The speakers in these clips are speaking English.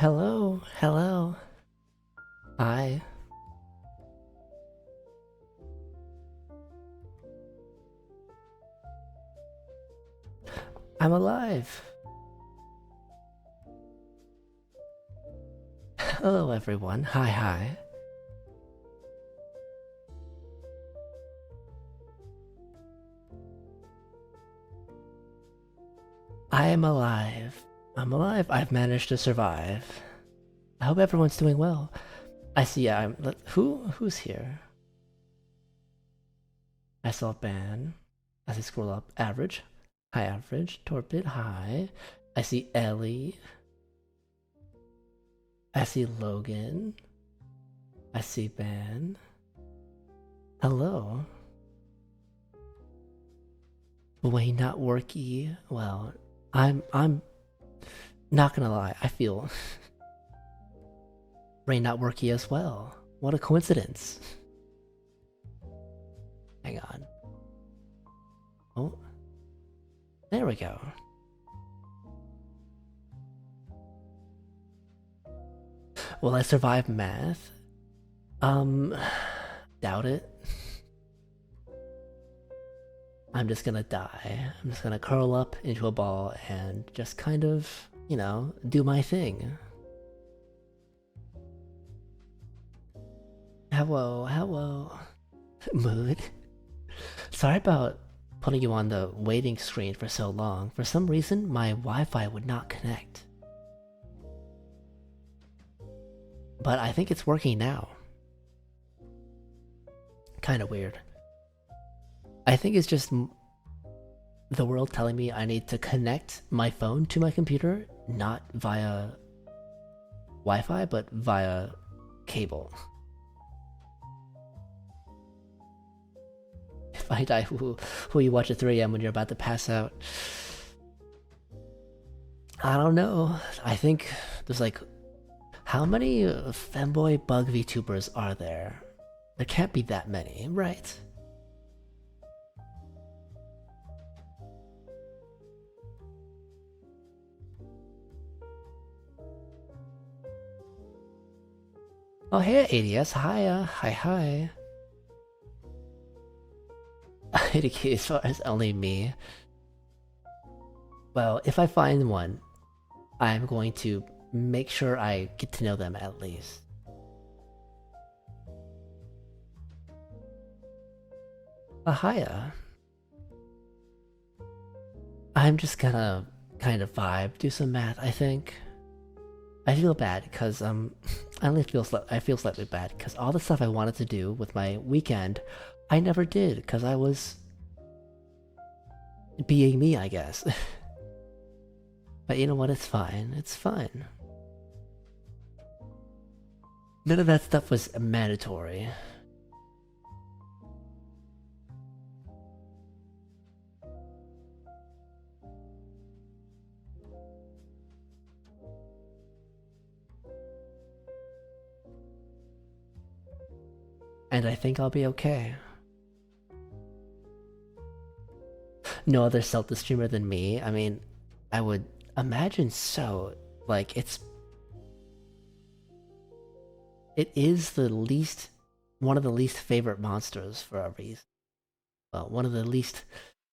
Hello, hello. Hi. I'm alive. Hello, everyone. Hi, hi. I am alive. I'm alive. I've managed to survive. I hope everyone's doing well. I see. Who's here? I saw Ban. As I scroll up, average. Hi, average. Torpid. Hi. I see Ellie. I see Logan. I see Ban. Hello. Way not worky. Well, I'm not gonna lie. I feel Rain not worky as well. What a coincidence. Hang on. Oh, there we go. Will I survive math? Doubt it. I'm just gonna die. I'm just gonna curl up into a ball and just kind of, do my thing. Hello, hello. Mood. Sorry about putting you on the waiting screen for so long. For some reason, my Wi-Fi would not connect. But I think it's working now. Kinda weird. I think it's just the world telling me I need to connect my phone to my computer, not via Wi-Fi, but via cable. If I die, who you watch at 3 AM when you're about to pass out? I don't know. I think there's like... How many femboy bug VTubers are there? There can't be that many, right? Oh hey ADS, hi hi. ADK as far as only me. Well, if I find one, I'm going to make sure I get to know them at least. Hiya. I'm just gonna kind of vibe, do some math, I think. I feel bad because I feel slightly bad because all the stuff I wanted to do with my weekend, I never did because I was being me, I guess. But you know what? It's fine. It's fine. None of that stuff was mandatory. And I think I'll be okay. No other Celta streamer than me. I mean, I would imagine so. Like, it is one of the least favorite monsters for a reason. Well, one of the least...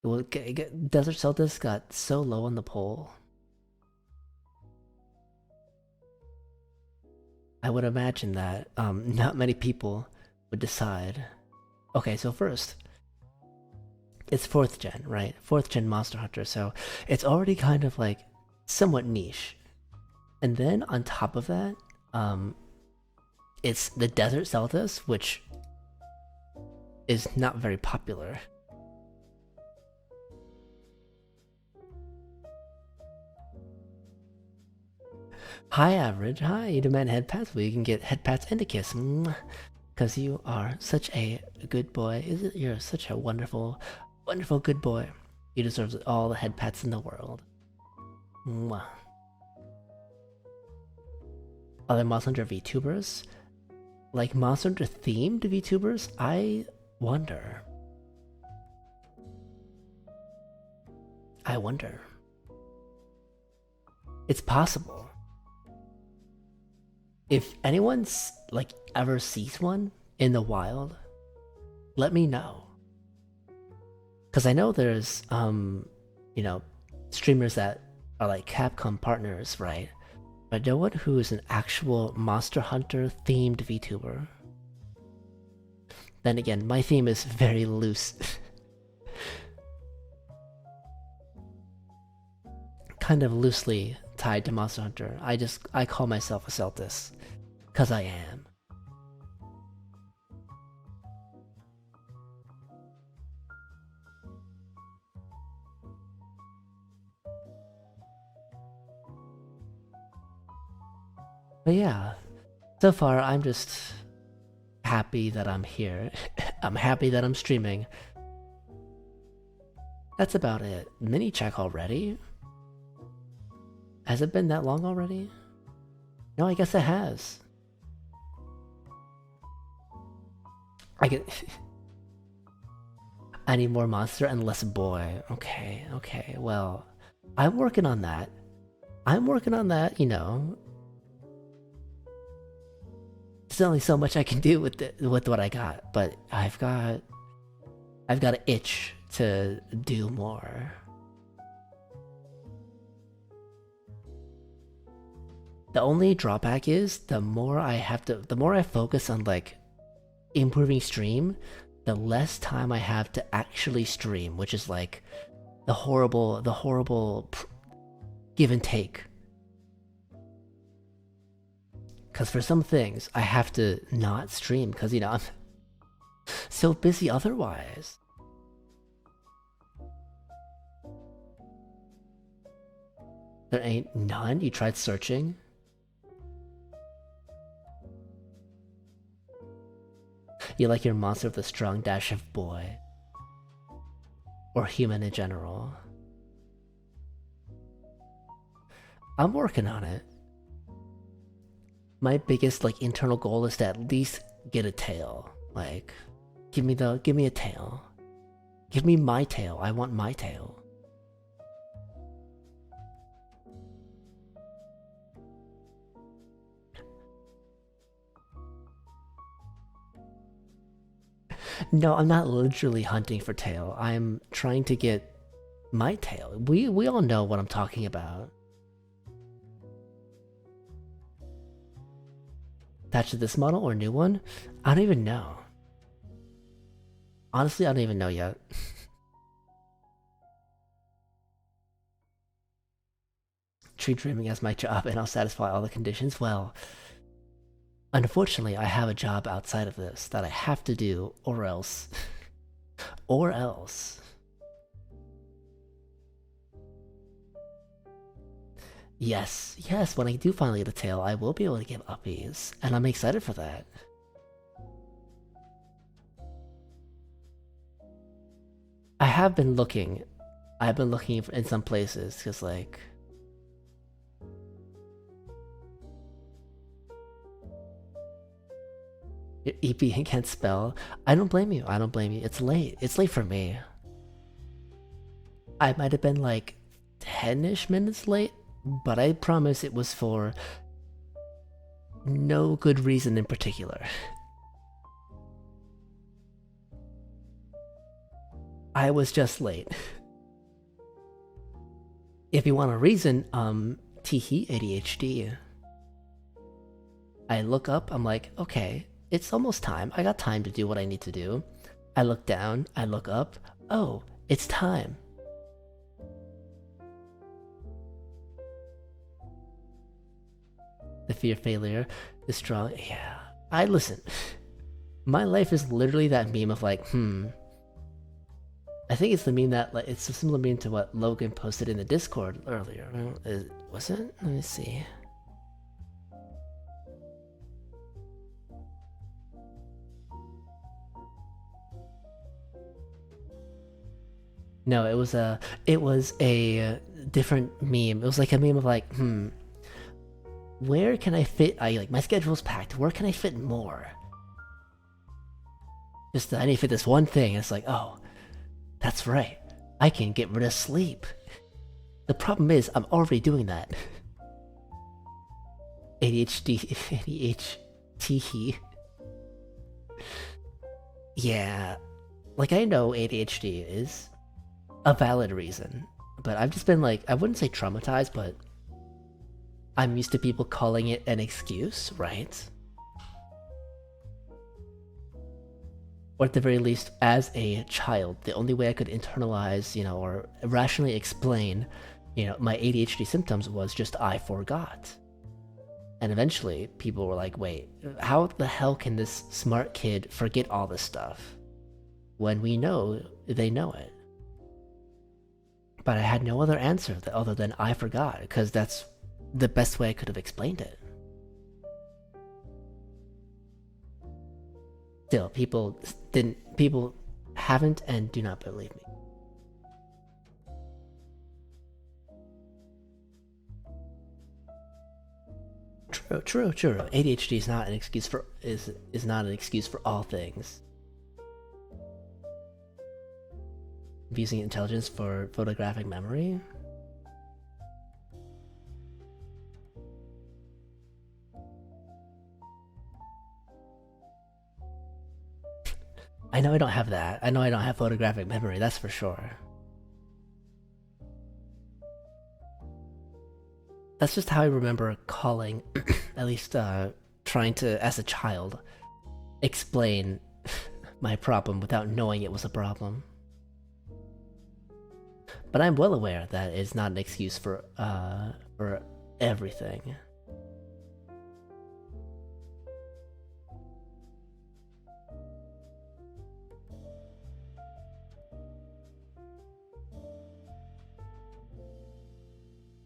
Well, Desert Celtas got so low on the poll. I would imagine that not many people would decide. Okay, so first, it's 4th gen, right? 4th gen Monster Hunter, so it's already kind of like somewhat niche. And then on top of that, it's the Desert Celtas, which is not very popular. Hi average, hi, you demand head pats? Well, you can get head pats and a kiss. Because you are such a good boy. You're such a wonderful, wonderful good boy. You deserve all the head pats in the world. Mwah. Other Monster Hunter VTubers? Like Monster Hunter themed VTubers? I wonder. I wonder. It's possible. If anyone's like ever sees one in the wild, let me know. Cause I know there's you know, streamers that are like Capcom partners, right? But no one who is an actual Monster Hunter themed VTuber. Then again, my theme is very loose. Kind of loosely tied to Monster Hunter. I call myself a Celtis. Cause I am. But yeah, so far I'm just happy that I'm here. I'm happy that I'm streaming. That's about it. Mini check already? Has it been that long already? No, I guess it has. I get. I need more monster and less boy. Okay, okay. Well, I'm working on that. I'm working on that. You know. There's only so much I can do with what I got, but I've got an itch to do more. The only drawback is the more I focus on like improving stream, the less time I have to actually stream, which is like the horrible give and take. Because for some things, I have to not stream because, you know, I'm so busy otherwise. There ain't none? You tried searching? You like your monster with a strong dash of boy. Or human in general. I'm working on it. My biggest like internal goal is to at least get a tail. Like, give me a tail. Give me my tail. I want my tail. No, I'm not literally hunting for tail. I'm trying to get my tail. We all know what I'm talking about. Attached to this model or new one? I don't even know. Honestly, I don't even know yet. Treat dreaming as my job and I'll satisfy all the conditions? Well, unfortunately, I have a job outside of this that I have to do, or else. Or else. Yes, yes, when I do finally get a tail, I will be able to get uppies, and I'm excited for that. I have been looking. I've been looking in some places, because like... EP and can't spell. I don't blame you, I don't blame you. It's late. It's late for me. I might have been like 10-ish minutes late, but I promise it was for no good reason in particular. I was just late. If you want a reason, teehee ADHD. I look up, I'm like, okay, it's almost time. I got time to do what I need to do. I look down, I look up, oh, it's time. The fear of failure is strong. Yeah, I listen. My life is literally that meme of like, I think it's the meme that like it's a similar meme to what Logan posted in the Discord earlier. Was it? Let me see. No, it was a different meme. It was like a meme of like, where can I fit? My schedule's packed. Where can I fit more? Just I need to fit this one thing. It's like, oh, that's right. I can get rid of sleep. The problem is I'm already doing that. ADHD, ADHD. Yeah, like I know ADHD is a valid reason, but I've just been like, I wouldn't say traumatized, but I'm used to people calling it an excuse, right? Or at the very least, as a child, the only way I could internalize, or rationally explain, my ADHD symptoms was just I forgot. And eventually, people were like, wait, how the hell can this smart kid forget all this stuff? When we know they know it. But I had no other answer other than I forgot, because that's the best way I could have explained it. Still, people haven't and do not believe me. True. ADHD is not an excuse for is not an excuse for all things. Using intelligence for photographic memory. I know I don't have that. I know I don't have photographic memory, that's for sure. That's just how I remember calling, at least trying to, as a child, explain my problem without knowing it was a problem. But I'm well aware that it's not an excuse for everything.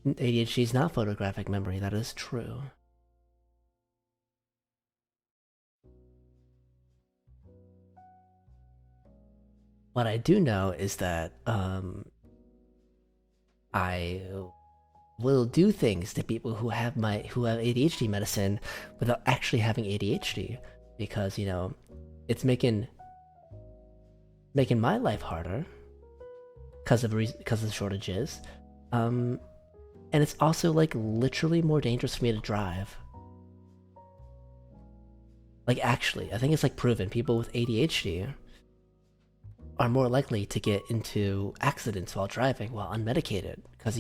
ADHD is not photographic memory, that is true. What I do know is that I will do things to people who have ADHD medicine without actually having ADHD, because it's making my life harder because of the shortages. And it's also like literally more dangerous for me to drive. Like actually, I think it's like proven people with ADHD are more likely to get into accidents while driving while unmedicated, because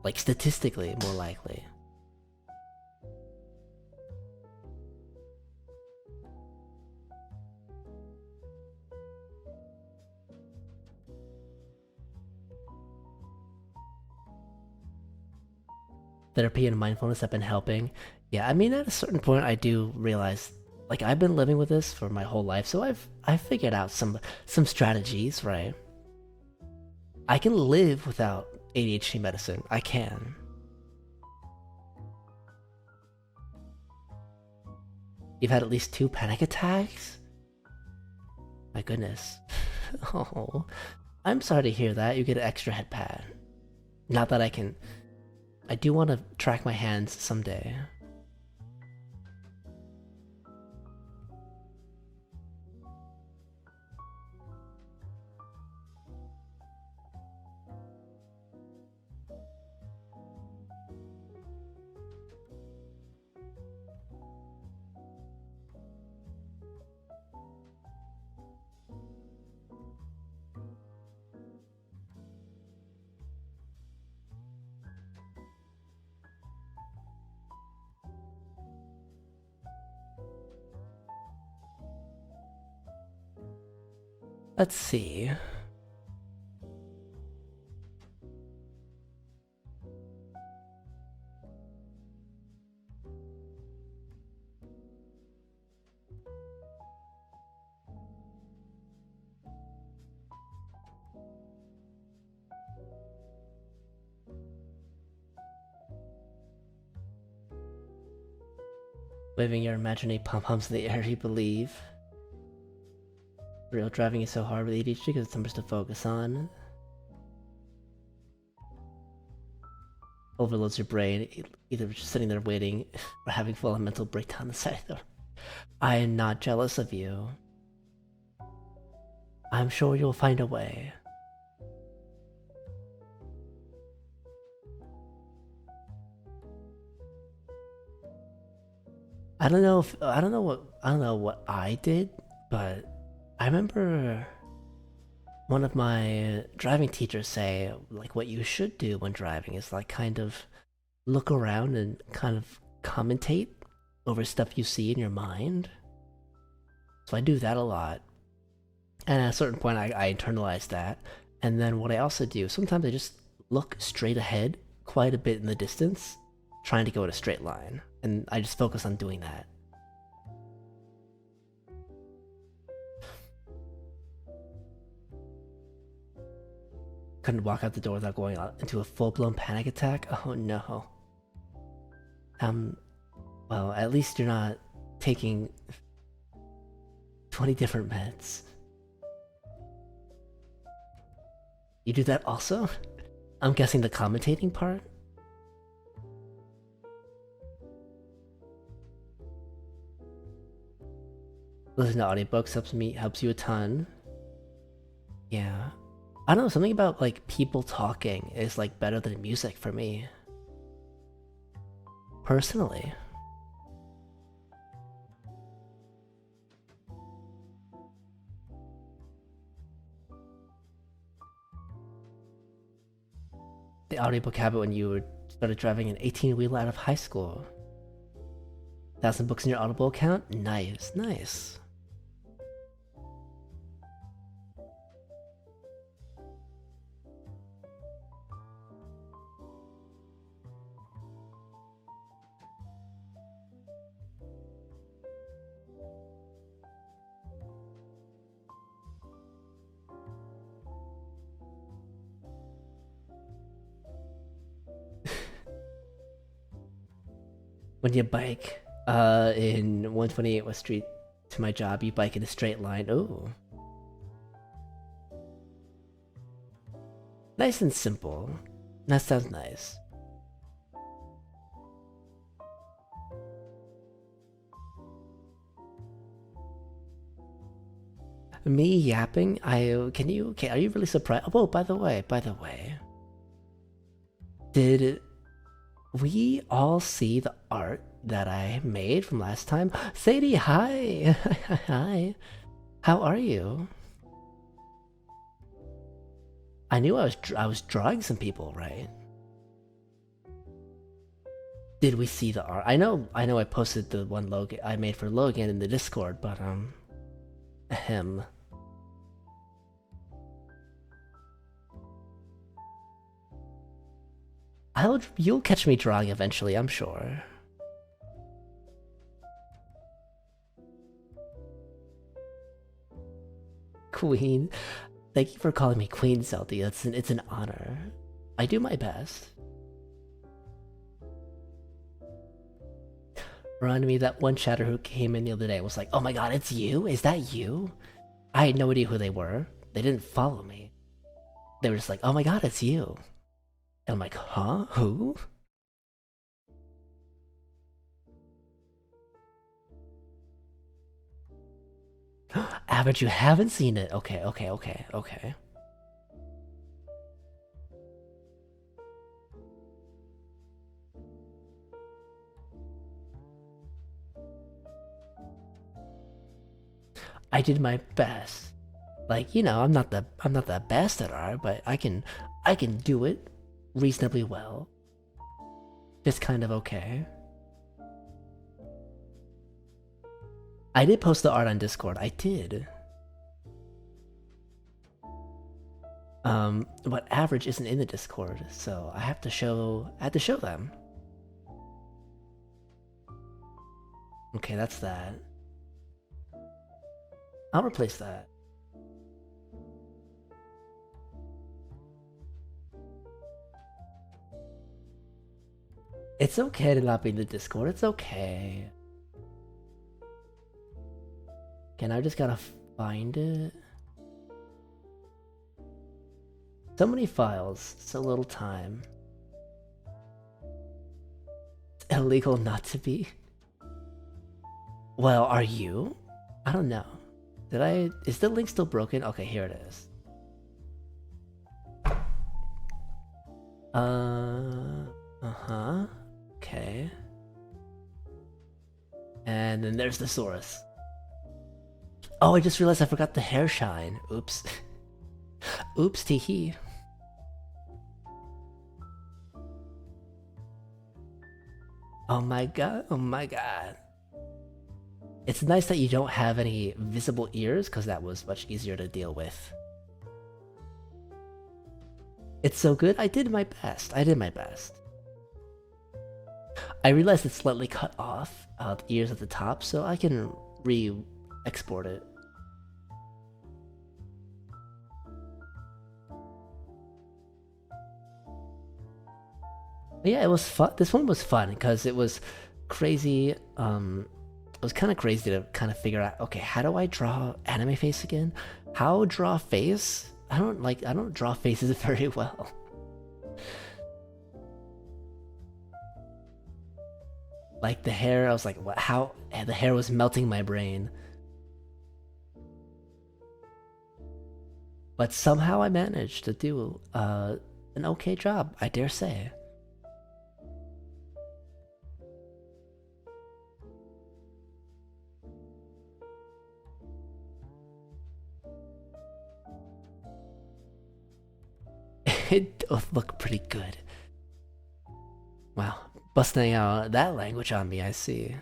like statistically more likely. Therapy and mindfulness have been helping. Yeah, I mean at a certain point I do realize, like, I've been living with this for my whole life, so I've figured out some strategies, right? I can live without ADHD medicine. I can. You've had at least 2 panic attacks? My goodness. Oh, I'm sorry to hear that. You get an extra head pad. Not that I can. I do want to track my hands someday. Let's see. Waving your imaginary pom-poms in the air, you believe. Real driving is so hard with ADHD because it's so much to focus on. Overloads your brain, either just sitting there waiting or having full on mental breakdown on the side of the... I am not jealous of you. I'm sure you'll find a way. I don't know if I don't know what I did, but I remember one of my driving teachers say like what you should do when driving is like kind of look around and kind of commentate over stuff you see in your mind. So I do that a lot. And at a certain point I internalized that. And then what I also do, sometimes I just look straight ahead quite a bit in the distance, trying to go in a straight line. And I just focus on doing that. Couldn't walk out the door without going out into a full-blown panic attack? Oh no. Um, well, at least you're not taking 20 different meds. You do that also? I'm guessing the commentating part? Listening to audiobooks helps you a ton. Yeah. I don't know, something about like people talking is like better than music for me. Personally. The audiobook habit when you started driving an 18-wheeler out of high school. 1,000 books in your Audible account? Nice, nice. When you bike in 128 West Street to my job, you bike in a straight line. Ooh. Nice and simple. That sounds nice. Me yapping? Okay, are you really surprised? Oh, by the way. Did we all see the art that I made from last time? Sadie, hi! Hi. How are you? I knew I was drawing some people, right? Did we see the art? I posted the one Logan I made for Logan in the Discord, but ahem. You'll catch me drawing eventually, I'm sure. Queen. Thank you for calling me Queen, Zeldy. It's an honor. I do my best. Reminded me that one chatter who came in the other day was like, "Oh my god, it's you? Is that you?" I had no idea who they were. They didn't follow me. They were just like, "Oh my god, it's you." And I'm like, "Huh? Who?" Average, you haven't seen it. Okay, okay, okay, okay. I did my best. Like, you know, I'm not the best at art, but I can do it reasonably well. Just kind of okay. I did post the art on Discord. I did. But average isn't in the Discord, so I have to show them. Okay, that's that. I'll replace that. It's okay to not be in the Discord. It's okay. Okay, now I just gotta find it. So many files, so little time. It's illegal not to be. Well, are you? I don't know. Is the link still broken? Okay, here it is. Uh-huh. Okay. And then there's the Saurus. Oh, I just realized I forgot the hair shine. Oops. Oops, teehee. Oh my god, oh my god. It's nice that you don't have any visible ears, because that was much easier to deal with. It's so good, I did my best. I did my best. I realized it's slightly cut off the ears at the top, so I can re-export it. But yeah, it was fun. This one was fun because it was crazy. It was kind of crazy to kind of figure out, okay, how do I draw anime face again? How draw face? I don't draw faces very well. Like the hair, I was like, what? How? And the hair was melting my brain. But somehow I managed to do an okay job, I dare say. It does look pretty good. Wow, busting out that language on me, I see.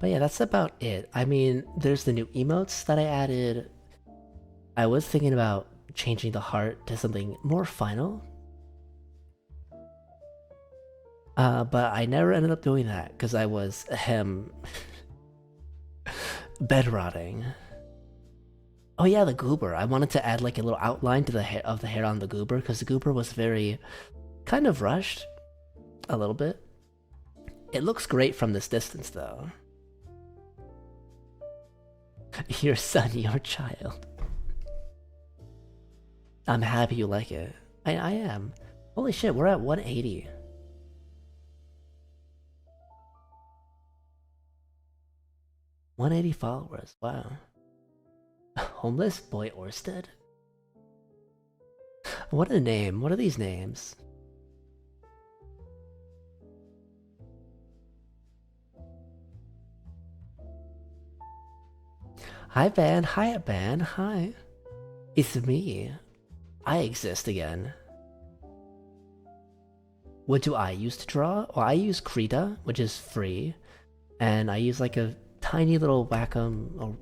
But yeah, that's about it. I mean, there's the new emotes that I added. I was thinking about changing the heart to something more final. But I never ended up doing that because I was bed rotting. Oh yeah, the goober. I wanted to add like a little outline to the hair of the hair on the goober because the goober was very kind of rushed a little bit. It looks great from this distance though. Your son, your child. I'm happy you like it. I am. Holy shit, we're at 180. $180 followers, wow. Homeless boy Orsted? What a name, what are these names? Hi Ban, hi Ban, hi. It's me. I exist again. What do I use to draw? Well, I use Krita, which is free. And I use like a tiny little Wacom, or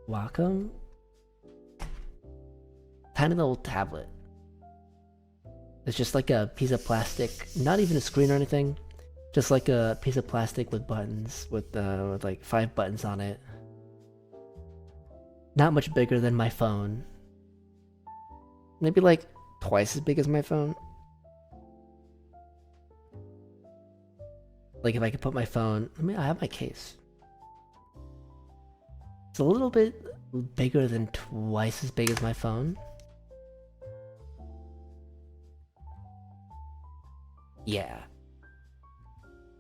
Wacom? Tiny little tablet. It's just like a piece of plastic, not even a screen or anything. Just like a piece of plastic with buttons, with like 5 buttons on it. Not much bigger than my phone. Maybe like twice as big as my phone. Like if I could put my phone, I mean, I have my case. It's a little bit bigger than twice as big as my phone. Yeah.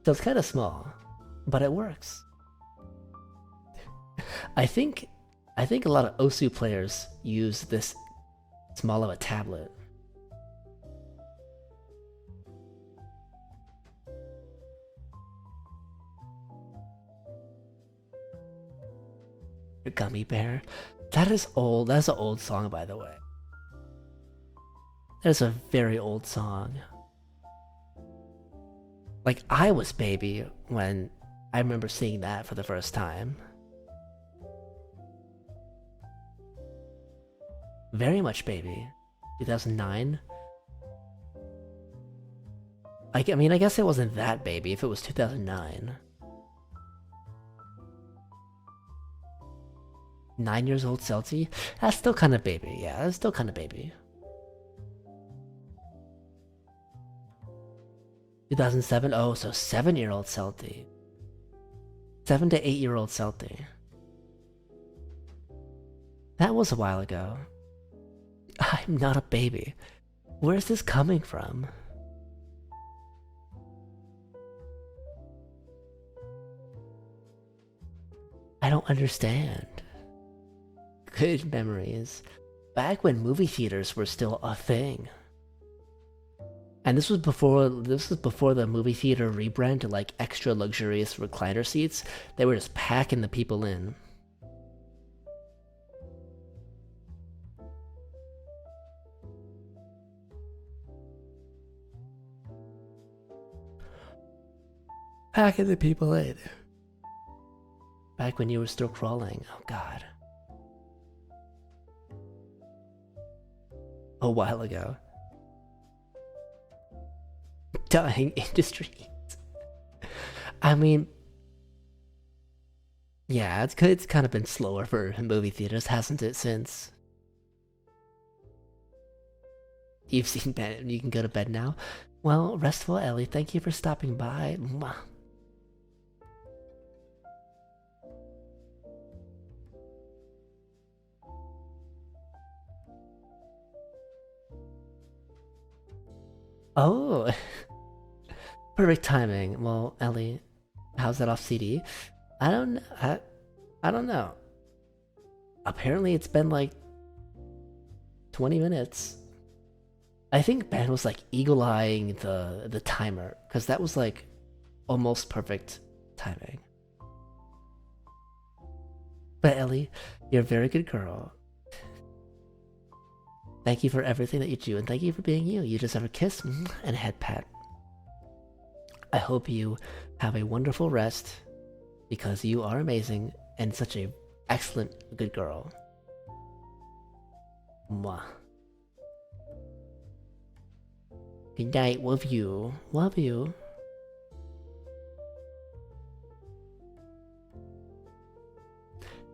So it's kind of small, but it works. I think a lot of Osu players use this small of a tablet. Your gummy bear? That is old. That's an old song, by the way. That's a very old song. Like, I was baby when I remember seeing that for the first time. Very much baby. 2009? I mean, I guess it wasn't that baby if it was 2009. 9 years old Celti? That's still kind of baby, yeah, that's still kind of baby. 2007? Oh, so 7-year-old Celti. 7 to 8-year-old Celti. That was a while ago. I'm not a baby. Where's this coming from? I don't understand. Good memories. Back when movie theaters were still a thing. And this was before the movie theater rebrand to like extra luxurious recliner seats. They were just packing the people in. Packing the people in. Back when you were still crawling. Oh god. A while ago. Dying industries. I mean, yeah, it's kind of been slower for movie theaters, hasn't it? Since you've seen bed, you can go to bed now. Well, restful Ellie, thank you for stopping by. Mwah. Oh, perfect timing. Well, Ellie, how's that off CD? I don't know. I don't know. Apparently, it's been like 20 minutes. I think Ben was like eagle-eyeing the timer because that was like almost perfect timing. But Ellie, you're a very good girl. Thank you for everything that you do, and thank you for being you. You deserve a kiss and a head pat. I hope you have a wonderful rest, because you are amazing and such a excellent good girl. Mwah. Good night, love you. Love you.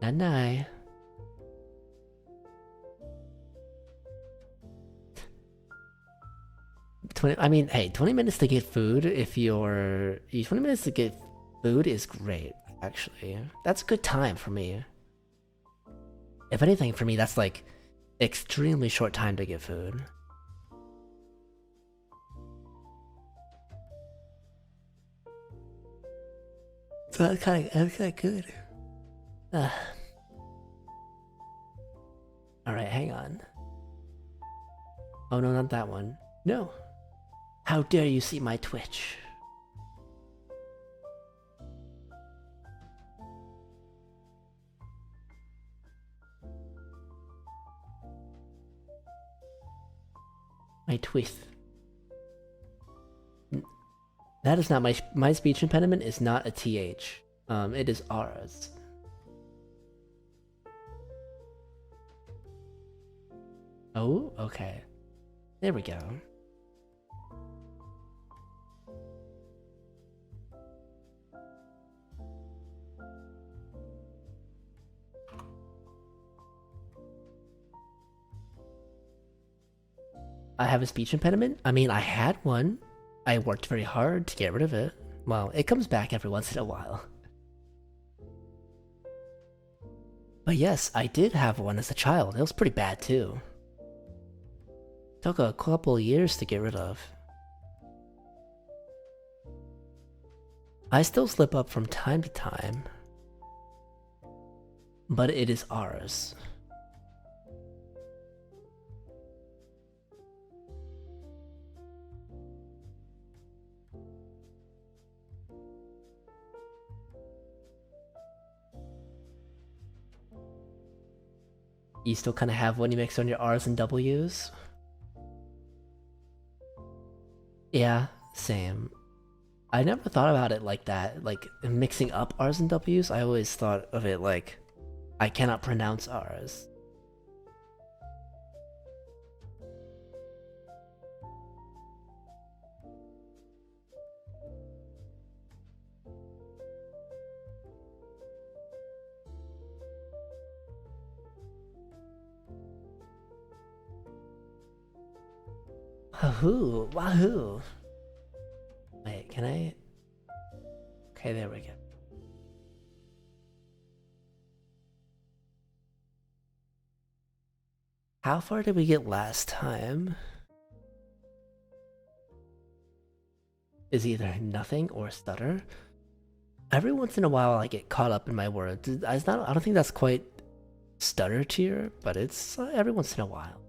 Night night. I mean, hey, 20 minutes to get food if 20 minutes to get food is great, actually. That's a good time for me. If anything, for me, that's like extremely short time to get food. So that's kind of good. Alright, hang on. Oh no, not that one. No. How dare you see my Twitch? My twist. That is not my speech impediment is not a TH. It is R's. Oh, okay. There we go. I have a speech impediment? I mean, I had one. I worked very hard to get rid of it. Well, it comes back every once in a while. But yes, I did have one as a child. It was pretty bad too. Took a couple years to get rid of. I still slip up from time to time. But it is ours. You still kind of have one you mix on your R's and W's? Yeah, same. I never thought about it like that, like mixing up R's and W's. I always thought of it like, I cannot pronounce R's. Wahoo! Wahoo! Wait, can I? Okay, there we go. How far did we get last time? Is either nothing or stutter. Every once in a while I get caught up in my words. I don't think that's quite stutter tier, but it's every once in a while.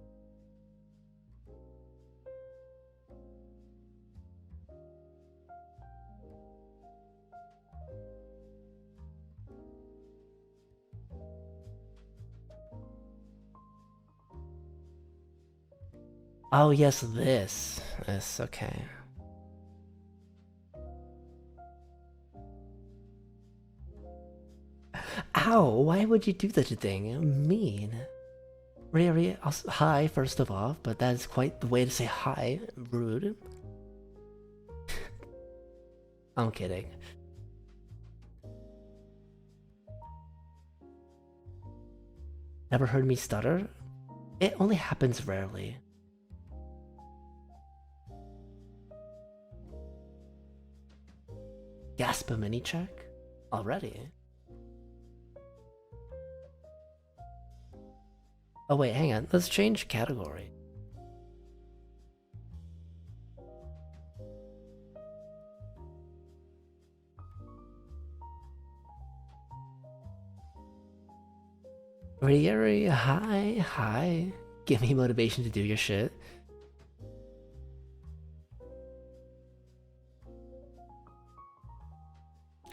Oh yes, this. Okay. Ow, why would you do such a thing? Mean. Really, hi, first of all, but that is quite the way to say hi. Rude. I'm kidding. Never heard me stutter? It only happens rarely. Gasp a mini check? Already? Oh wait, hang on, let's change category. Rieri, hi. Give me motivation to do your shit.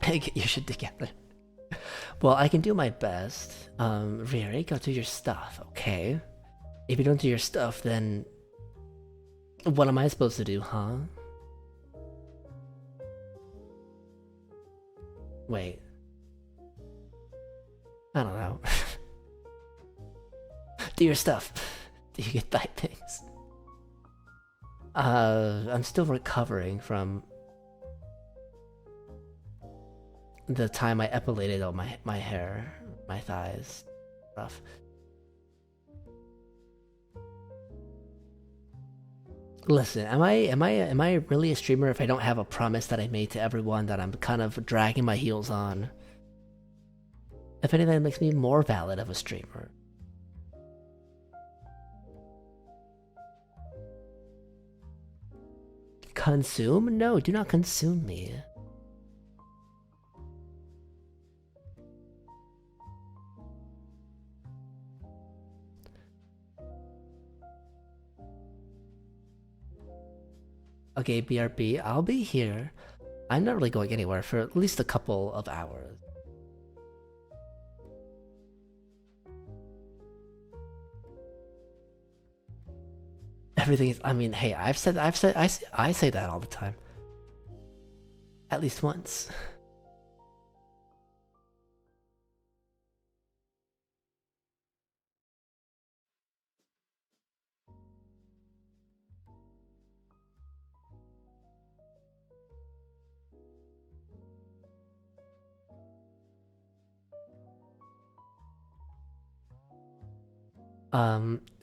Hey, get your shit together. Well, I can do my best. Rieri, go do your stuff, okay? If you don't do your stuff, then what am I supposed to do, huh? Wait. I don't know. Do your stuff. Do you get that things? I'm still recovering from the time I epilated all my hair, my thighs, stuff. Listen, am I really a streamer if I don't have a promise that I made to everyone that I'm kind of dragging my heels on? If anything, that makes me more valid of a streamer. Consume? No, do not consume me. Okay, BRB, I'll be here. I'm not really going anywhere for at least a couple of hours. Everything is, I mean, hey, I say that all the time. At least once.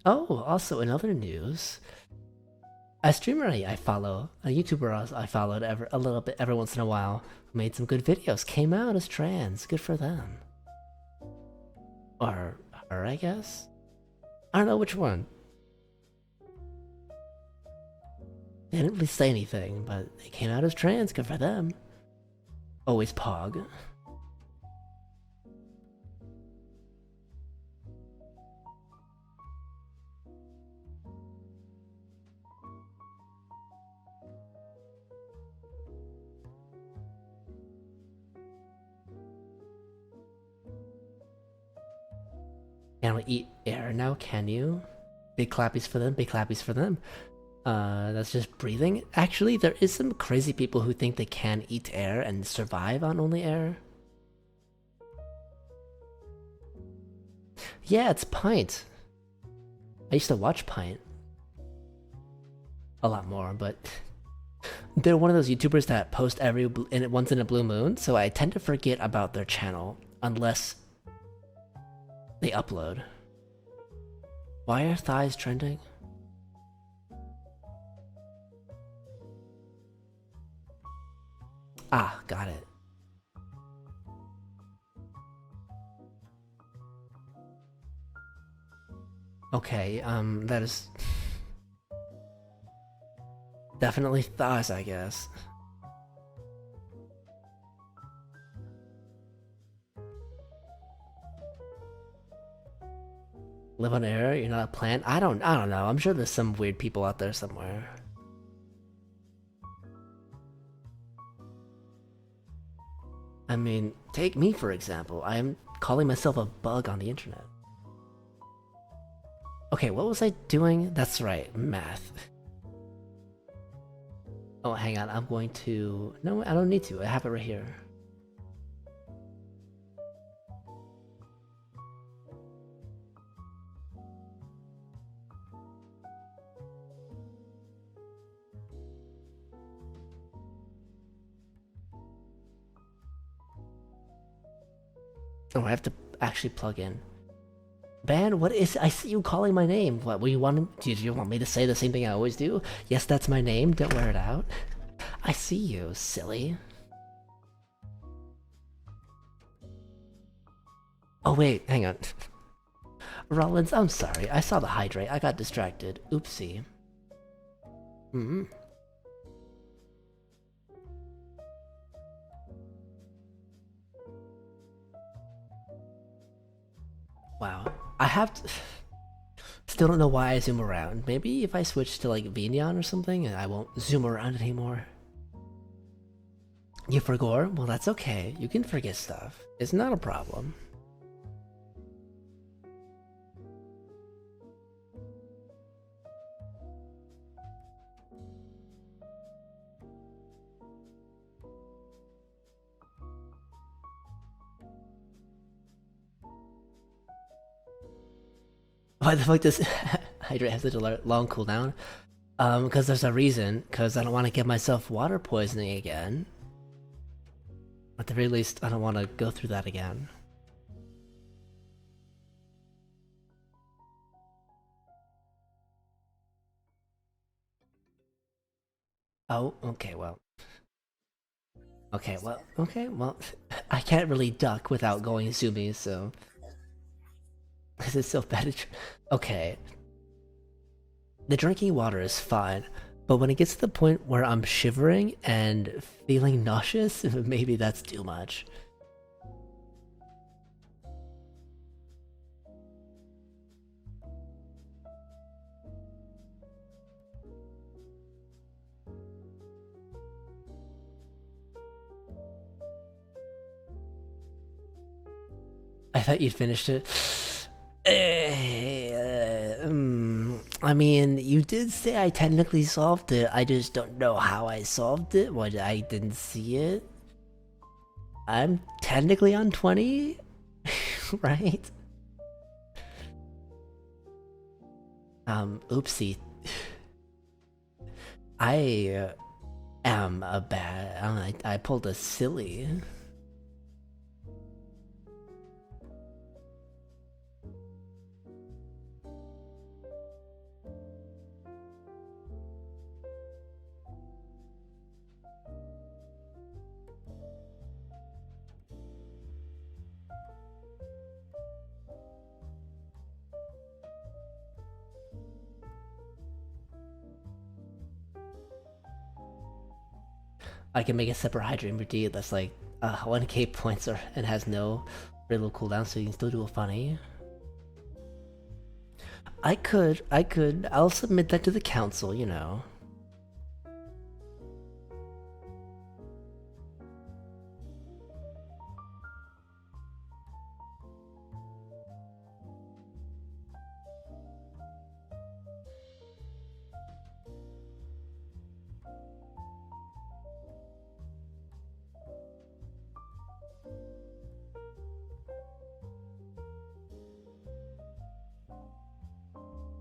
Oh, also in other news, a streamer I follow, a YouTuber I followed a little bit every once in a while, who made some good videos, came out as trans. Good for them. Or her, I guess? I don't know which one. They didn't really say anything, but they came out as trans. Good for them. Always Pog. Can't we eat air now, can you? Big clappies for them, big clappies for them. That's just breathing. Actually, there is some crazy people who think they can eat air and survive on only air. Yeah, it's Pint. I used to watch Pint. A lot more, but they're one of those YouTubers that post once in a blue moon, so I tend to forget about their channel unless they upload. Why are thighs trending? Ah, got it. Okay, that is definitely thighs, I guess. Live on air? You're not a plant? I don't know. I'm sure there's some weird people out there somewhere. I mean, take me for example. I am calling myself a bug on the internet. Okay, what was I doing? That's right, math. Oh, hang on. I'm going to... No, I don't need to. I have it right here. Oh, I have to actually plug in. Ban, what is... I see you calling my name. What, were you wanting... Did you want me to say the same thing I always do? Yes, that's my name. Don't wear it out. I see you, silly. Oh, wait, hang on. Rollins, I'm sorry. I saw the hydrate. I got distracted. Oopsie. Hmm. Wow. I have to... Still don't know why I zoom around. Maybe if I switch to like Vignon or something and I won't zoom around anymore. You forgot? Well, that's okay. You can forget stuff. It's not a problem. Why the fuck does hydrate have such a long cooldown? Because there's a reason. Because I don't want to get myself water poisoning again. At the very least, I don't want to go through that again. Oh, okay, well. Okay, well, I can't really duck without going zoomy, so... This is so bad. Okay. The drinking water is fine, but when it gets to the point where I'm shivering and feeling nauseous, maybe that's too much. I thought you'd finished it. I mean, you did say I technically solved it. I just don't know how I solved it. What, I didn't see it? I'm technically on 20, right? Oopsie. I am a bad... I pulled a silly. I can make a separate hydrate routine that's like 1k points or and has no real cooldown, so you can still do a funny. I'll submit that to the council, you know.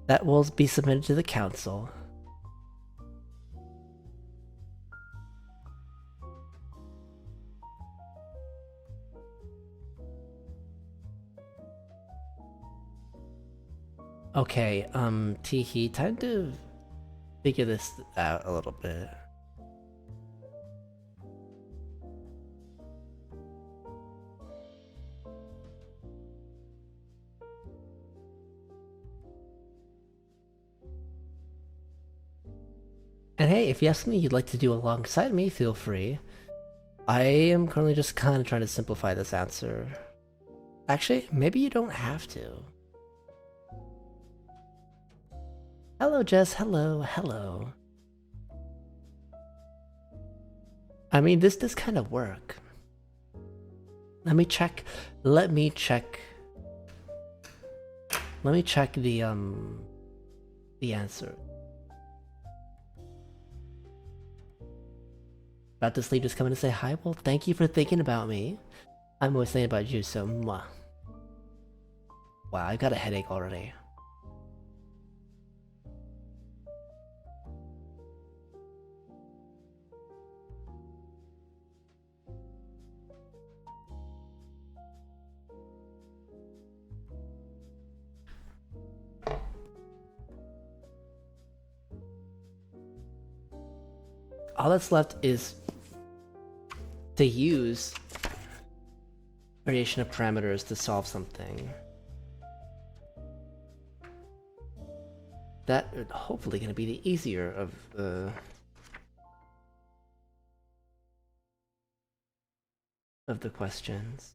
That will be submitted to the council. Okay, Teehee, time to figure this out a little bit. And hey, if you have something you'd like to do alongside me, feel free. I am currently just kind of trying to simplify this answer. Actually, maybe you don't have to. Hello, Jess. Hello, hello. I mean, this does kind of work. Let me check. Let me check. Let me check the answer. About to sleep, just coming to say hi. Well, thank you for thinking about me. I'm always thinking about you, so mwah. Wow, I got a headache already. All that's left is to use variation of parameters to solve something. That is hopefully going to be the easier of the questions.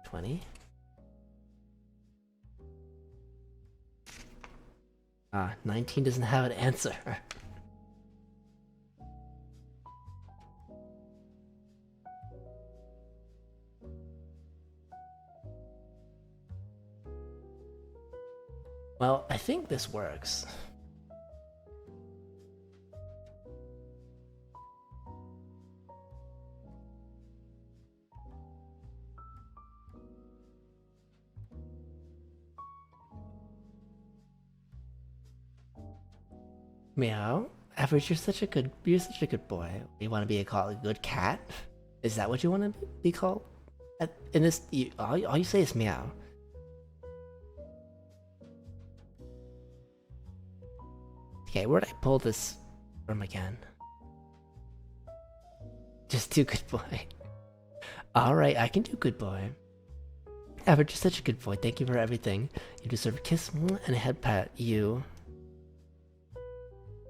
20. 19 doesn't have an answer. Well, I think this works. Meow. Average, you're such a good boy. You want to be called a good cat? Is that what you want to be called? In this, all you say is meow. Okay, where'd I pull this from again? Just do good boy. Alright, I can do good boy. Average, you're such a good boy. Thank you for everything. You deserve a kiss and a head pat. You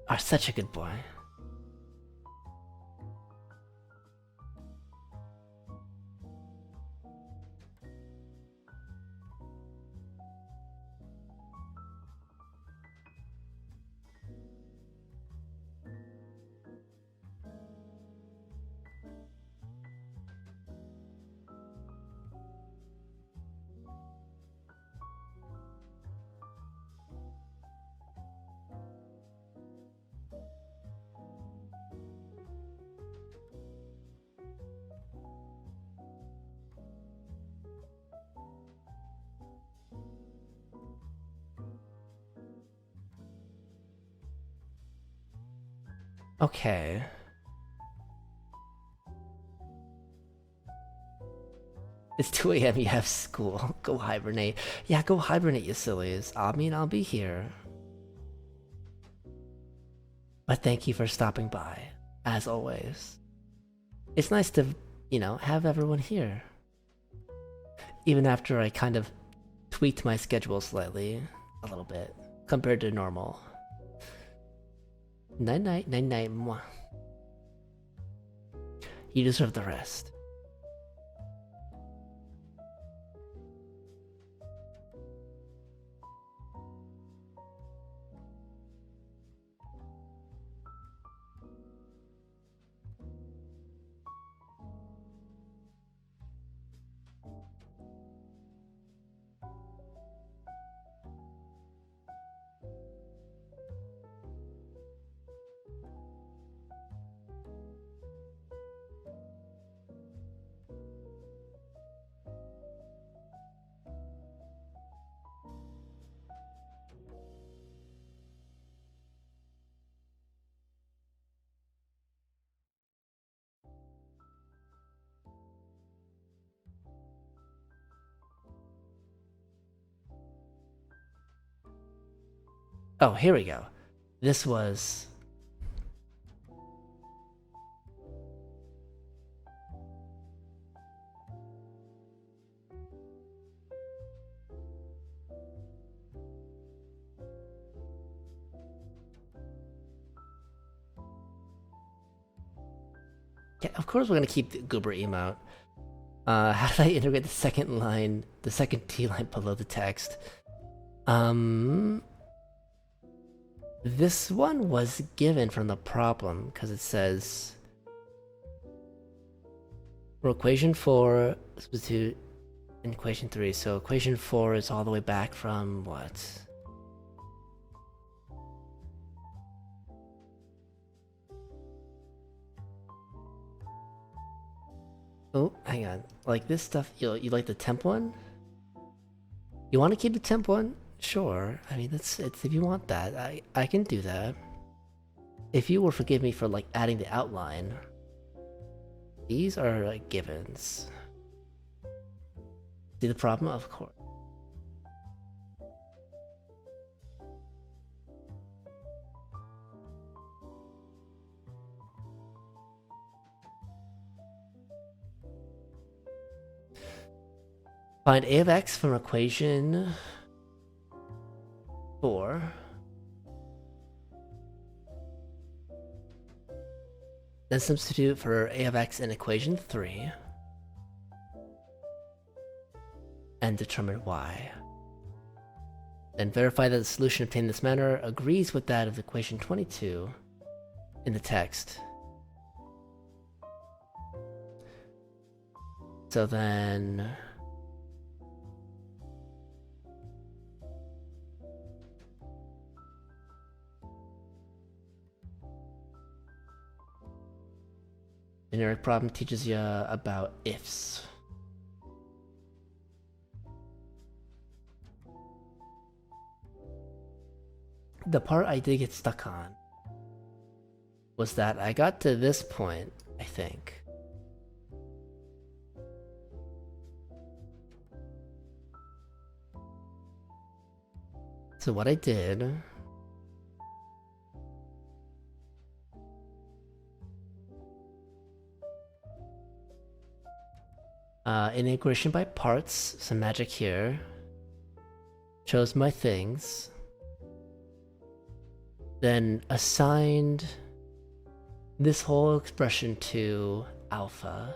are such a good boy. Okay. It's 2 a.m. You have school. Go hibernate. Yeah, go hibernate, you sillies. I mean, I'll be here. But thank you for stopping by, as always. It's nice to, have everyone here. Even after I kind of tweaked my schedule slightly, a little bit, compared to normal. Night night, night night, mwah. You deserve the rest. Oh, here we go. This was... Yeah, of course we're gonna keep the goober emote. How did I integrate the second T line below the text? This one was given from the problem because it says for equation 4 substitute in equation 3. So equation 4 is all the way back from what? Oh, hang on. Like this stuff, you like the temp one? You want to keep the temp one? Sure. I mean, it's if you want that, I can do that. If you will forgive me for like adding the outline. These are like givens. See the problem? Of course. Find a of x from equation 4. Then substitute for a of x in equation 3. And determine y. Then verify that the solution obtained in this manner agrees with that of equation 22 in the text. So then... generic problem teaches you about ifs. The part I did get stuck on was that I got to this point, I think. So what I did... integration by parts, some magic here. Chose my things. Then assigned this whole expression to alpha.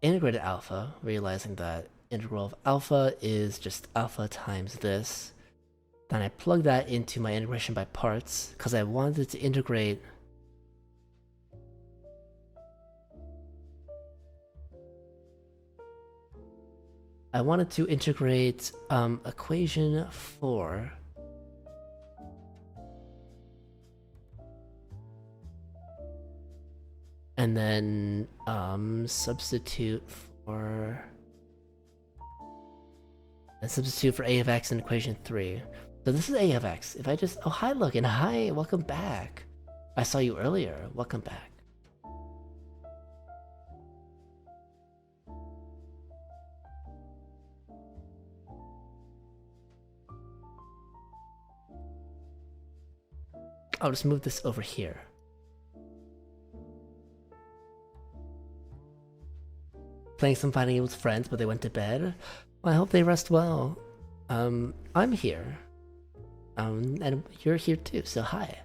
Integrated alpha, realizing that integral of alpha is just alpha times this. Then I plug that into my integration by parts, because I wanted to integrate equation 4 and then substitute for a of x in equation 3. So this is a of x. If I just... Oh, hi Logan. Hi, welcome back. I saw you earlier. Welcome back. I'll just move this over here. Playing some fighting games with friends, but they went to bed. Well, I hope they rest well. I'm here. And you're here too, so hi.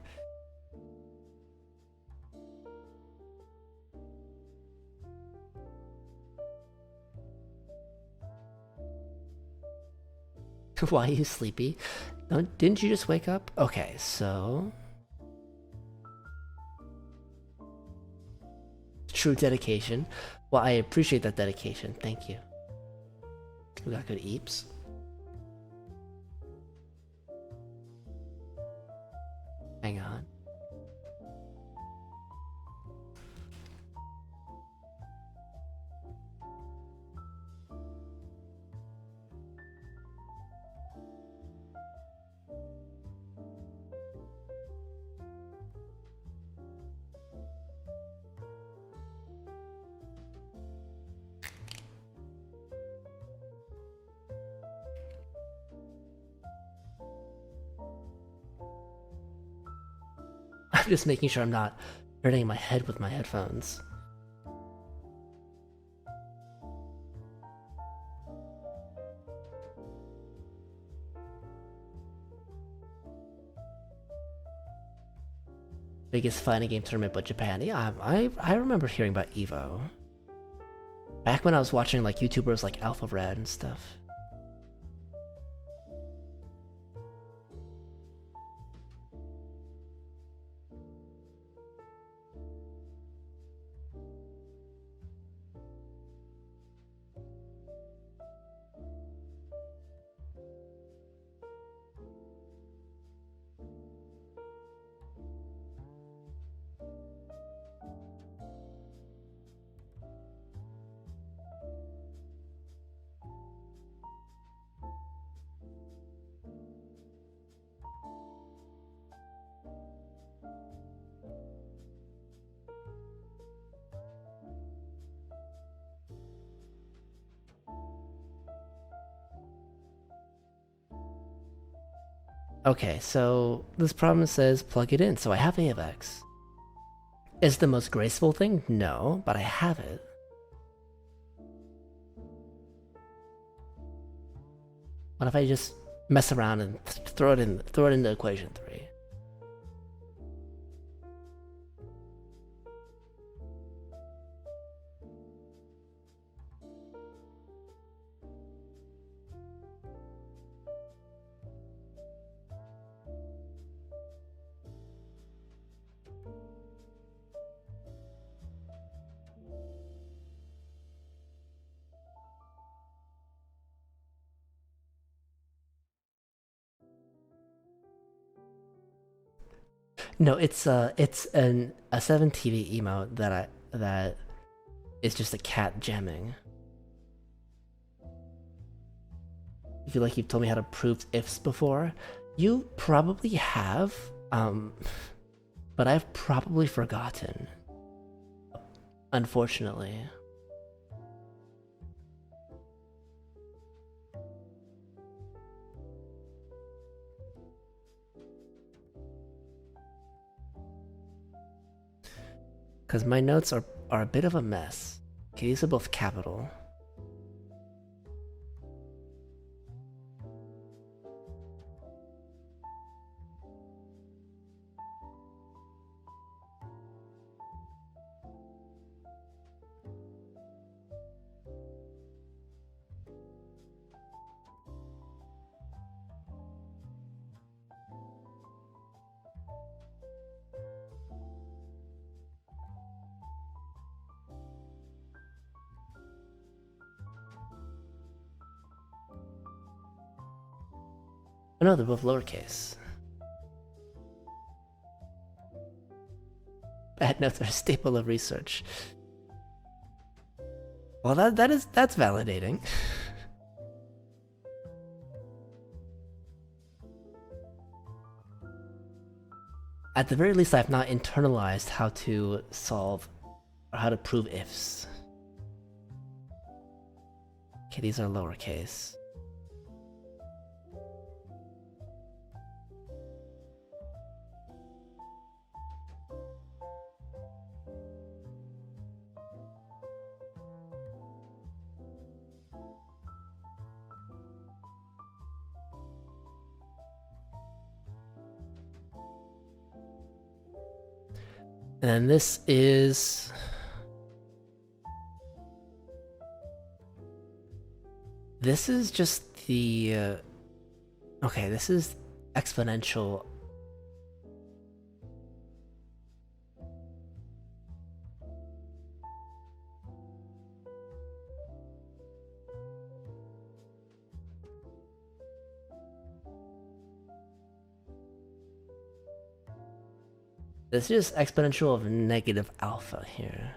Why are you sleepy? Didn't you just wake up? Okay, so... True dedication. Well, I appreciate that dedication. Thank you. We got good eeps. Hang on. I'm just making sure I'm not hurting my head with my headphones. Biggest fighting game tournament but Japan. Yeah, I remember hearing about EVO. Back when I was watching like YouTubers like Alpha Red and stuff. Okay, so this problem says plug it in, so I have a of x. Is the most graceful thing? No, but I have it. What if I just mess around and throw it into equation 3? No, it's a 7TV emote that is just a cat jamming. I feel like you've told me how to prove ifs before. You probably have, but I've probably forgotten. Unfortunately. Because my notes are a bit of a mess. Okay, these are both capital. Oh no, they're both lowercase. Bad notes are a staple of research. Well, that's validating. At the very least, I've not internalized how to solve or how to prove ifs. Okay, these are lowercase. And then this is... This is just the... Okay, this is exponential. This is exponential of negative alpha here.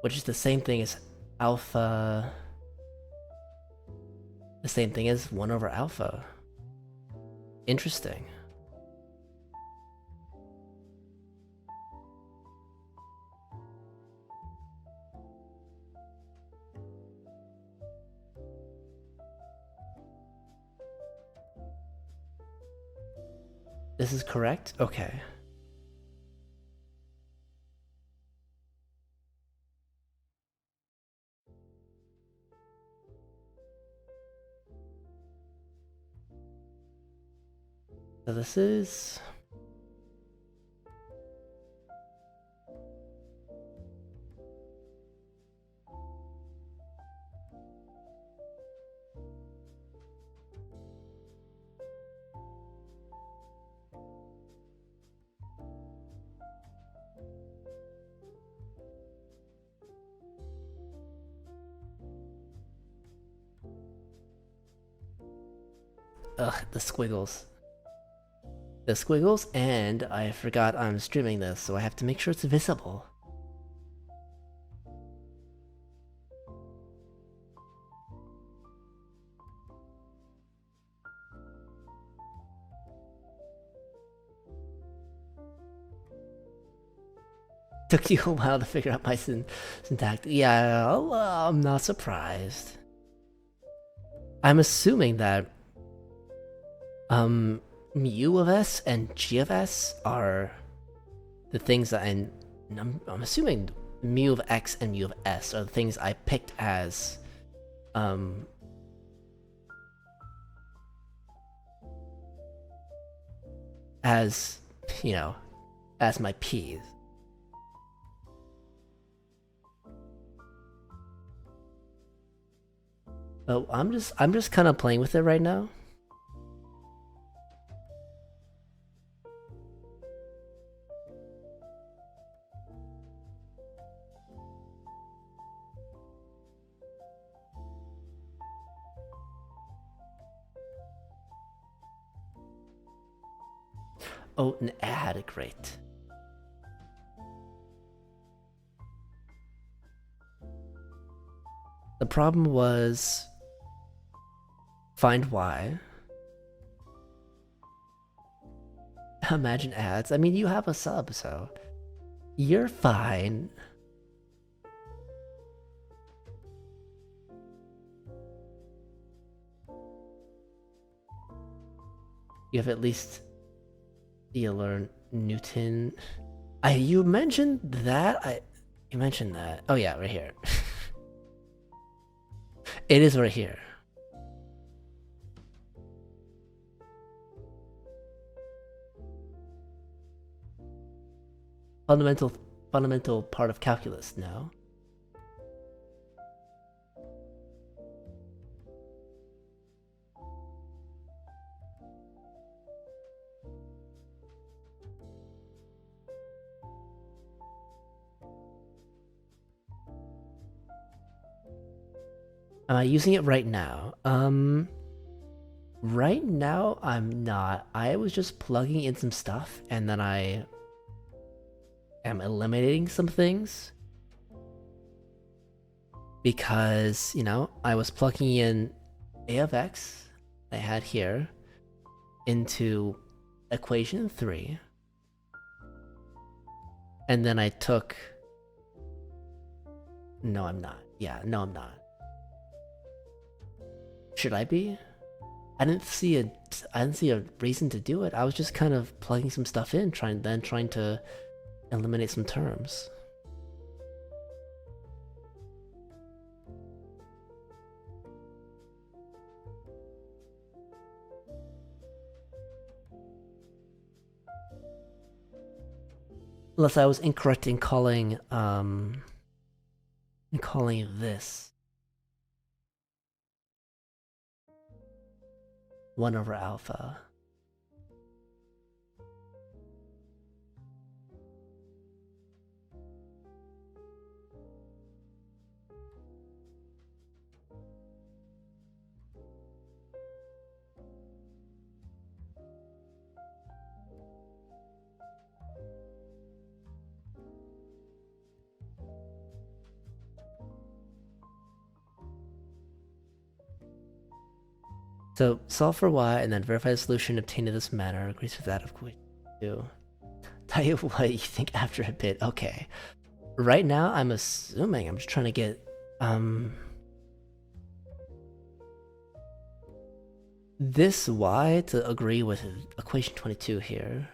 Which is the same thing as alpha... The same thing as 1 over alpha. Interesting. This is correct? Okay. So this is... Ugh, the squiggles. The squiggles, and I forgot I'm streaming this, so I have to make sure it's visible. Took you a while to figure out my syntax. Yeah, well, I'm not surprised. I'm assuming that mu of s and g of s are the things that I'm assuming mu of x and mu of s are the things I picked as you know, as my p's. But I'm just kind of playing with it right now. Oh, an ad, great. The problem was find y. Imagine ads. I mean, you have a sub, so you're fine. You have at least you learn Newton. You mentioned that. You mentioned that. Oh yeah, right here. It is right here. Fundamental part of calculus. No. Am I using it right now? Right now I'm not. I was just plugging in some stuff and then I am eliminating some things because, you know, I was plugging in a of x I had here into equation 3 and then I took... No, I'm not. Yeah, no, I'm not. Should I be? I didn't see a reason to do it. I was just kind of plugging some stuff in, trying to eliminate some terms. Unless I was incorrect in calling this 1 over alpha. So solve for y and then verify the solution obtained in this manner. Agrees with that, of course. Too. Tell you what you think after a bit. Okay. Right now, I'm assuming I'm just trying to get this y to agree with equation 22 here.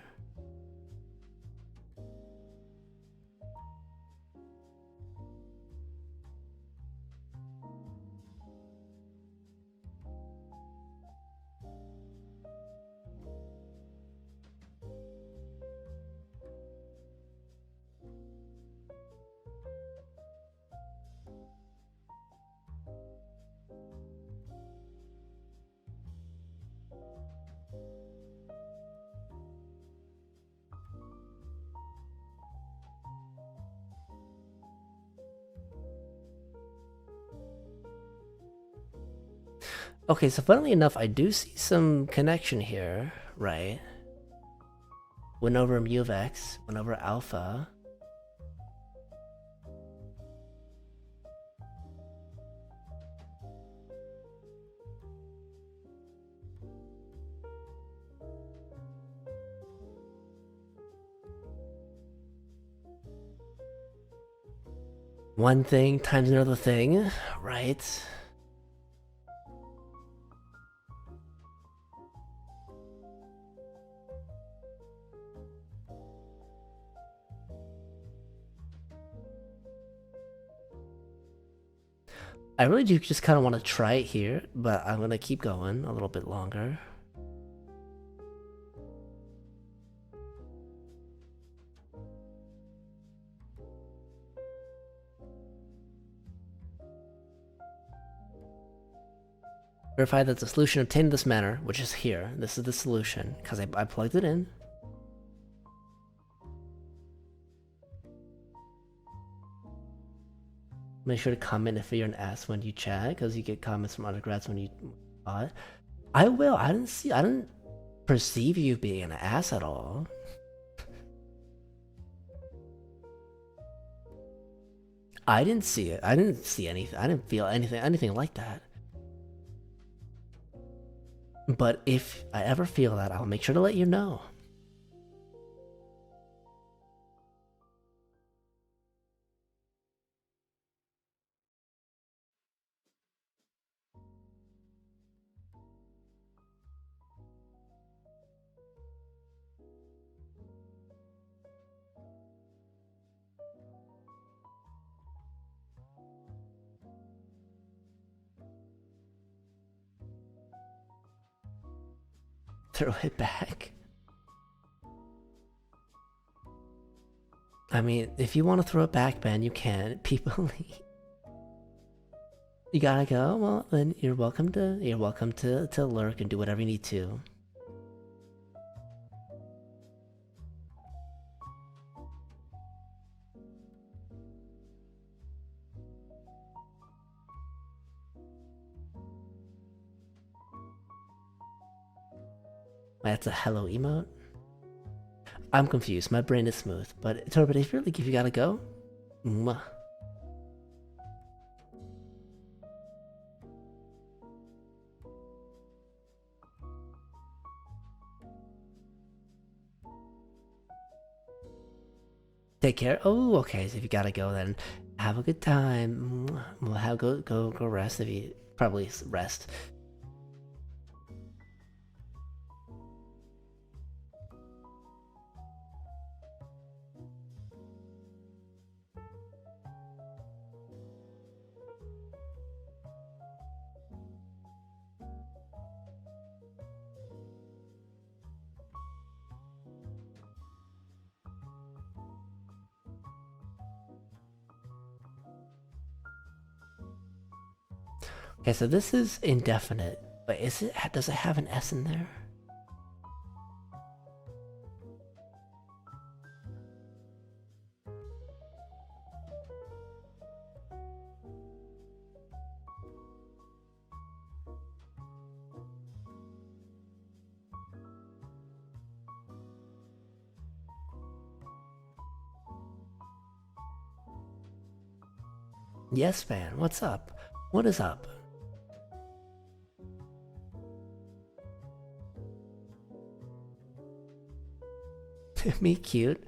Okay, so funnily enough, I do see some connection here, right? 1 over mu of x, 1 over alpha. One thing times another thing, right? I really do just kind of want to try it here, but I'm going to keep going a little bit longer. Verify that the solution obtained in this manner, which is here. This is the solution, because I plugged it in. Make sure to comment if you're an ass when you chat, because you get comments from undergrads when you bot. I will. I didn't perceive you being an ass at all. I didn't see it. I didn't see anything. I didn't feel anything like that. But if I ever feel that, I'll make sure to let you know. Throw it back. I mean, if you want to throw it back, Ben, you can. People, you gotta go. Well, then you're welcome to lurk and do whatever you need to. That's a hello emote. I'm confused. My brain is smooth, but Torbid, if you gotta go, mwah. Take care. Oh, okay. So if you gotta go, then have a good time. Well, go rest. If you probably rest. Okay, so this is indefinite, but does it have an S in there? Yes, man. What's up? What is up? Me cute?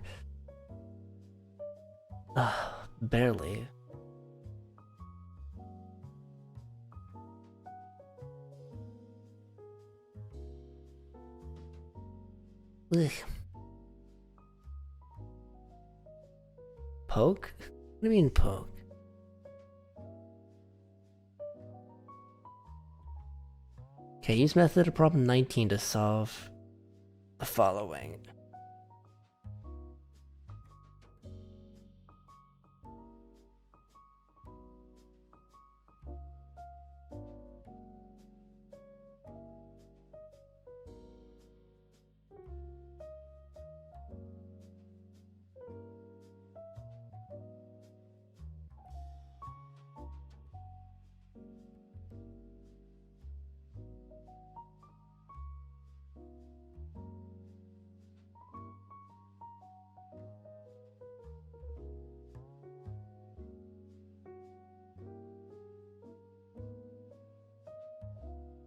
Barely. Ugh. Poke? What do you mean poke? Okay, use method of problem 19 to solve the following.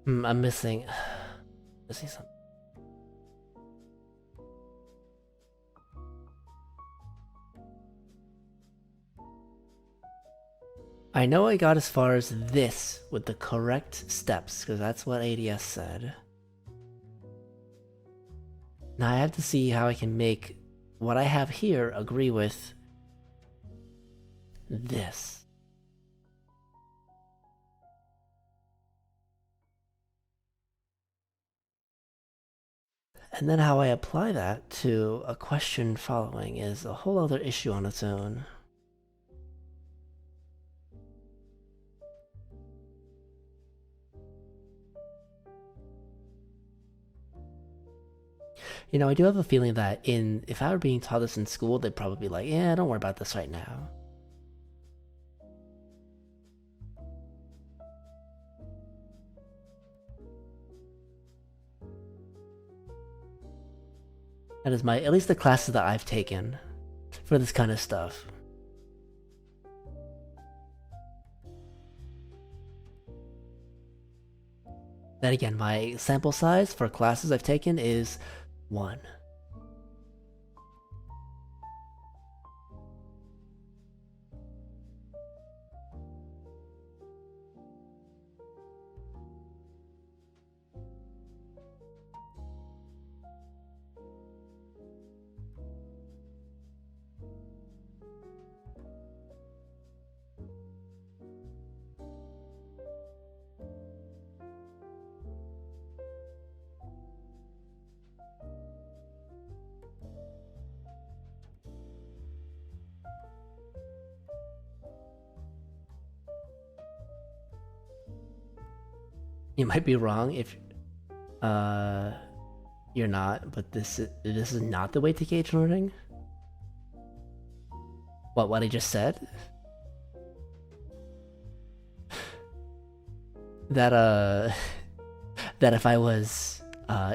I'm missing something. I know I got as far as this with the correct steps, because that's what ADS said. Now I have to see how I can make what I have here agree with this. And then how I apply that to a question following is a whole other issue on its own. You know, I do have a feeling that if I were being taught this in school, they'd probably be like, yeah, don't worry about this right now. That is at least the classes that I've taken for this kind of stuff. Then again, my sample size for classes I've taken is 1. You might be wrong if you're not, but this is not the way to gauge learning. What I just said? That that if I was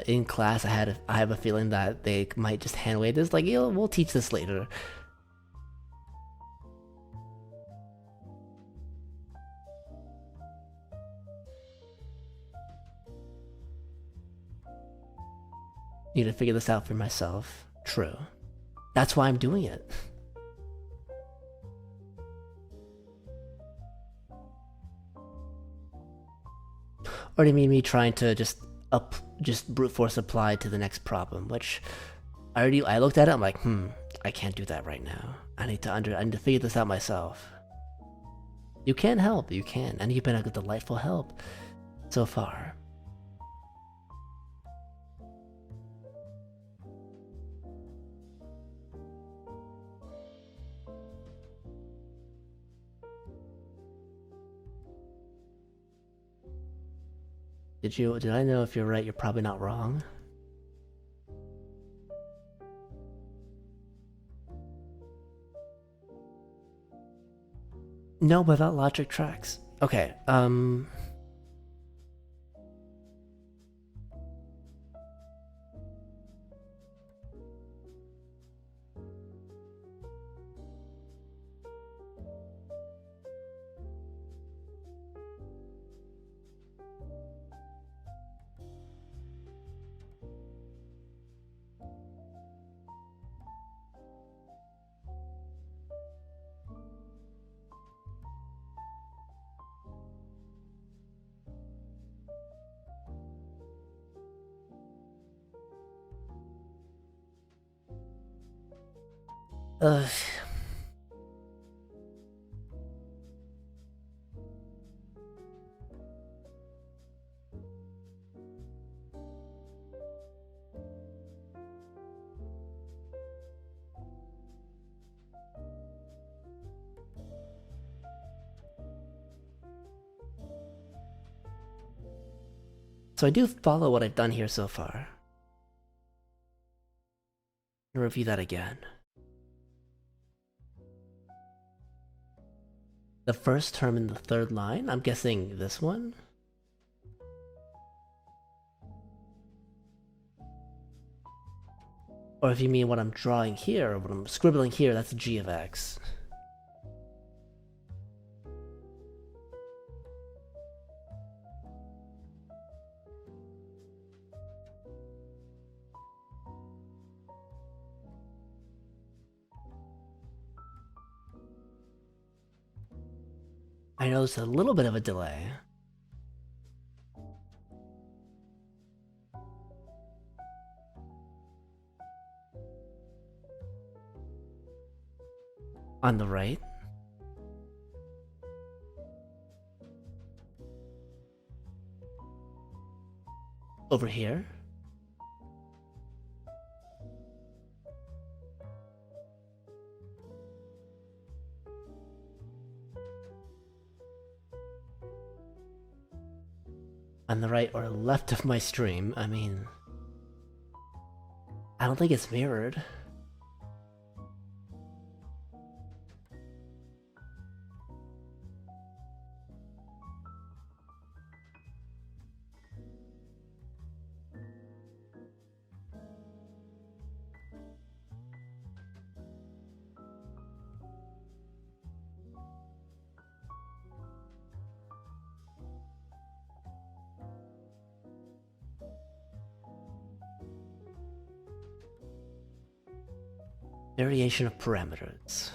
in class, I have a feeling that they might just hand wave this, like, yo, we'll teach this later. Need to figure this out for myself. True. That's why I'm doing it. Or do you mean me trying to just brute force apply to the next problem, which I looked at it, I'm like, I can't do that right now. I need to figure this out myself. You can help, you can, and you've been a delightful help so far. Did I know if you're right, you're probably not wrong? No, without logic tracks. Okay, ugh. So I do follow what I've done here so far. I'll review that again. The first term in the third line, I'm guessing this one? Or if you mean what I'm drawing here, or what I'm scribbling here, that's g of x. I noticed a little bit of a delay. On the right. Over here. On the right or left of my stream. I mean, I don't think it's mirrored. Variation of parameters.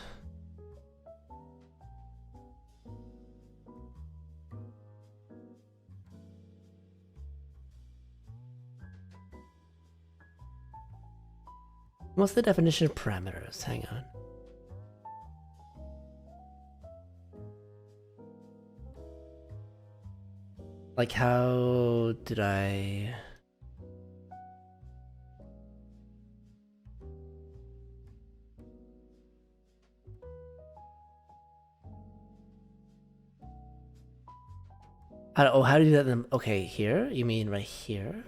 What's the definition of parameters? Hang on. Like, how did I... How do you do that then? Okay, here? You mean right here?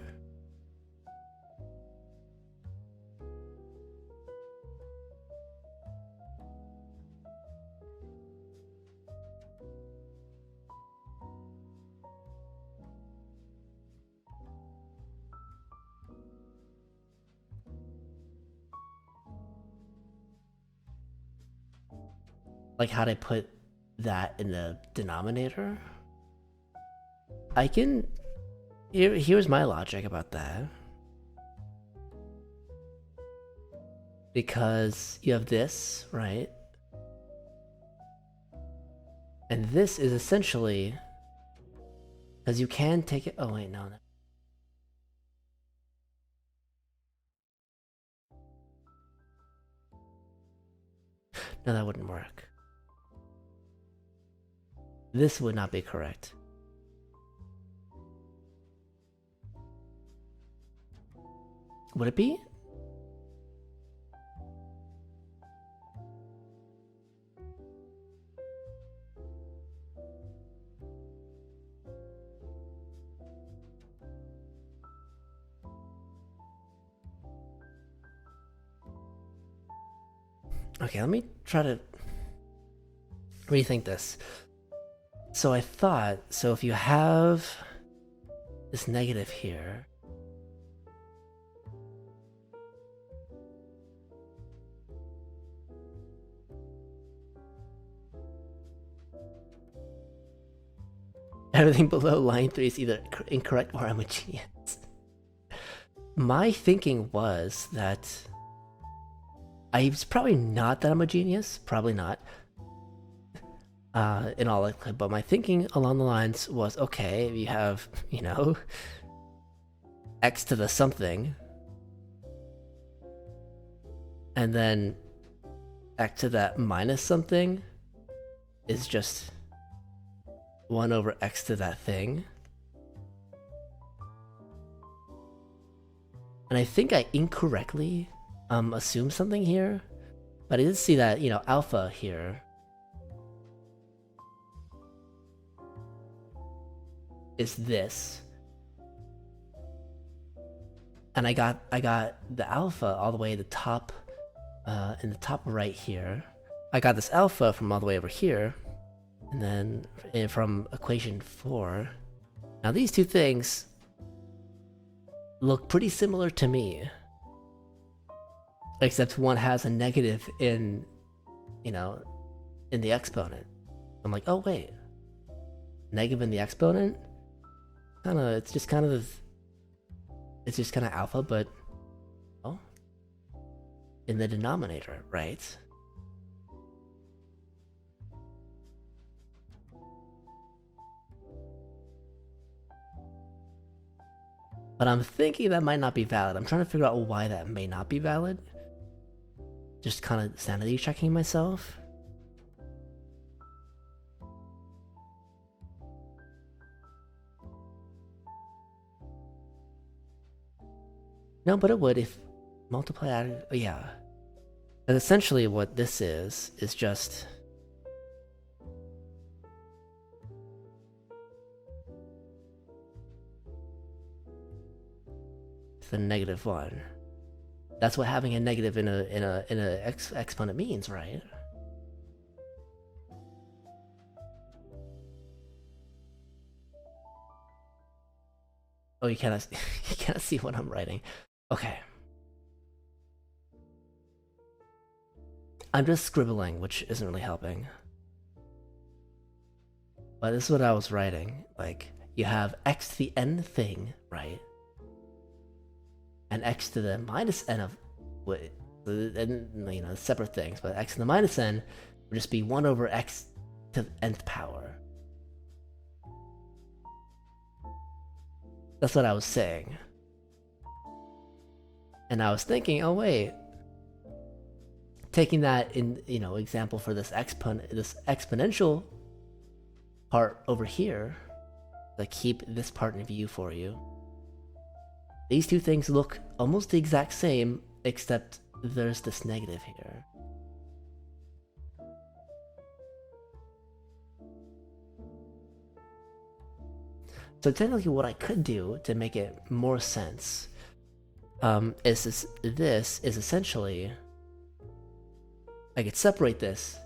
Like, how'd I put that in the denominator? I can... Here's my logic about that. Because you have this, right? And this is essentially... Because you can take it... Oh, wait, no. No, that wouldn't work. This would not be correct. Would it be? Okay, let me try to rethink this. So I thought, so if you have this negative here, everything below line 3 is either incorrect or homogeneous. My thinking was that it's probably not that homogeneous, probably not. In all likelihood, but my thinking along the lines was, okay, you have, you know, x to the something, and then x to that minus something is just 1 over x to that thing. And I think I incorrectly assumed something here, but I did see that, you know, alpha here is this, and I got the alpha all the way at the top, in the top right here. I got this alpha from all the way over here, and then from equation 4. Now these two things look pretty similar to me, except one has a negative in, you know, in the exponent. I'm like, oh wait, negative in the exponent? It's just kind of alpha, but oh, in the denominator, right? But I'm thinking that might not be valid. I'm trying to figure out why that may not be valid. Just kind of sanity checking myself. No, but it would if multiply added. Oh, yeah. And essentially what this is just the -1. That's what having a negative in a exponent means, right? Oh, you cannot you cannot see what I'm writing. Okay. I'm just scribbling, which isn't really helping. But this is what I was writing. Like, you have x to the n thing, right? And x to the minus n of what, and you know, separate things, but x to the minus n would just be 1 over x to the nth power. That's what I was saying. And I was thinking, oh wait, taking that in, you know, example for this exponential part over here, like keep this part in view for you. These two things look almost the exact same, except there's this negative here. So technically what I could do to make it more sense is this is essentially, I could separate this,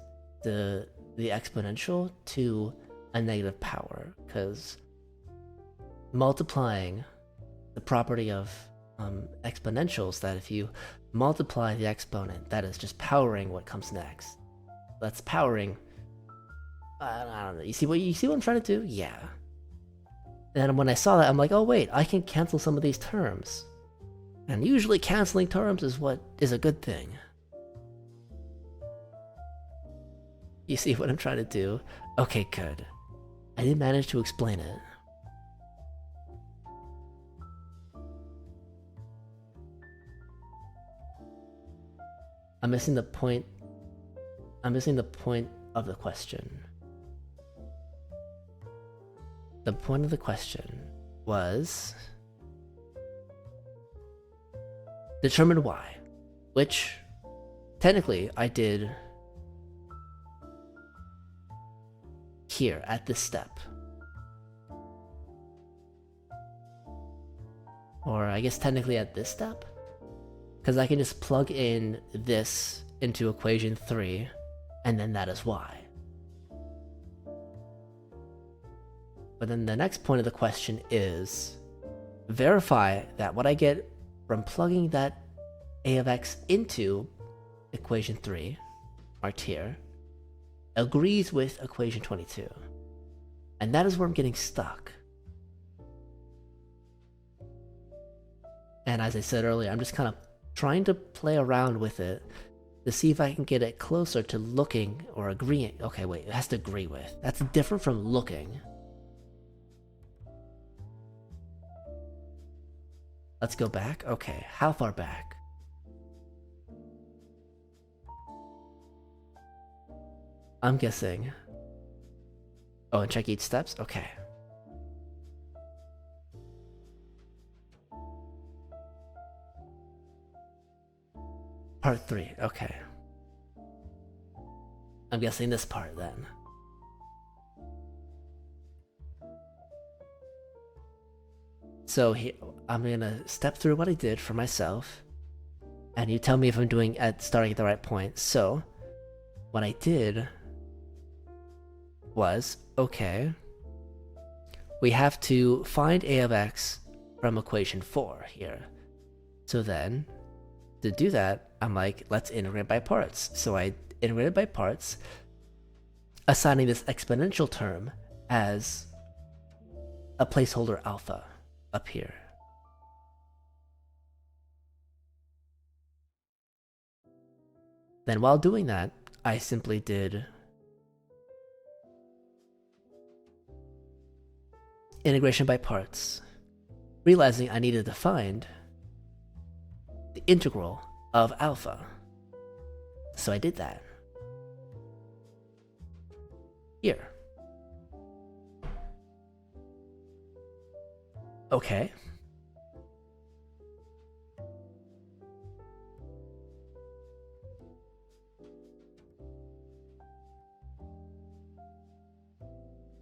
the exponential to a negative power, because multiplying the property of exponentials, that if you multiply the exponent, that is just powering what comes next. That's powering. I don't know. You see what I'm trying to do? Yeah. And when I saw that, I'm like, oh wait, I can cancel some of these terms. And usually canceling terms is what is a good thing. You see what I'm trying to do? Okay, good. I did manage to explain it. I'm missing the point. I'm missing the point of the question. The point of the question was determine y, which technically I did here at this step. Or I guess technically at this step, because I can just plug in this into equation 3, and then that is y. But then the next point of the question is verify that what I get from plugging that a of x into equation 3, marked here, agrees with equation 22. And that is where I'm getting stuck. And as I said earlier, I'm just kind of trying to play around with it to see if I can get it closer to looking or agreeing. Okay, wait, it has to agree with. That's different from looking. Let's go back. Okay, how far back? I'm guessing. Oh, and check each steps? Okay. Part 3, okay. I'm guessing this part then. So here, I'm gonna step through what I did for myself, and you tell me if I'm doing starting at the right point. So, what I did was, okay, we have to find a of x from equation 4 here. So then, to do that, I'm like, let's integrate by parts. So I integrated by parts, assigning this exponential term as a placeholder alpha up here. Then while doing that, I simply did integration by parts. realizing I needed to find the integral of alpha. So I did that. Here. Okay.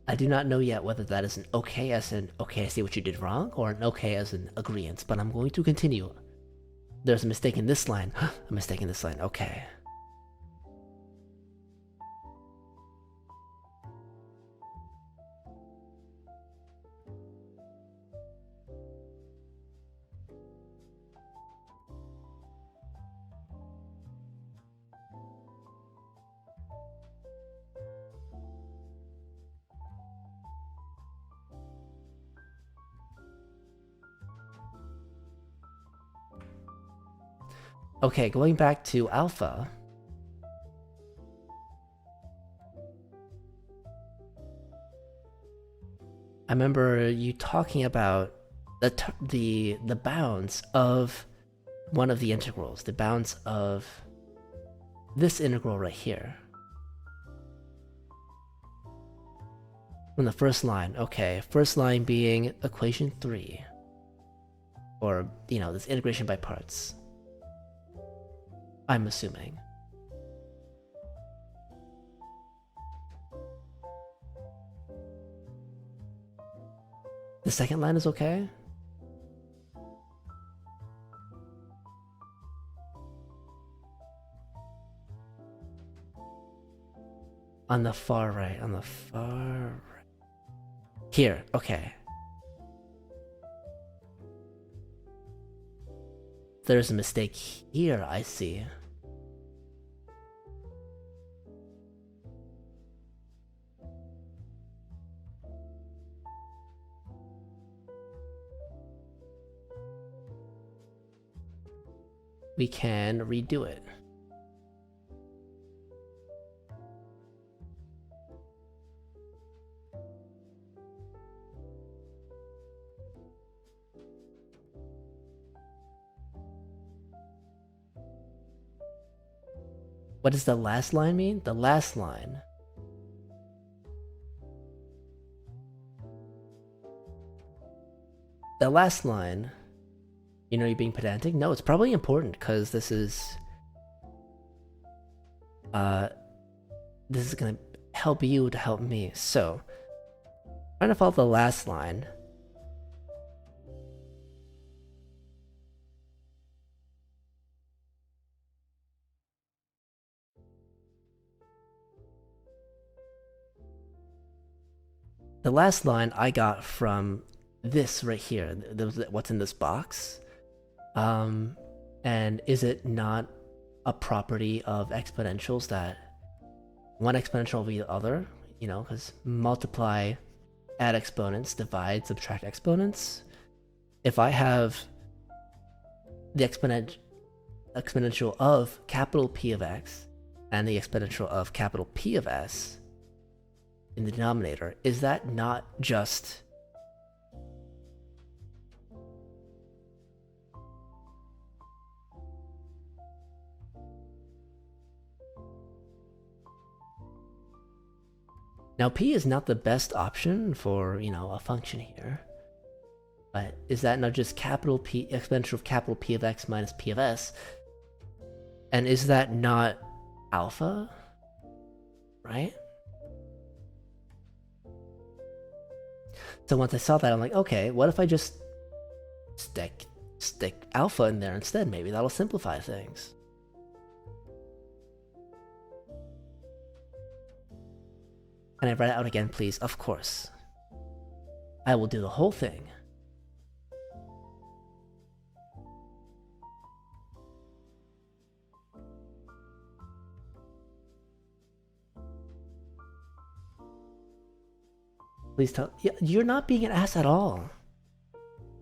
I do not know yet whether that is an okay as in, okay, I see what you did wrong, or an okay as an agreement, but I'm going to continue. There's a mistake in this line. A mistake in this line. Okay. Okay, going back to alpha. I remember you talking about the bounds of one of the integrals, the bounds of this integral right here. From the first line, okay, first line being equation 3. Or, you know, this integration by parts. I'm assuming. The second line is okay? On the far right, on the far right. Here, okay. There's a mistake here, I see. We can redo it. What does the last line mean? The last line. The last line. You know, you're being pedantic? No, it's probably important because this is gonna help you to help me. So, trying to follow the last line. The last line I got from this right here. What's in this box? And is it not a property of exponentials that one exponential will be the other? You know, because multiply, add exponents, divide, subtract exponents. If I have the exponential of capital P of x and the exponential of capital P of s in the denominator, is that not just now P is not the best option for, you know, a function here. But is that not just capital P, exponential of capital P of x minus P of s? And is that not alpha? Right? So once I saw that, I'm like, okay, what if I just stick alpha in there instead? Maybe that'll simplify things. Can I write it out again, please? Of course. I will do the whole thing. Please tell. Yeah, you're not being an ass at all.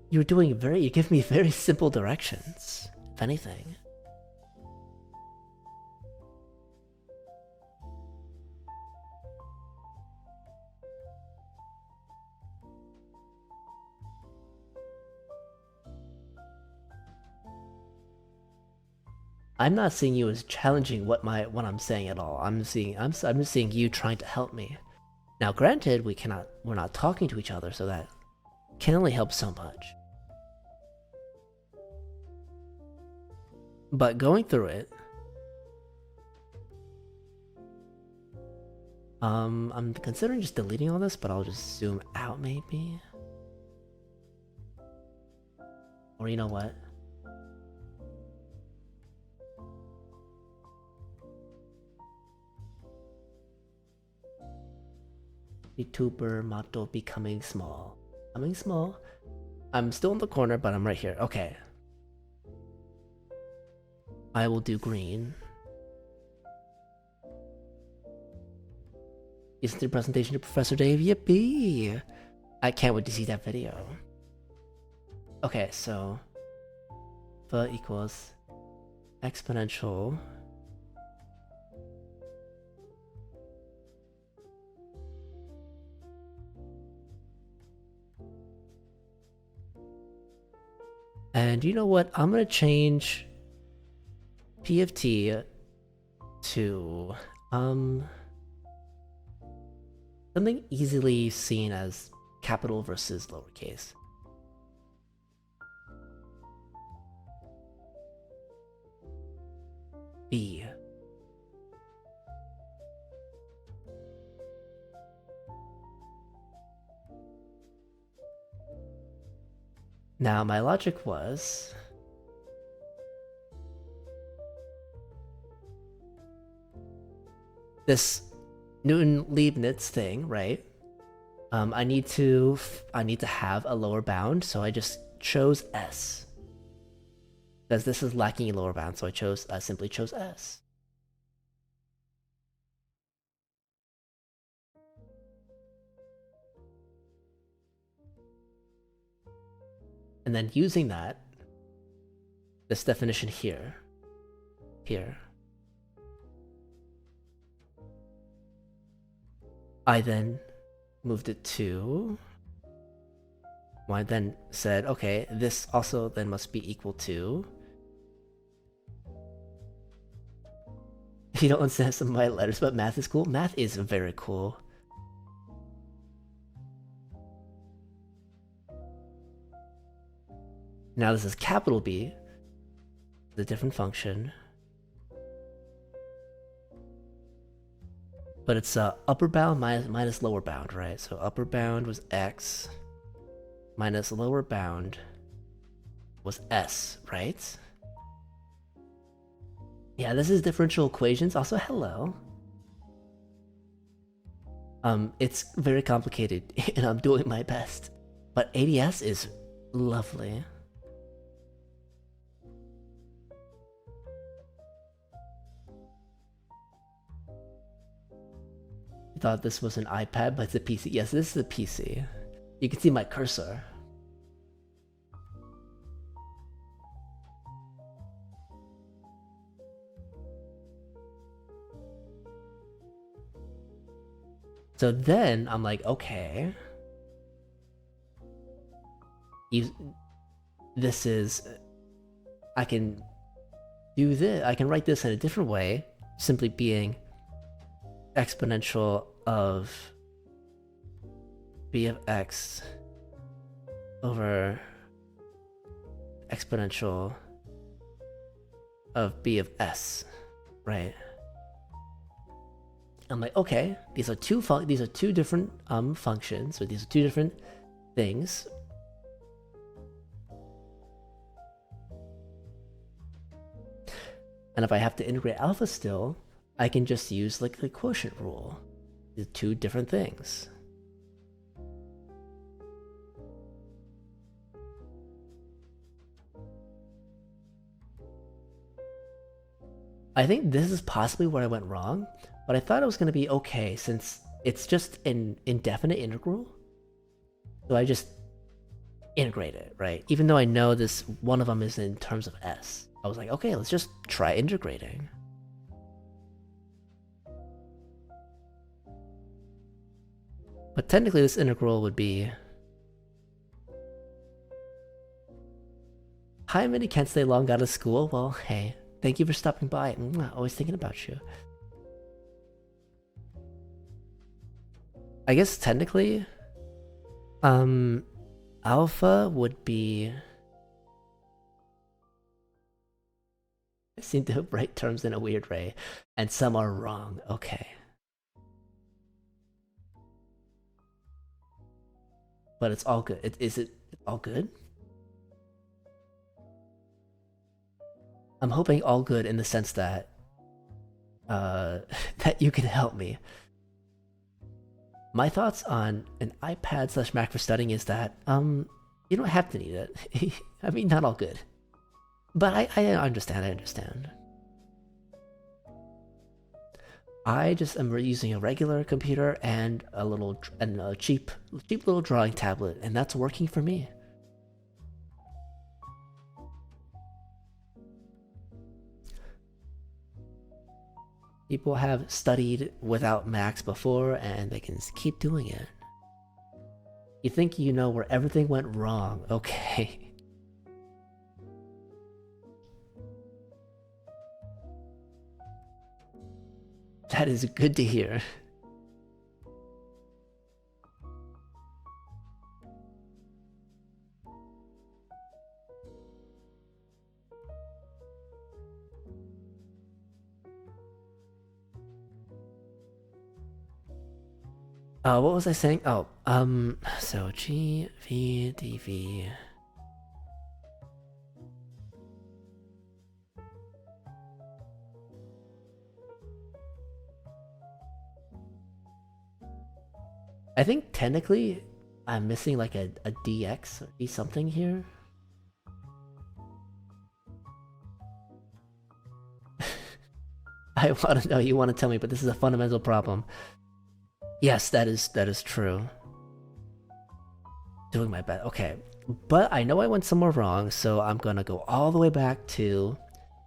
You give me very simple directions, if anything. I'm not seeing you as challenging what I'm saying at all. I'm just seeing you trying to help me. Now, granted, we're not talking to each other, so that can only help so much. But going through it, I'm considering just deleting all this, but I'll just zoom out maybe. Or you know what? YouTuber motto becoming small. Becoming small. I'm still in the corner, but I'm right here. Okay. I will do green. Isn't the presentation to Professor Dave? Yippee! I can't wait to see that video. Okay, so v equals exponential and you know what? I'm gonna change P of t to something easily seen as capital versus lowercase. B. Now my logic was this Newton-Leibniz thing, right? I need to have a lower bound, so I just chose S. Because this is lacking a lower bound, so I simply chose S. And then using this definition here, I then moved it to, I then said, okay, this also then must be equal to, you don't understand some of my letters, but math is cool. Math is very cool. Now this is capital B, the different function. But it's upper bound minus lower bound, right? So upper bound was x, minus lower bound was s, right? Yeah, this is differential equations. Also, hello. It's very complicated, and I'm doing my best. But ADS is lovely. Thought this was an iPad, but it's a PC. Yes, this is a PC. You can see my cursor. So then I'm like, okay. This is... I can do this. I can write this in a different way, simply being exponential of b of x over exponential of b of s, right? I'm like, okay, these are two different functions, or these are two different things. And if I have to integrate alpha still, I can just use like the quotient rule. The two different things. I think this is possibly where I went wrong, but I thought it was going to be okay since it's just an indefinite integral. So I just integrate it, right? Even though I know this one of them is in terms of s. I was like, okay, let's just try integrating. But technically this integral would be... Hi, Minnie can't stay long out of school. Well, hey, Thank you for stopping by. Always thinking about you. I guess technically, alpha would be... I seem to write terms in a weird way, and some are wrong. Okay. But it's all good. Is it all good? I'm hoping all good in the sense that that you can help me. My thoughts on an iPad / Mac for studying is that you don't have to need it. I mean, not all good. But I understand, I understand. I just am using a regular computer and a cheap little drawing tablet, and that's working for me. People have studied without Macs before, and they can keep doing it. You think you know where everything went wrong. Okay. That is good to hear. What was I saying? Oh, so G, V, D, V. I think technically I'm missing like a DX or D something here. I want to know, you want to tell me, but this is a fundamental problem. Yes, that is true. Doing my best. Okay. But I know I went somewhere wrong, so I'm gonna go all the way back to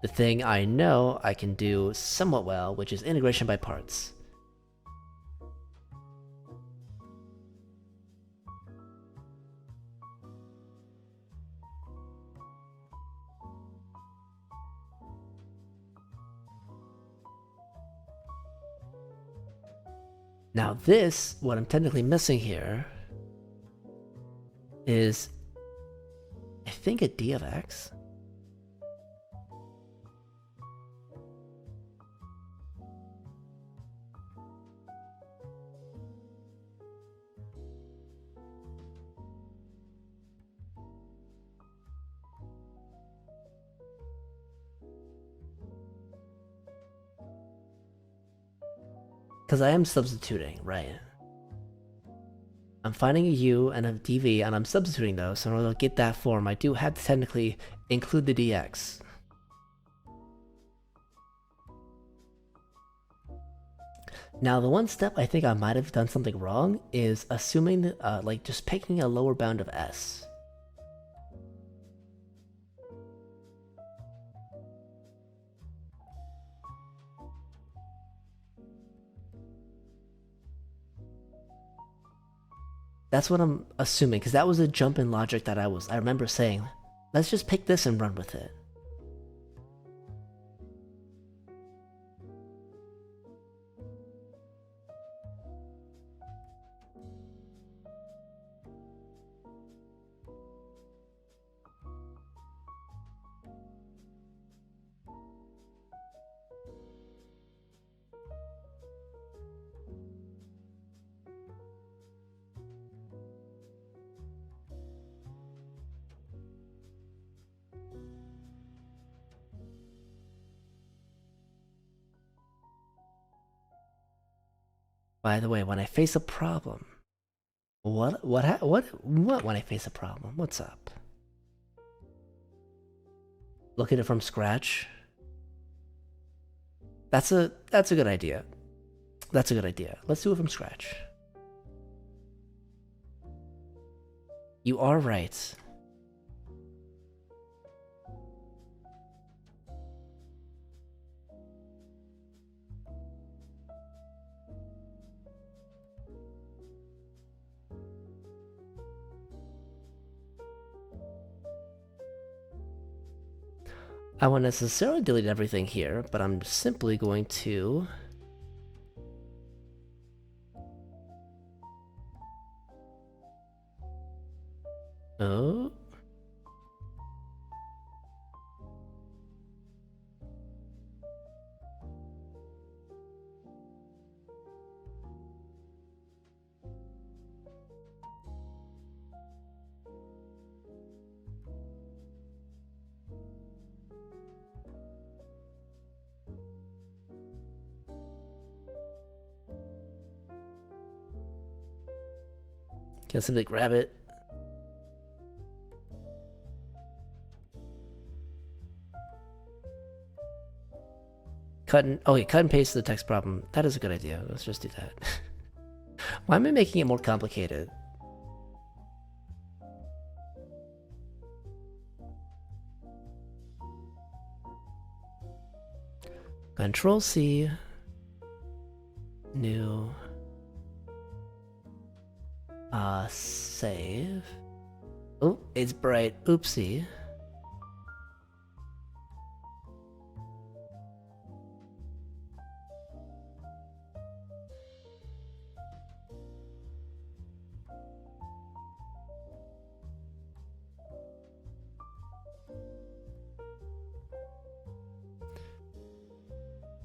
the thing I know I can do somewhat well, which is integration by parts. Now this, what I'm technically missing here, is I think a D of X. Because I am substituting, right? I'm finding a U and a DV, and I'm substituting those, so in order to get that form, I do have to technically include the DX. Now, the one step I think I might have done something wrong is assuming, like, just picking a lower bound of S. That's what I'm assuming, because that was a jump in logic that I remember saying, let's just pick this and run with it. By the way, when I face a problem, what when I face a problem? What's up? Look at it from scratch. That's a good idea. That's a good idea. Let's do it from scratch. You are right. I won't necessarily delete everything here, but I'm simply going to... Oh... Can I simply grab it? Cut and paste the text problem. That is a good idea. Let's just do that. Why am I making it more complicated? Control C. New. Save. Oh, it's bright. Oopsie.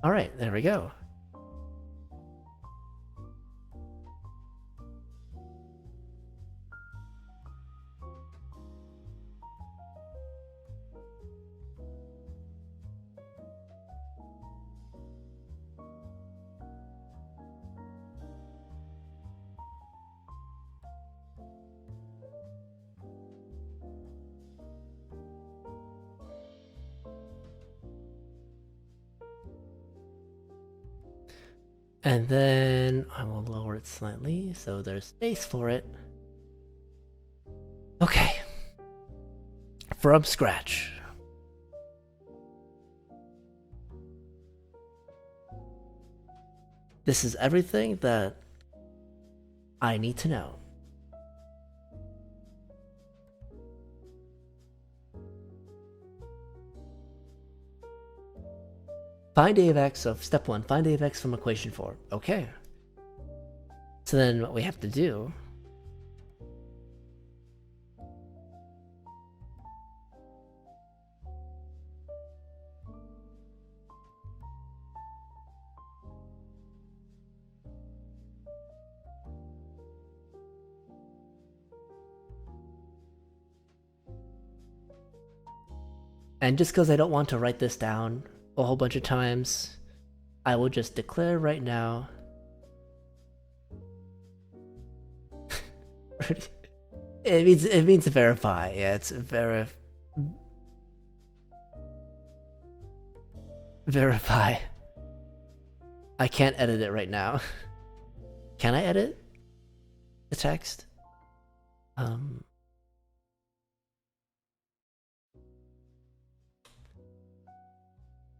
All right, there we go. And then I will lower it slightly so there's space for it. Okay. From scratch. This is everything that I need to know. Find a of x of step 1, find a of x from equation 4. Okay. So then what we have to do... And just because I don't want to write this down a whole bunch of times, I will just declare right now. it means verify. Yeah, it's verify. I can't edit it right now. Can I edit the text?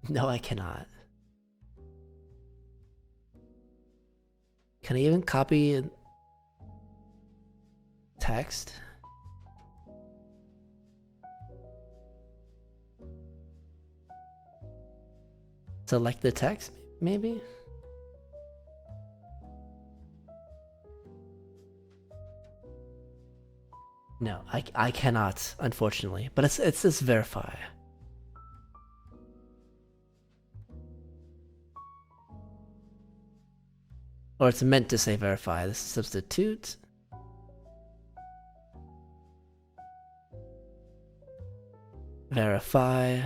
No, I cannot. Can I even copy text? Select the text, maybe? No, I cannot, unfortunately. But it's this verify. Or it's meant to say verify. This is substitute. Verify.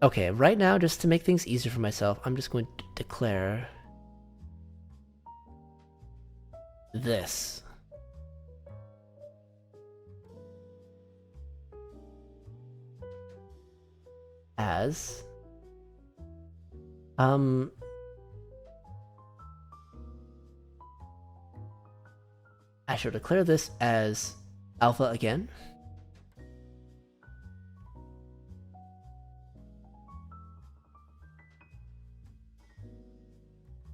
Okay, right now, just to make things easier for myself, I'm just going to declare this. As I shall declare this as alpha again.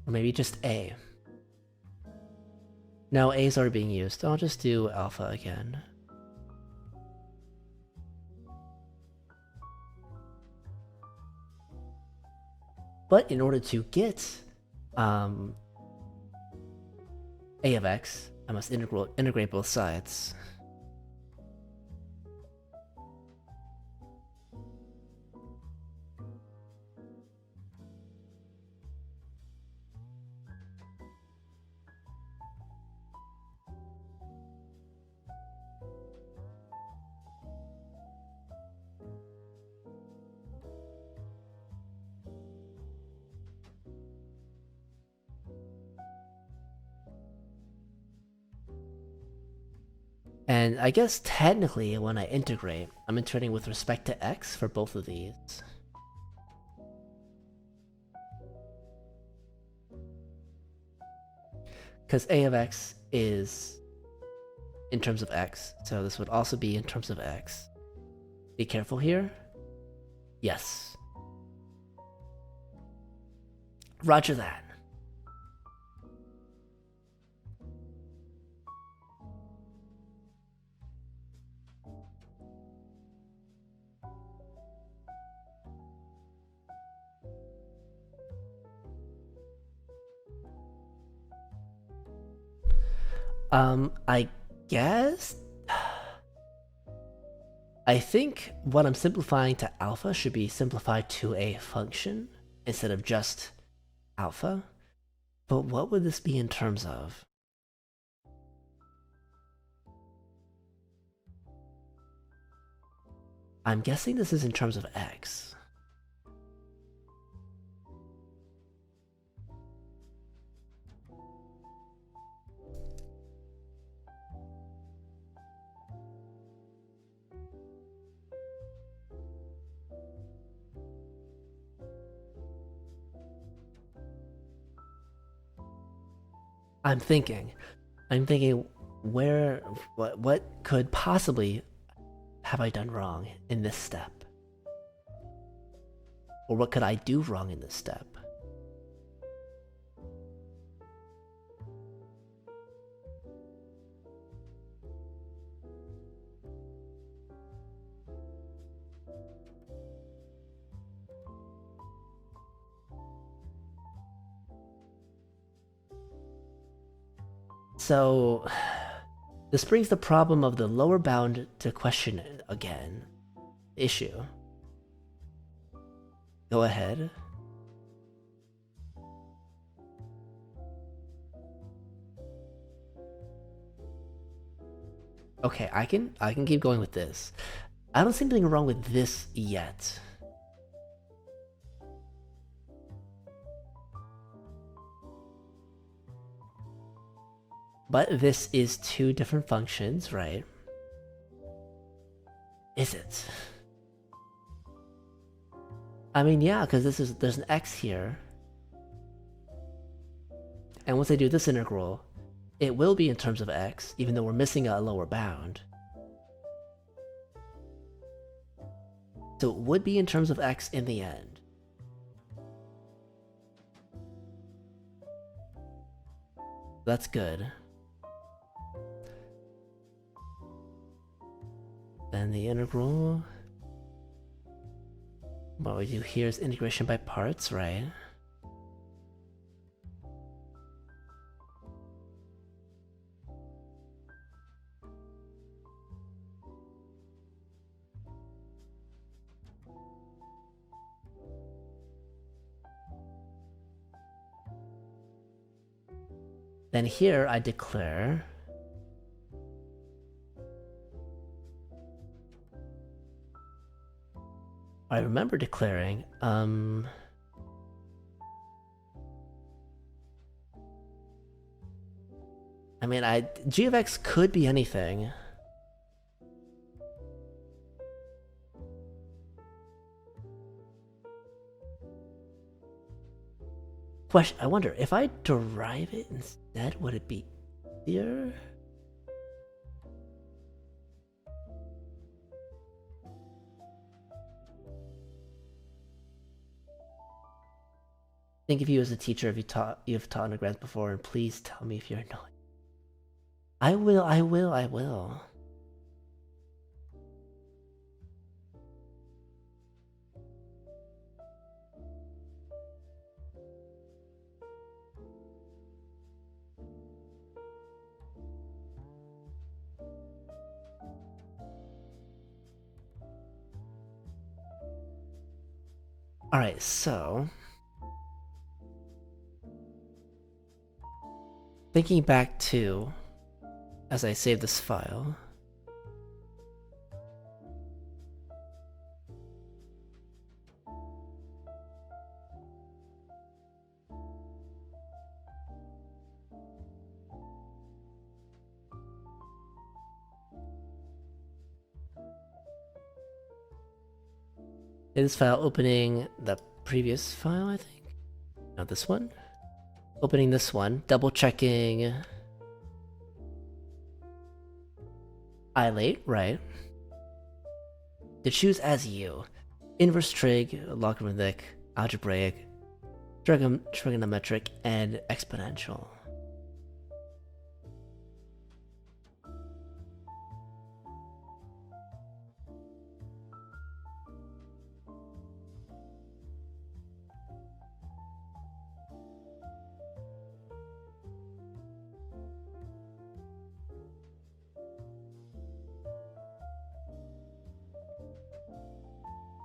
Or maybe just A. No, A's are being used. I'll just do alpha again. But in order to get a of x, I must integrate both sides. And I guess technically when I integrate, I'm integrating with respect to x for both of these. Because a of x is in terms of x, so this would also be in terms of x. Be careful here. Yes. Roger that. I guess... I think what I'm simplifying to alpha should be simplified to a function instead of just alpha. But what would this be in terms of? I'm guessing this is in terms of x. I'm thinking what could possibly have I done wrong in this step? Or what could I do wrong in this step? So this brings the problem of the lower bound to question again. Issue. Go ahead. Okay, I can keep going with this. I don't see anything wrong with this yet. But this is two different functions, right? Is it? I mean, yeah, because there's an x here. And once I do this integral, it will be in terms of x, even though we're missing a lower bound. So it would be in terms of x in the end. That's good. Then the integral... What we do here is integration by parts, right? Then here I declare I remember declaring, I mean, g of x could be anything. Question, I wonder, if I derive it instead, would it be easier? Think of you as a teacher if you've taught undergrads before, and please tell me if you're not. I will. Alright, so thinking back to as I save this file. In this file, opening the previous file, I think. Not this one. Opening this one, double checking ilate, right? To choose as you. Inverse trig, logarithmic, algebraic, trigonometric, and exponential.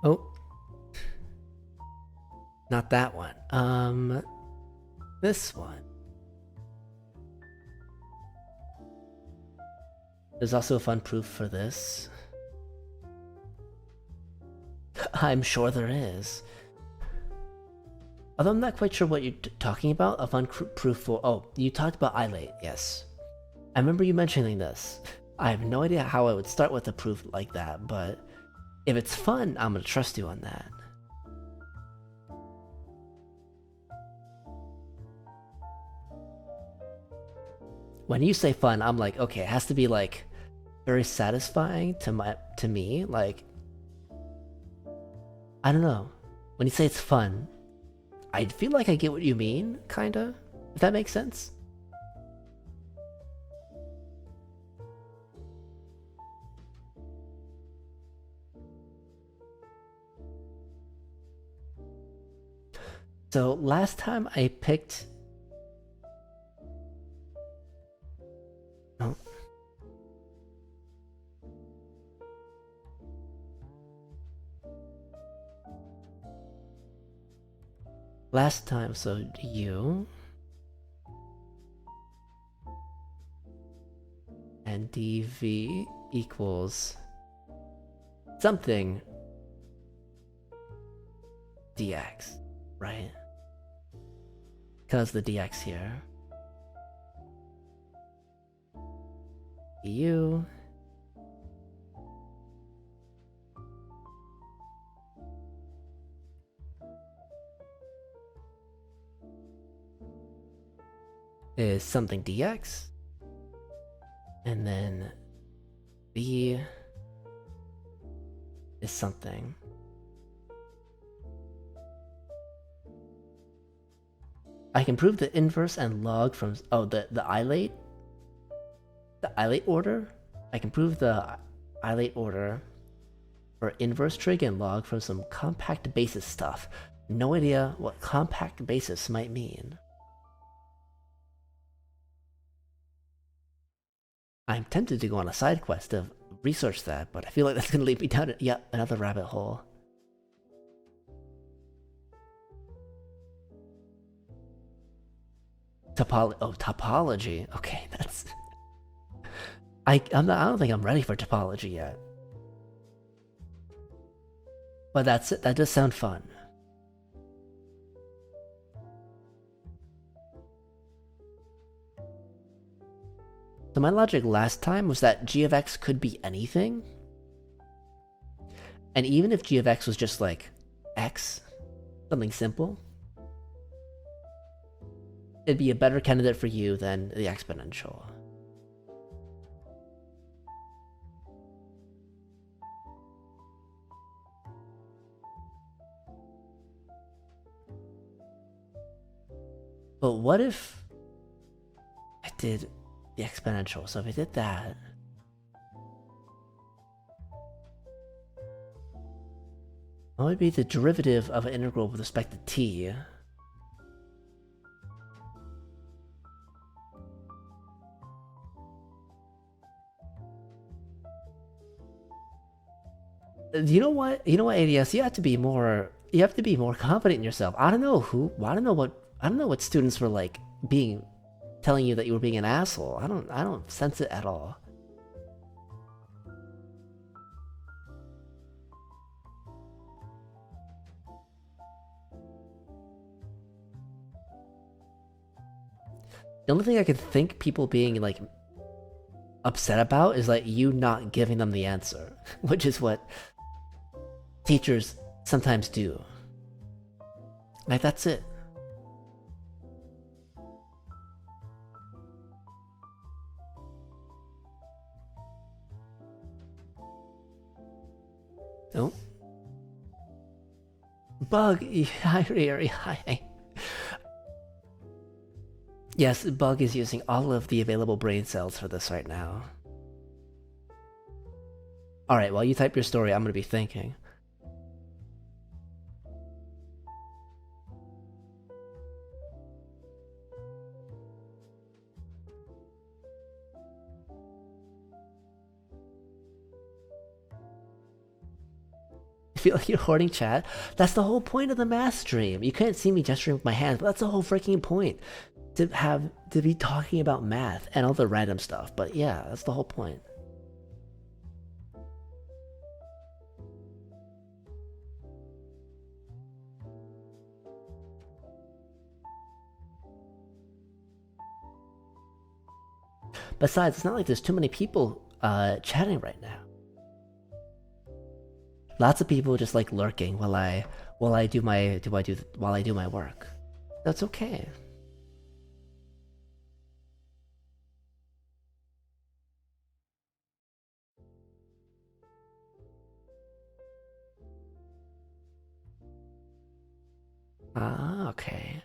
Oh. Not that one. This one. There's also a fun proof for this. I'm sure there is. Although I'm not quite sure what you're talking about. A fun proof for... Oh, you talked about ilate, yes. I remember you mentioning this. I have no idea how I would start with a proof like that, but if it's fun, I'm gonna trust you on that. When you say fun, I'm like, okay, it has to be like very satisfying to me. Like, I don't know. When you say it's fun, I feel like I get what you mean, kinda. If that makes sense. So last time I picked... Oh. Last time, so you... and dv equals something dx, right? Because the dx here. Du is something dx, and then v is something. I can prove the inverse and log from... Oh, the ilate? The ilate order? I can prove the ilate order for inverse trig and log from some compact basis stuff. No idea what compact basis might mean. I'm tempted to go on a side quest to research that, but I feel like that's going to lead me down yet another rabbit hole. Topology. Okay, that's... I don't think I'm ready for topology yet. But that's it. That does sound fun. So my logic last time was that g of x could be anything. And even if g of x was just like x, something simple, it'd be a better candidate for you than the exponential. But what if I did the exponential? So if I did that, what would be the derivative of an integral with respect to t? You know what? You know what, ADS? You have to be more you have to be more confident in yourself. I don't know what students were like being telling you that you were being an asshole. I don't sense it at all. The only thing I could think people being like upset about is like you not giving them the answer, which is what teachers sometimes do. Like that's it. No. Bug, hi, Riri, hi. Yes, Bug is using all of the available brain cells for this right now. Alright, while you type your story, I'm gonna be thinking. I feel like you're hoarding chat. That's the whole point of the math stream. You can't see me gesturing with my hands, but that's the whole freaking point. To be talking about math and all the random stuff. But yeah, that's the whole point. Besides, it's not like there's too many people chatting right now. Lots of people just like lurking while I do my work. That's okay. Ah, okay.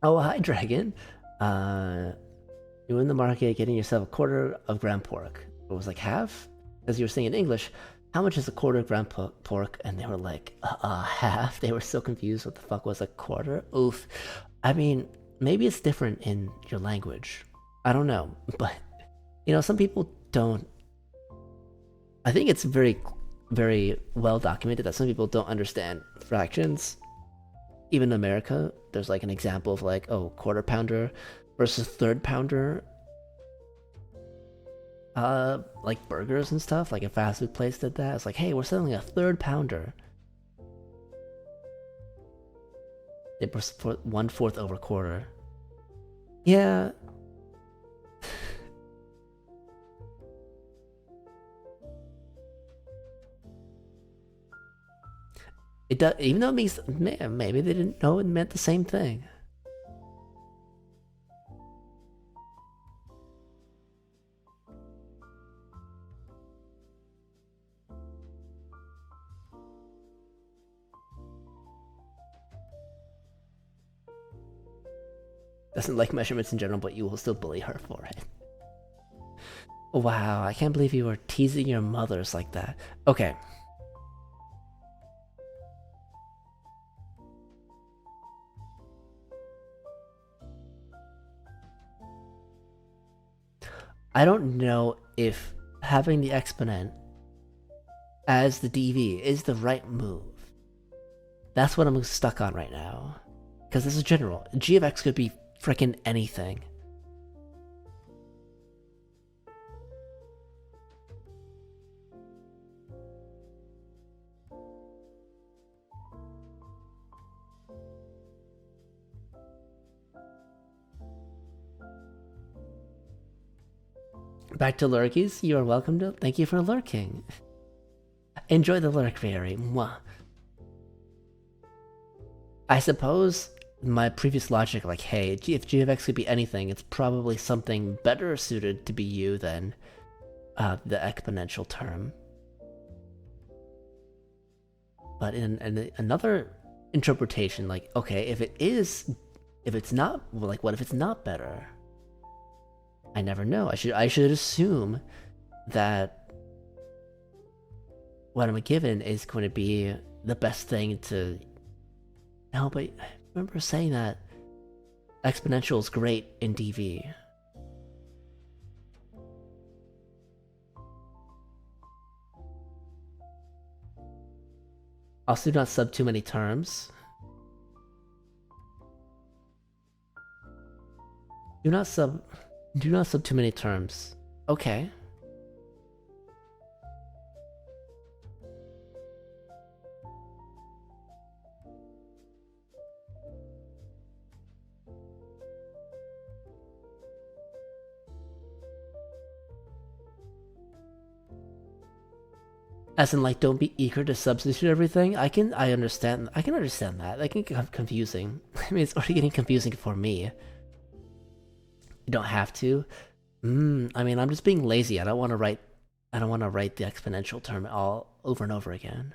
Oh, hi, Dragon. You're in the market getting yourself a quarter of ground pork. It was like half? Because you were saying in English, how much is a quarter of ground pork? And they were like, half? They were so confused what the fuck was a quarter? Oof. I mean, maybe it's different in your language. I don't know. But, you know, some people don't... I think it's very, very well documented that some people don't understand fractions. Even in America, there's like an example of like, oh, quarter pounder versus third pounder. Like burgers and stuff, like a fast food place did that. It's like, hey, we're selling a third pounder. It was for 1/4 over quarter. Yeah. It does, even though it means, man, maybe they didn't know it meant the same thing. Doesn't like measurements in general, but you will still bully her for it. Wow, I can't believe you were teasing your mothers like that. Okay. I don't know if having the exponent as the DV is the right move. That's what I'm stuck on right now. Because this is general. G of X could be frickin' anything. Back to lurkies, you are welcome to. Thank you for lurking. Enjoy the lurk, Fairy. Mwah. I suppose my previous logic, like, hey, if g of x could be anything, it's probably something better suited to be u than the exponential term. But in another interpretation, like, okay, if it's not, well, like, what if it's not better? I never know. I should assume that what I'm given is going to be the best thing to... No, but I remember saying that exponential is great in DV. Also, do not sub too many terms. Do not sub too many terms. Okay. As in, like, don't be eager to substitute everything. I can understand that. That can get confusing. I mean, it's already getting confusing for me. You don't have to. I mean, I'm just being lazy. I don't want to write the exponential term all over and over again.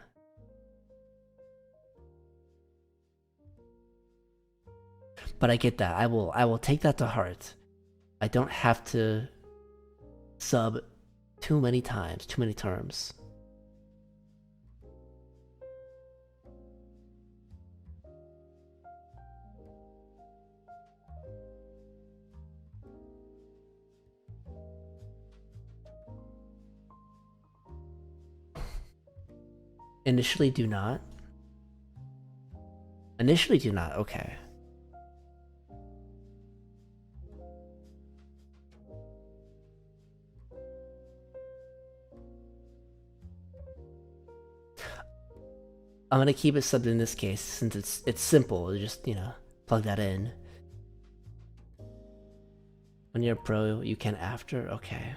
But I get that. I will take that to heart. I don't have to sub too many times, too many terms. Initially do not. Initially do not, okay. I'm gonna keep it subbed in this case since it's simple. Just, you know, plug that in. When you're a pro, you can after? Okay.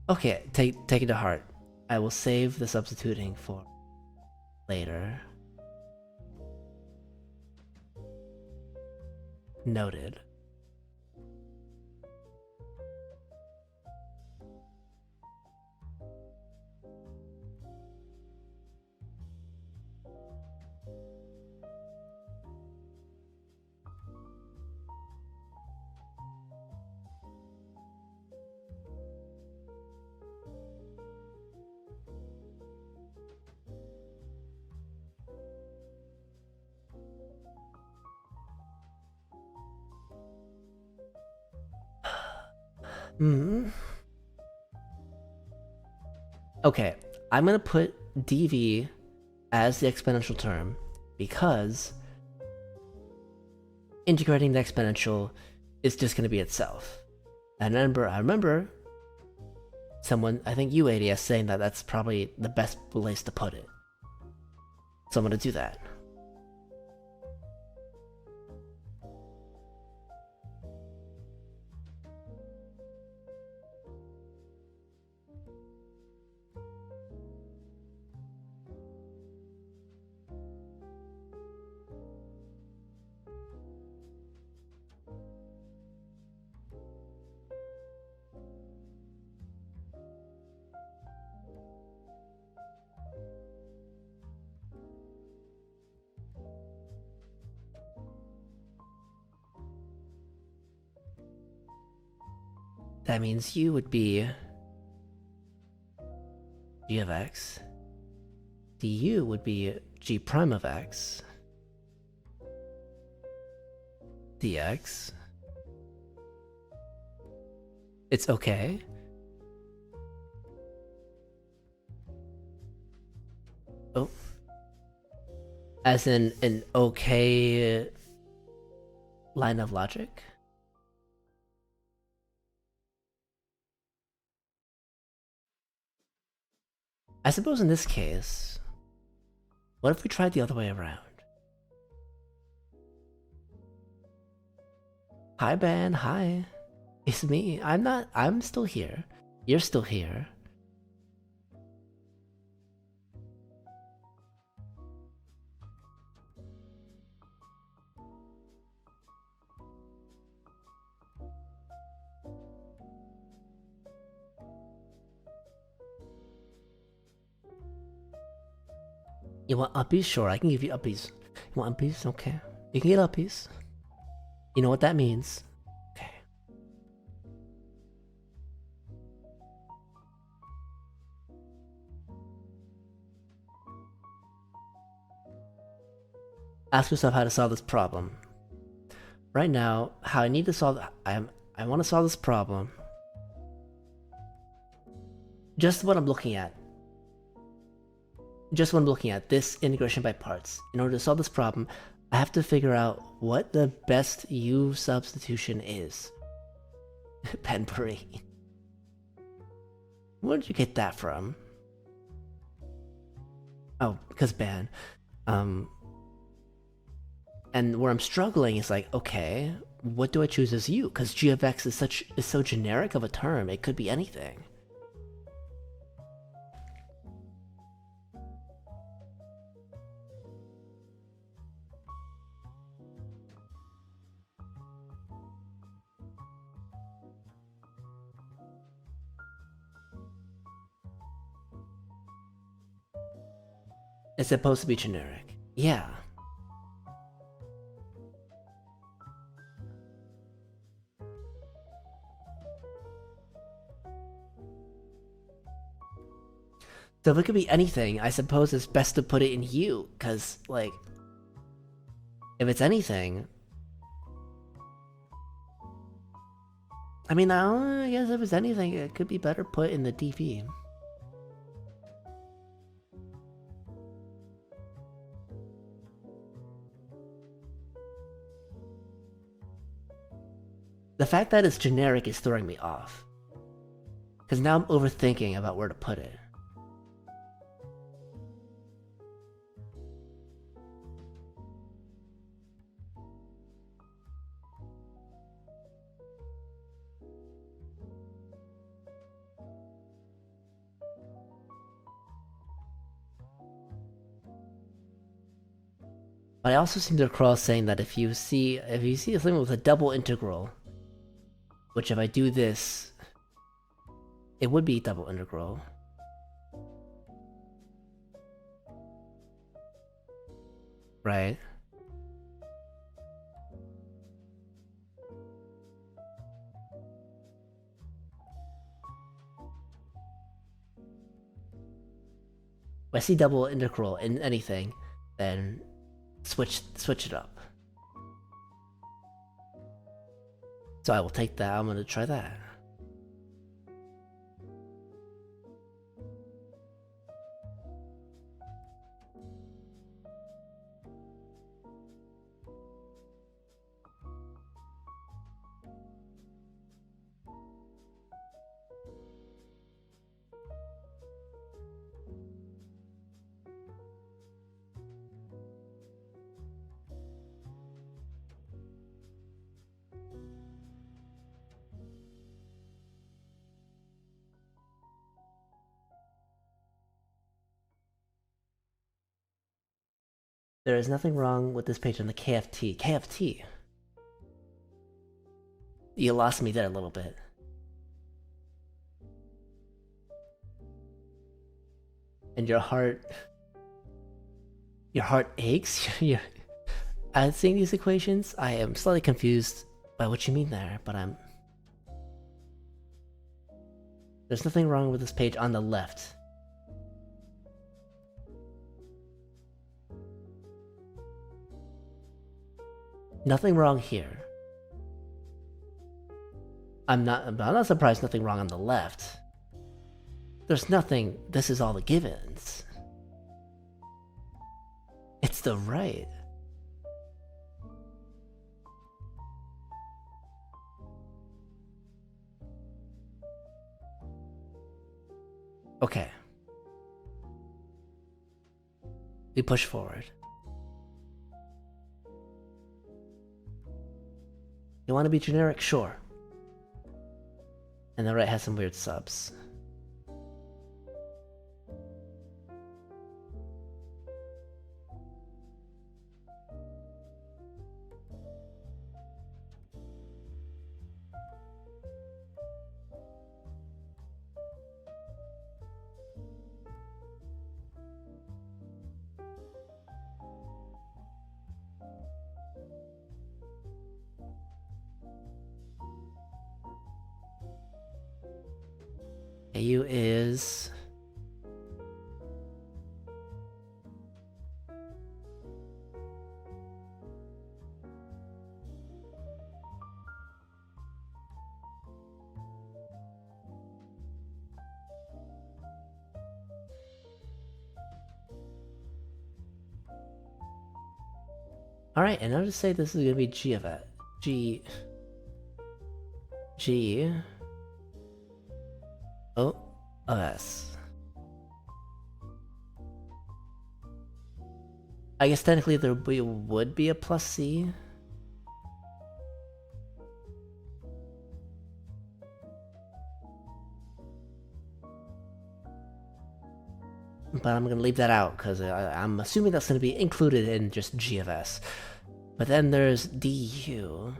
Okay, take it to heart. I will save the substituting for later. Noted. Okay, I'm gonna put dv as the exponential term because integrating the exponential is just gonna be itself. And I remember someone, I think you ADS, saying that that's probably the best place to put it. So I'm gonna do that. That means u would be g of x. Du would be g prime of x. Dx. It's okay. Oh. As in an okay line of logic? I suppose in this case, what if we tried the other way around? Hi Ben, hi. It's me. I'm still here. You're still here. You want uppies? Sure, I can give you uppies. You want uppies? Okay. You can get uppies. You know what that means. Okay. Ask yourself how to solve this problem. Right now, how I need to solve... I want to solve this problem. Just what I'm looking at. Just what I'm looking at, this integration by parts. In order to solve this problem, I have to figure out what the best U substitution is. Penbury. Where did you get that from? Oh, because ban. And where I'm struggling is like, okay, what do I choose as U? Because g of x is so generic of a term, it could be anything. It's supposed to be generic. Yeah. So if it could be anything, I suppose it's best to put it in U, because, like, if it's anything... I mean, I guess if it's anything, it could be better put in the DV. The fact that it's generic is throwing me off. Because now I'm overthinking about where to put it. But I also seem to recall saying that if you see something with a double integral, which if I do this, it would be double integral. Right? If I see double integral in anything, then switch it up. So I will take that, I'm gonna try that. There is nothing wrong with this page on the KFT. KFT? You lost me there a little bit. And your heart aches? As seeing these equations, I am slightly confused by what you mean there, but there's nothing wrong with this page on the left. Nothing wrong here. I'm not surprised nothing wrong on the left. There's nothing, this is all the givens. It's the right. Okay. We push forward. You want to be generic? Sure. And the right has some weird subs. AU is... Alright, and I'll just say this is gonna be g of s. G O of s. I guess technically there would be a plus c. But I'm gonna leave that out because I'm assuming that's gonna be included in just g of s. But then there's du.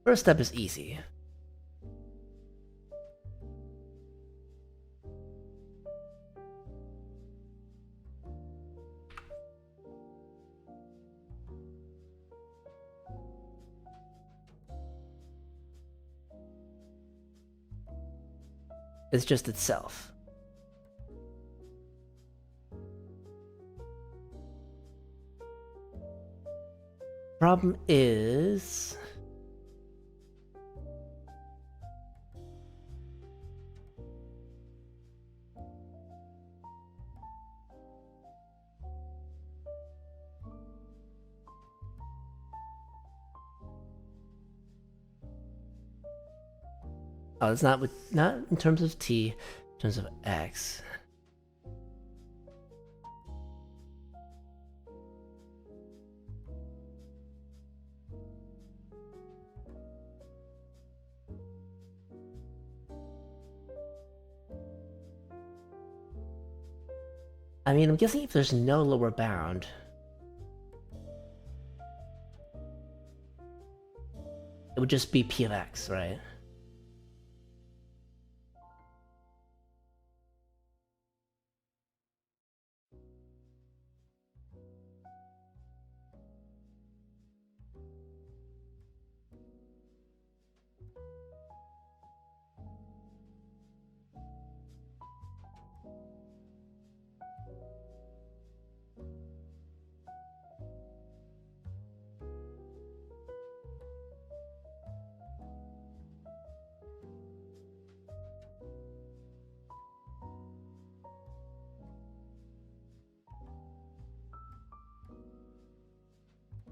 First step is easy. It's just itself. Problem is... Oh, it's not in terms of t, in terms of x. I mean, I'm guessing if there's no lower bound, it would just be p of x, right?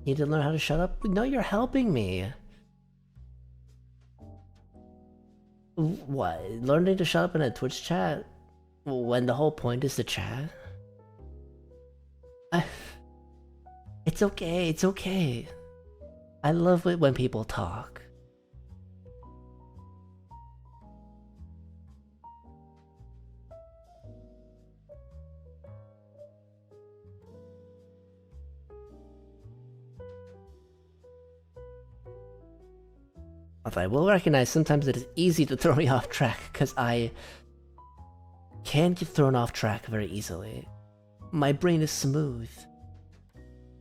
You need to learn how to shut up? No, you're helping me. What? Learning to shut up in a Twitch chat? When the whole point is to chat? It's okay, it's okay. I love it when people talk. Although I will recognize sometimes it is easy to throw me off track, because I can get thrown off track very easily. My brain is smooth.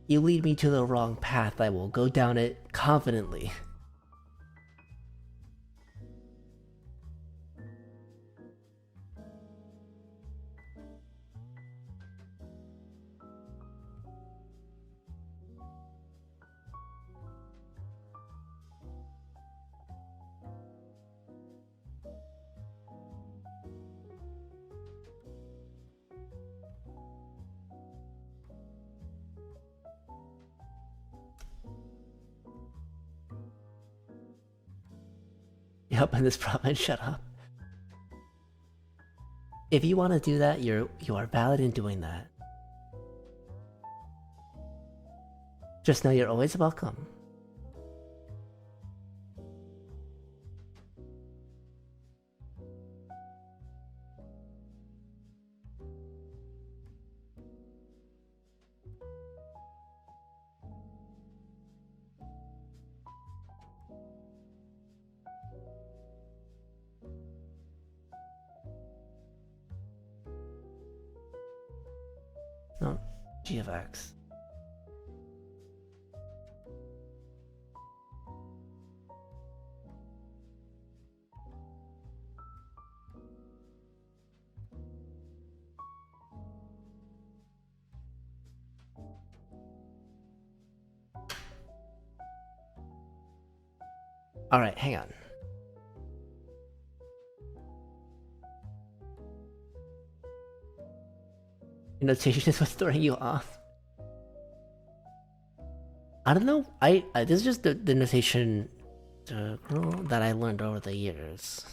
You lead me to the wrong path, I will go down it confidently. Yep, and this problem, shut up. If you want to do that, you are valid in doing that. Just know you're always welcome. No, g of x. Alright, hang on. Your notation is what's throwing you off. I don't know. This is just the notation that I learned over the years.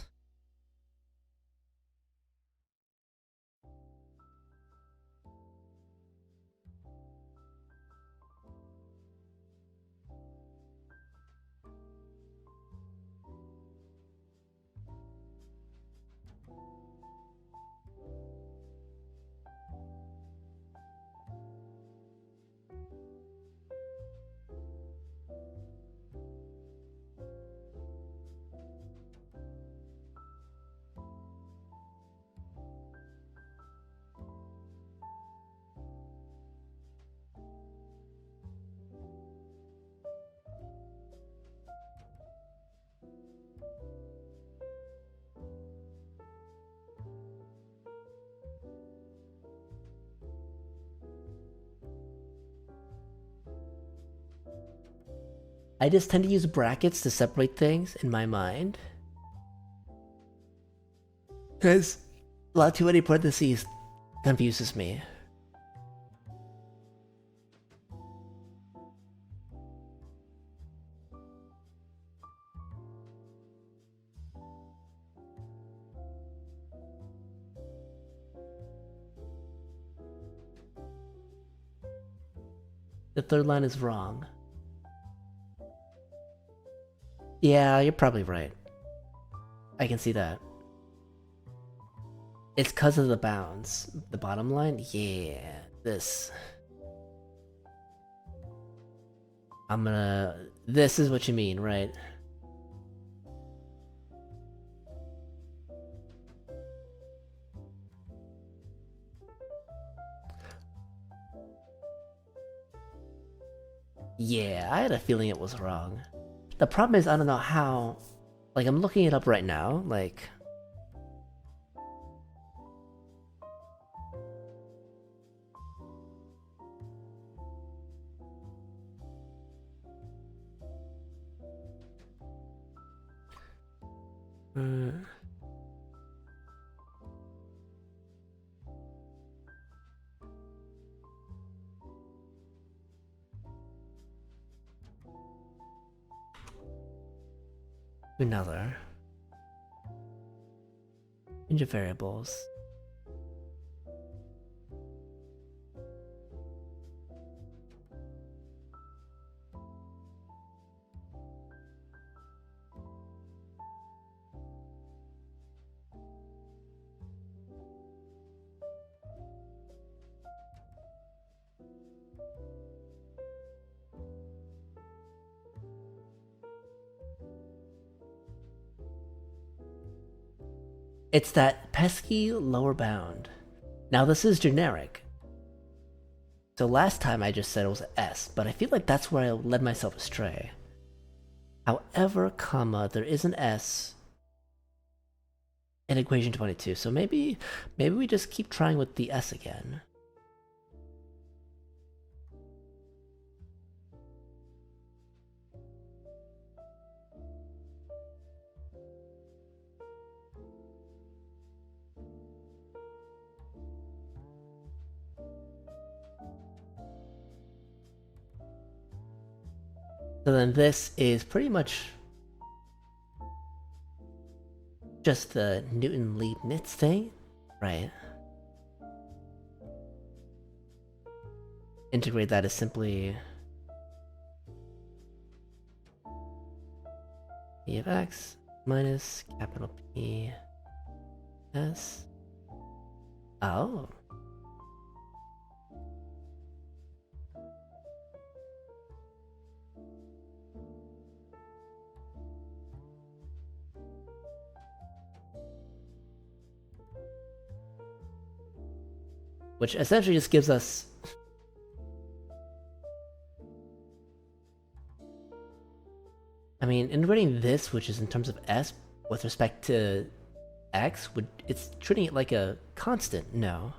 I just tend to use brackets to separate things in my mind. Because a lot too many parentheses confuses me. The third line is wrong. Yeah, you're probably right. I can see that. It's because of the bounds. The bottom line? Yeah, this. This is what you mean, right? Yeah, I had a feeling it was wrong. The problem is, I don't know how... Like, I'm looking it up right now, like... Another. Range of variables. It's that pesky lower bound. Now this is generic. So last time I just said it was S, but I feel like that's where I led myself astray. However, comma, there is an S in equation 22, so maybe we just keep trying with the S again. So then this is pretty much just the Newton-Leibniz thing, right? Integrate that as simply P of x minus capital P S. Oh. Which essentially just gives us I mean, integrating this, which is in terms of S, with respect to X, it's treating it like a constant, no.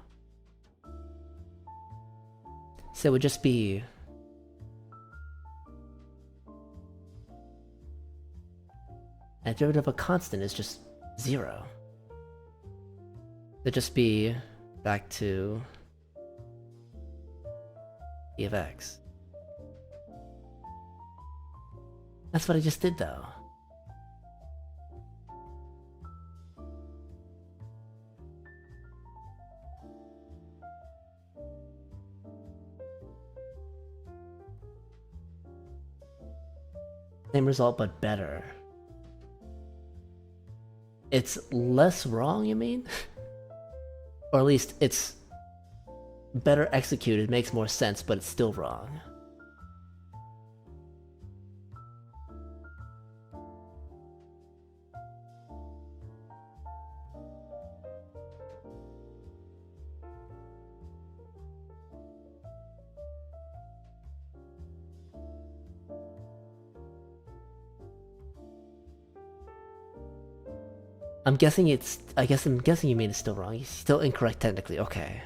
So it would just be... a derivative of a constant is just 0. It'd just be back to p of x. That's what I just did, though. Same result, but better. It's less wrong, you mean? Or at least it's better executed, makes more sense, but it's still wrong. I'm guessing you mean it's still wrong. It's still incorrect technically, okay.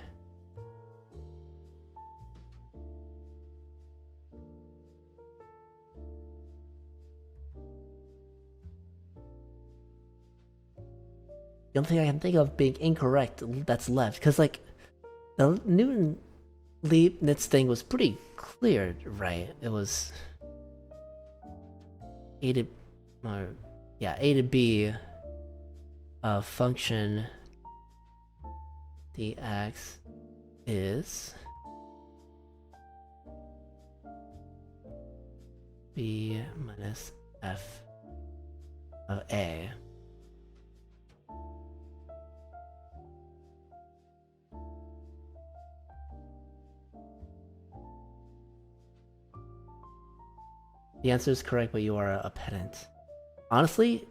The only thing I can think of being incorrect that's left, because like the Newton-Leibniz thing was pretty clear, right? It was a to b of function dx is b minus f of a. The answer is correct, but you are a pedant. Honestly,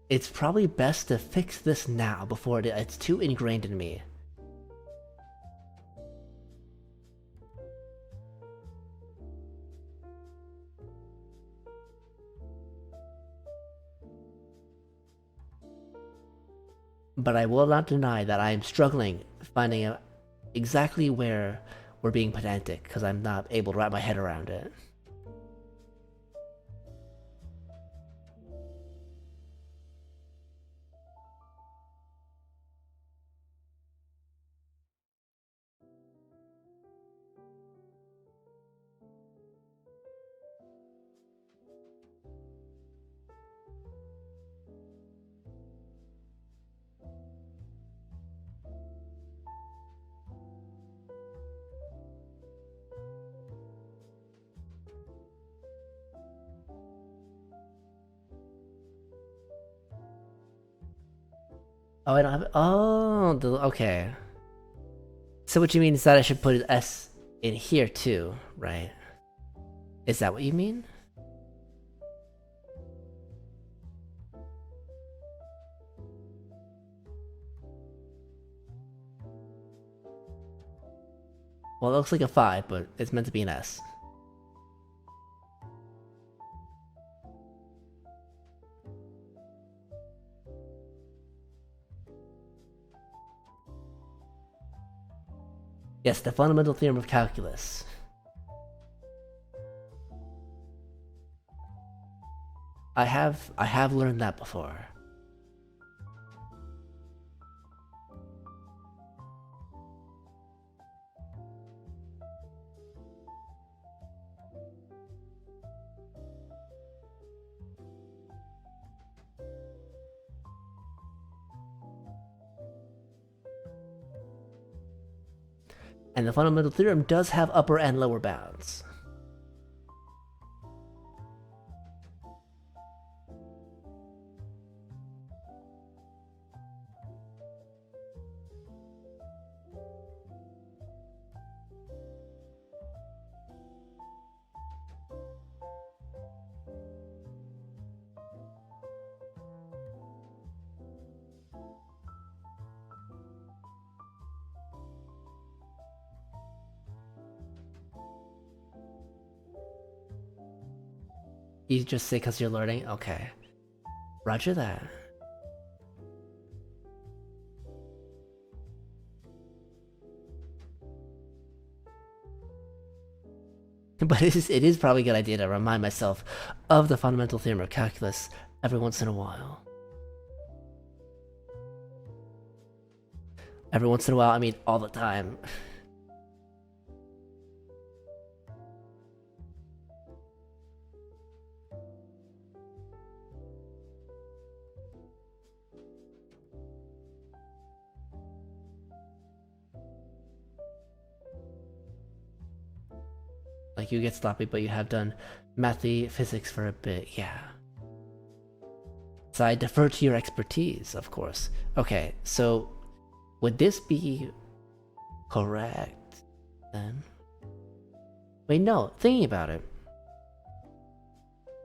it's probably best to fix this now before it's too ingrained in me. But I will not deny that I am struggling finding out exactly where we're being pedantic, because I'm not able to wrap my head around it. Oh, I don't have it. Oh, okay. So what you mean is that I should put an S in here too, right? Is that what you mean? Well, it looks like a 5, but it's meant to be an S. Yes, the fundamental theorem of calculus. I have learned that before. And the fundamental theorem does have upper and lower bounds. You just say because you're learning? Okay. Roger that. But it is probably a good idea to remind myself of the fundamental theorem of calculus every once in a while. Every once in a while, I mean all the time. Like, you get sloppy, but you have done mathy physics for a bit. Yeah. So I defer to your expertise, of course. Okay, so would this be correct then? Wait, no, thinking about it.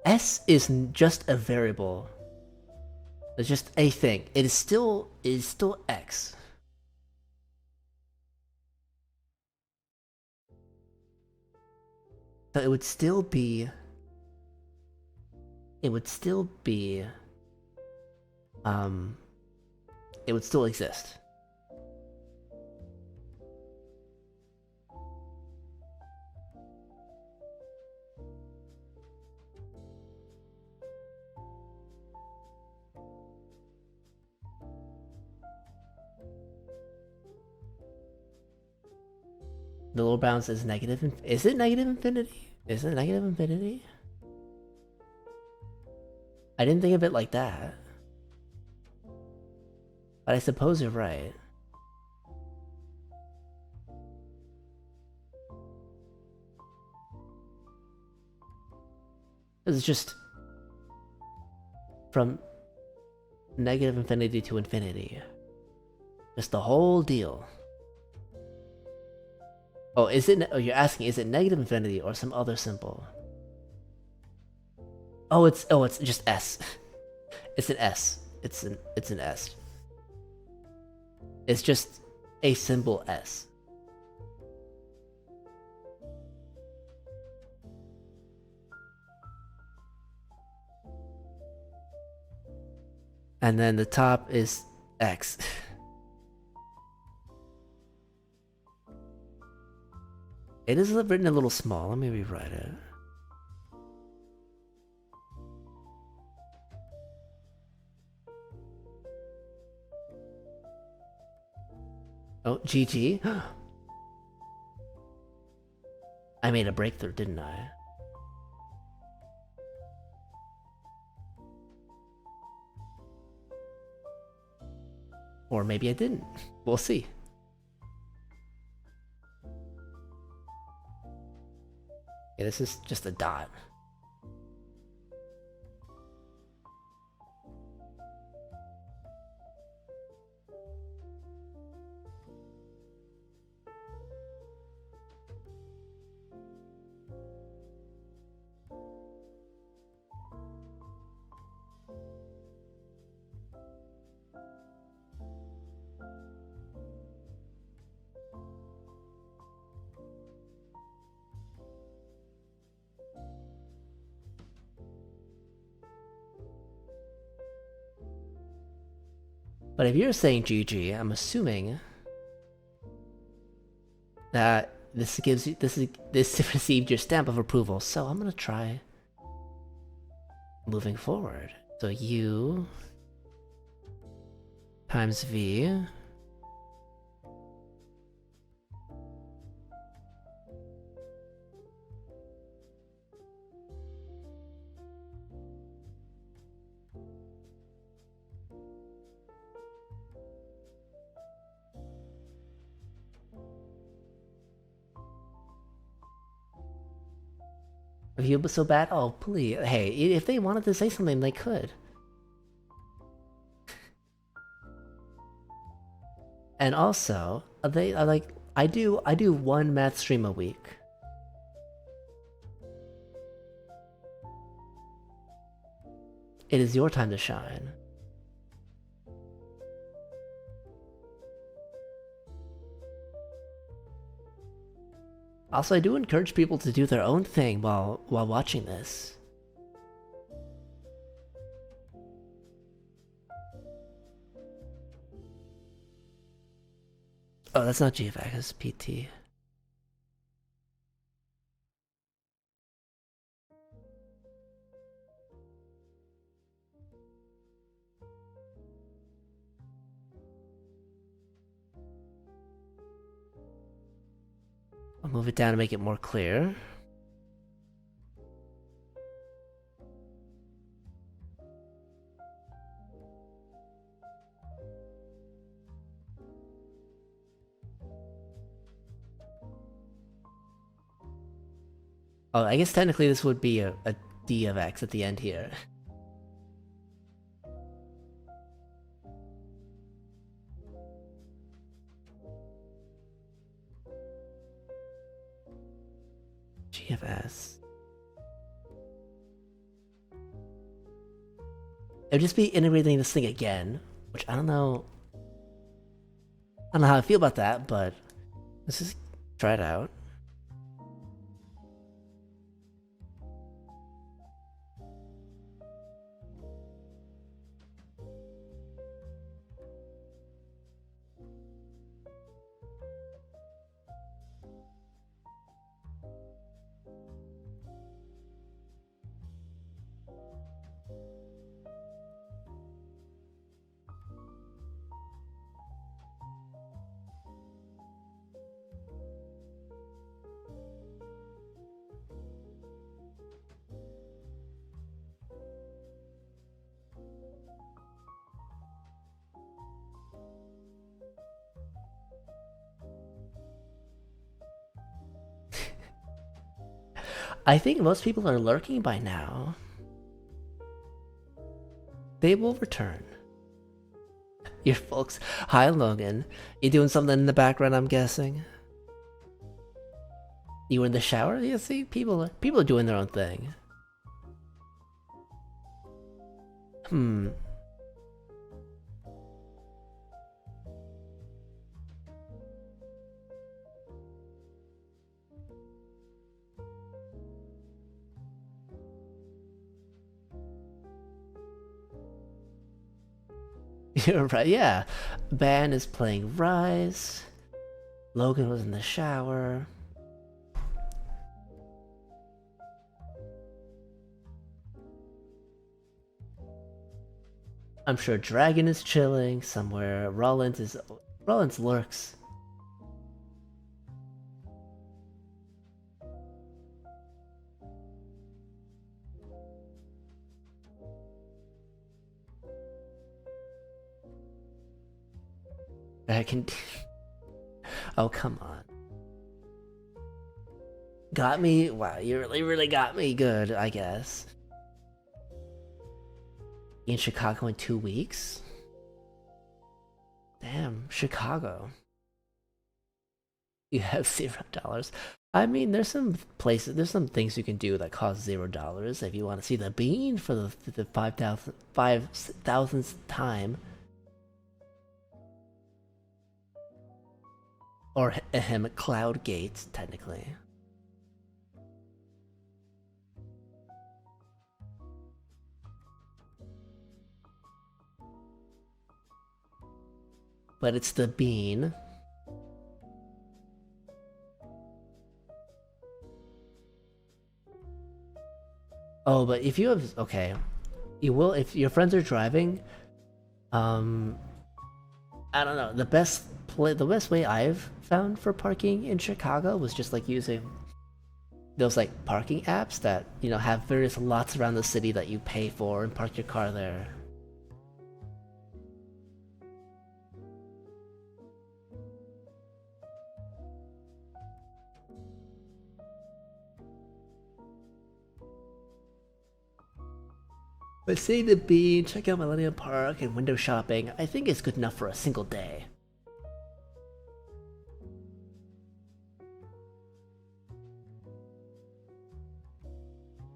S is just a variable. It's just a thing. It is still X. So it would still be it would still exist. The lower bounds is negative. Is it negative infinity? Is it negative infinity? I didn't think of it like that. But I suppose you're right. It's just from negative infinity to infinity. Just the whole deal. Oh, is it? Oh, you're asking, is it negative infinity or some other symbol? Oh, it's just S. It's an S. It's an S. It's just a symbol S. And then the top is X. It is written a little small. Let me rewrite it. Oh, GG. I made a breakthrough, didn't I? Or maybe I didn't. We'll see. Yeah, this is just a dot. But if you're saying GG, I'm assuming that this gives you this received your stamp of approval. So I'm gonna try moving forward. So U times V if you was so bad, oh please, hey, if they wanted to say something, they could. And also, they are like, I do one math stream a week. It is your time to shine. Also, I do encourage people to do their own thing while watching this. Oh, that's not GFX, it's PT. I'll move it down to make it more clear. Oh, I guess technically this would be a d of x at the end here. G of s. It would just be integrating this thing again, which I don't know. I don't know how I feel about that, but let's just try it out. I think most people are lurking by now. They will return. Your folks. Hi, Logan. You doing something in the background, I'm guessing? You were in the shower? Yeah, see, people are doing their own thing. Hmm. You're right, yeah. Ban is playing Rise. Logan was in the shower. I'm sure Dragon is chilling somewhere. Rollins lurks. I can. Oh, come on. Got me? Wow, you really got me good, I guess. In Chicago in 2 weeks? Damn, Chicago. You have $0. I mean, there's some things you can do that cost $0 if you want to see the bean for the 5,000th time. Or him, Cloud Gates, technically. But it's the bean. Oh, but if you have... Okay. You will... If your friends are driving... I don't know. The best way I've found for parking in Chicago was just like using those like parking apps that, you know, have various lots around the city that you pay for and park your car there. But seeing the beach, check out Millennium Park, and window shopping, I think is good enough for a single day.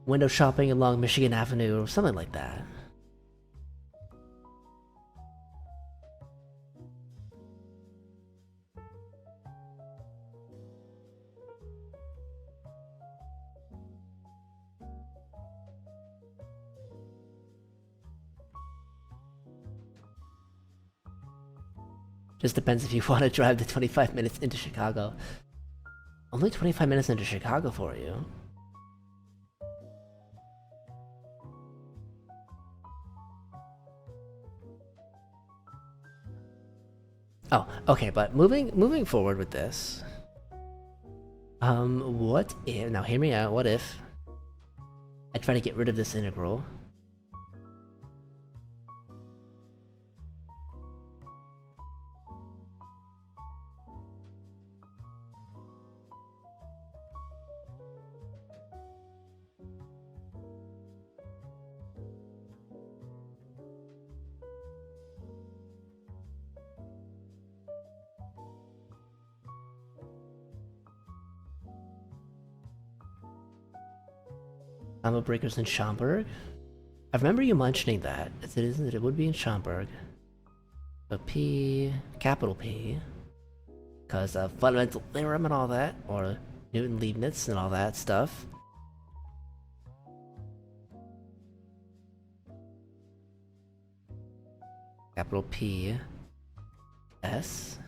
Window shopping along Michigan Avenue or something like that. Just depends if you want to drive the 25 minutes into Chicago. Only 25 minutes into Chicago for you. Oh, okay, but moving forward with this. What if... Now hear me out, what if I try to get rid of this integral? Combo breakers in Schaumburg. I remember you mentioning that. It would be in Schaumburg. But P, capital P, because of fundamental theorem and all that, or Newton Leibniz and all that stuff. Capital P, S.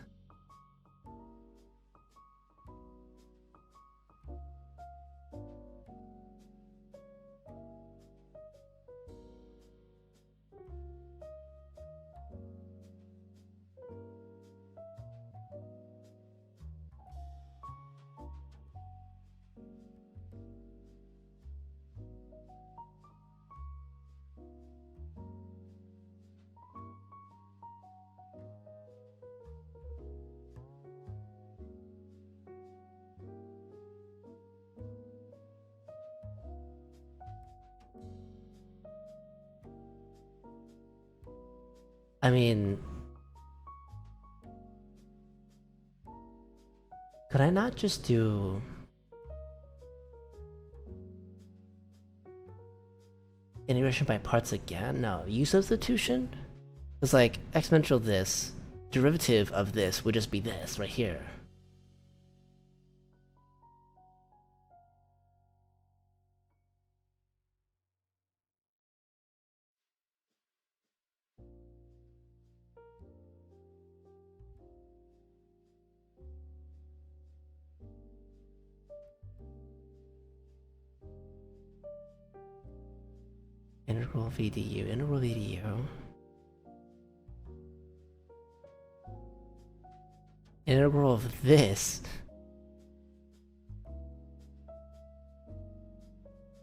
I mean, could I not just do integration by parts again? No, U substitution? It's like exponential this, derivative of this would just be this right here. Integral VDU, integral VDU. Integral of this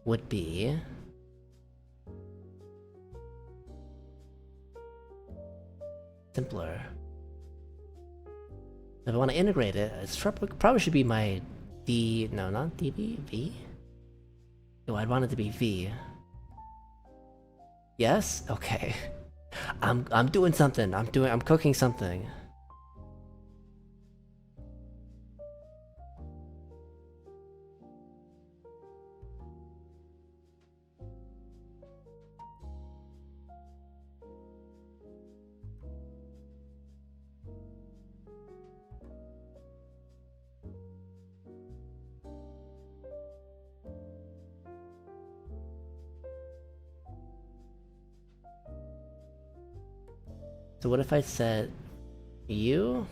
would be simpler. If I want to integrate it, it's probably should be my D. No, not dv. V. No, I'd want it to be V. Yes. Okay. I'm doing something. I'm cooking something. So what if I said U?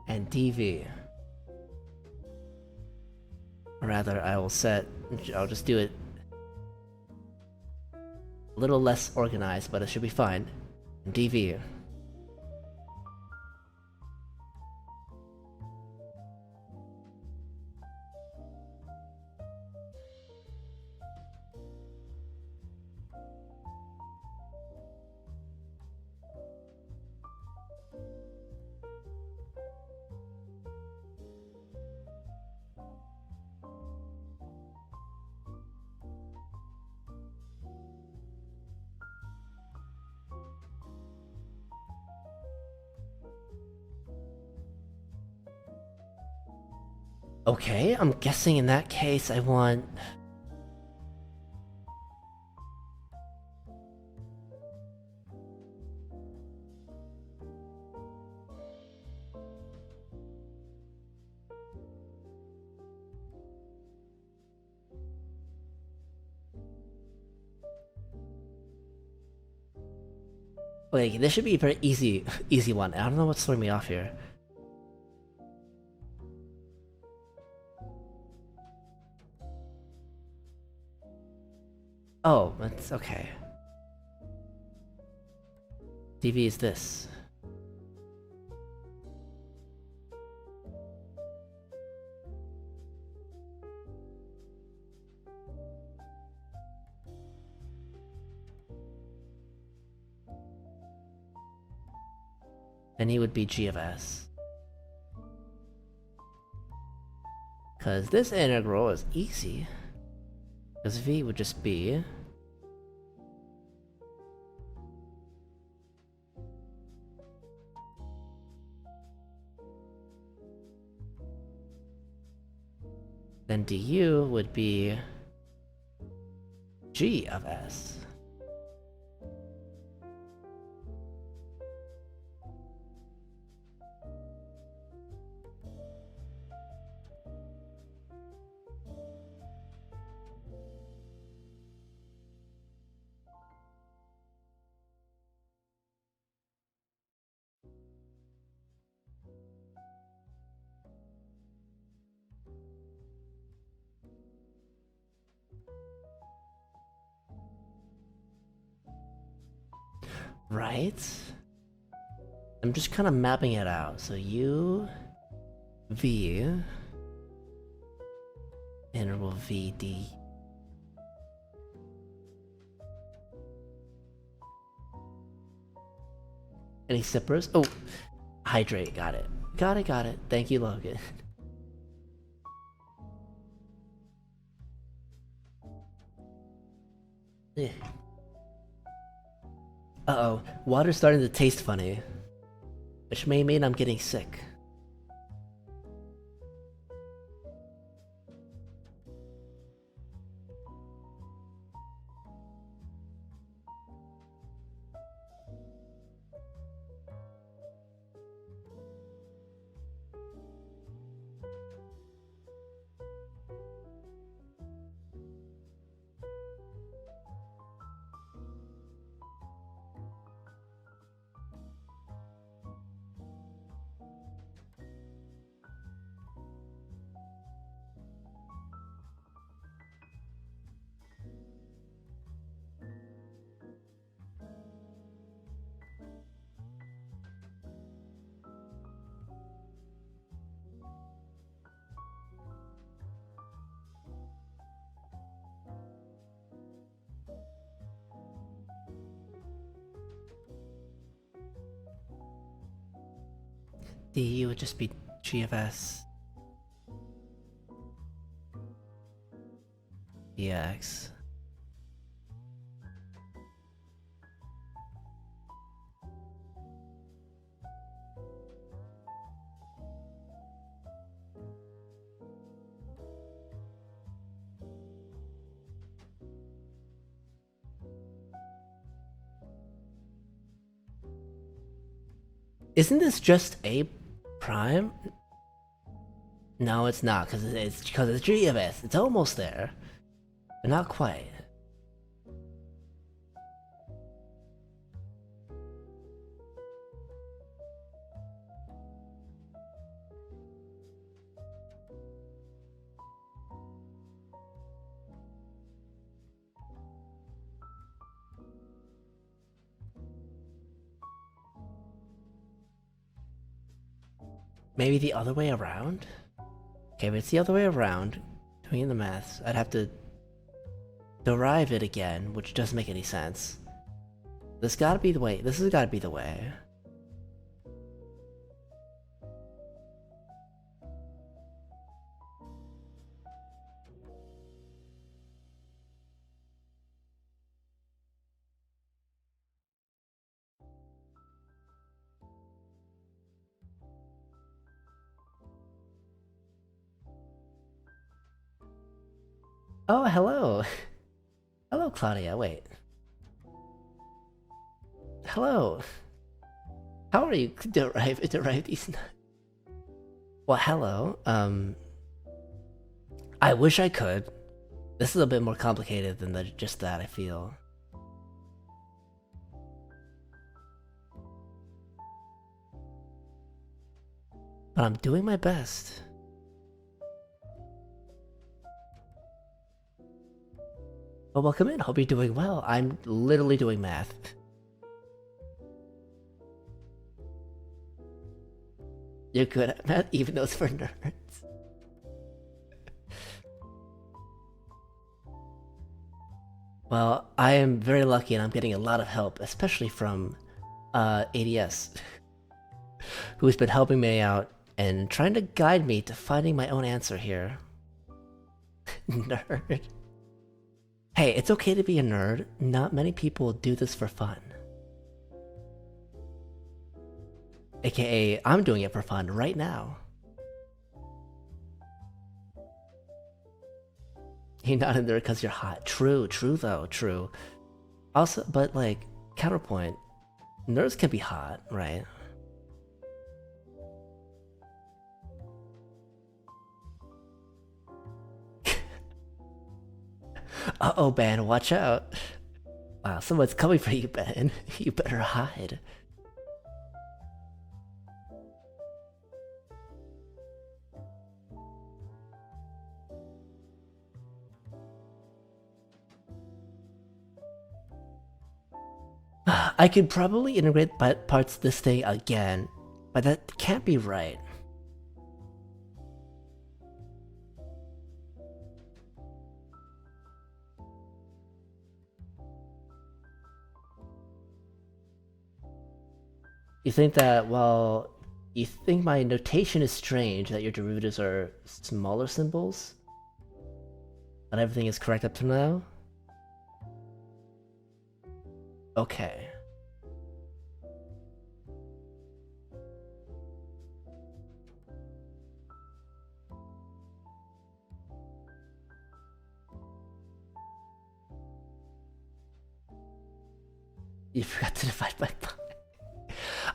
And dv. Or rather, I'll just do it a little less organized, but it should be fine. dv. Okay, I'm guessing in that case I want... Wait, this should be a very easy one. I don't know what's throwing me off here. Oh, that's okay. dv is this. Then he would be g of s. Because this integral is easy. Because V would just be... Then du would be g of s. Right? I'm just kind of mapping it out. So u v interval vd. Any sippers? Oh, hydrate. Got it. Got it. Thank you, Logan. Uh-oh, water's starting to taste funny, which may mean I'm getting sick. Du would just be g of s dx. Isn't this just a prime? No, it's not, because it's g of s. It's almost there, but not quite. Maybe the other way around? Okay, but it's the other way around. Doing the maths, I'd have to derive it again, which doesn't make any sense. This gotta be the way. This has gotta be the way. Oh, hello. Hello, Claudia. Wait. Hello. How are you? Derive these. Well, hello. I wish I could. This is a bit more complicated than just that, I feel. But I'm doing my best. Well, welcome in. Hope you're doing well. I'm literally doing math. You're good at math, even though it's for nerds. Well, I am very lucky and I'm getting a lot of help, especially from ADS, who's been helping me out and trying to guide me to finding my own answer here. Nerd. Hey, it's okay to be a nerd. Not many people do this for fun. AKA, I'm doing it for fun right now. You're not in there because you're hot. True, true though, true. Also, but like, counterpoint, nerds can be hot, right? Uh-oh, Ben, watch out. Wow, someone's coming for you, Ben. You better hide. I could probably integrate parts of this thing again, but that can't be right. You think that, well, you think my notation is strange, that your derivatives are smaller symbols? That everything is correct up to now? Okay. You forgot to divide by pi.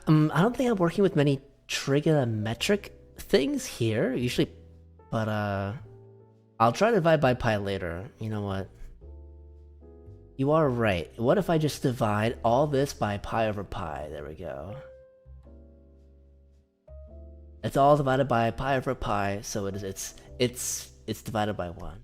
I don't think I'm working with many trigonometric things here, usually, but I'll try to divide by pi later. You know what? You are right. What if I just divide all this by pi over pi? There we go. It's all divided by pi over pi, so it's divided by 1.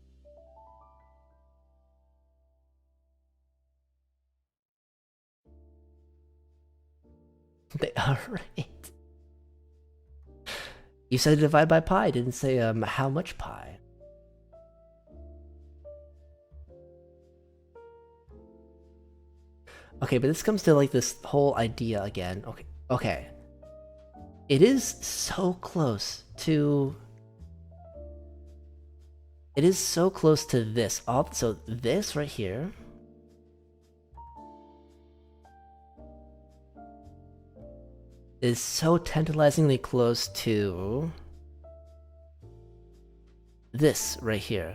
They are right. You said divide by pi, didn't say how much pi. Okay, but this comes to like this whole idea again. Okay. It is so close to... It is so close to this. So this right here is so tantalizingly close to this right here.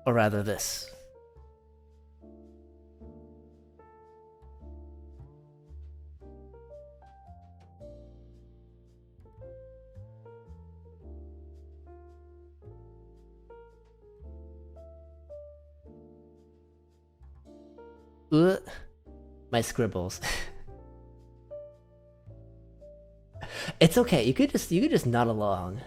Or rather this. My scribbles. It's okay. You could just nod along.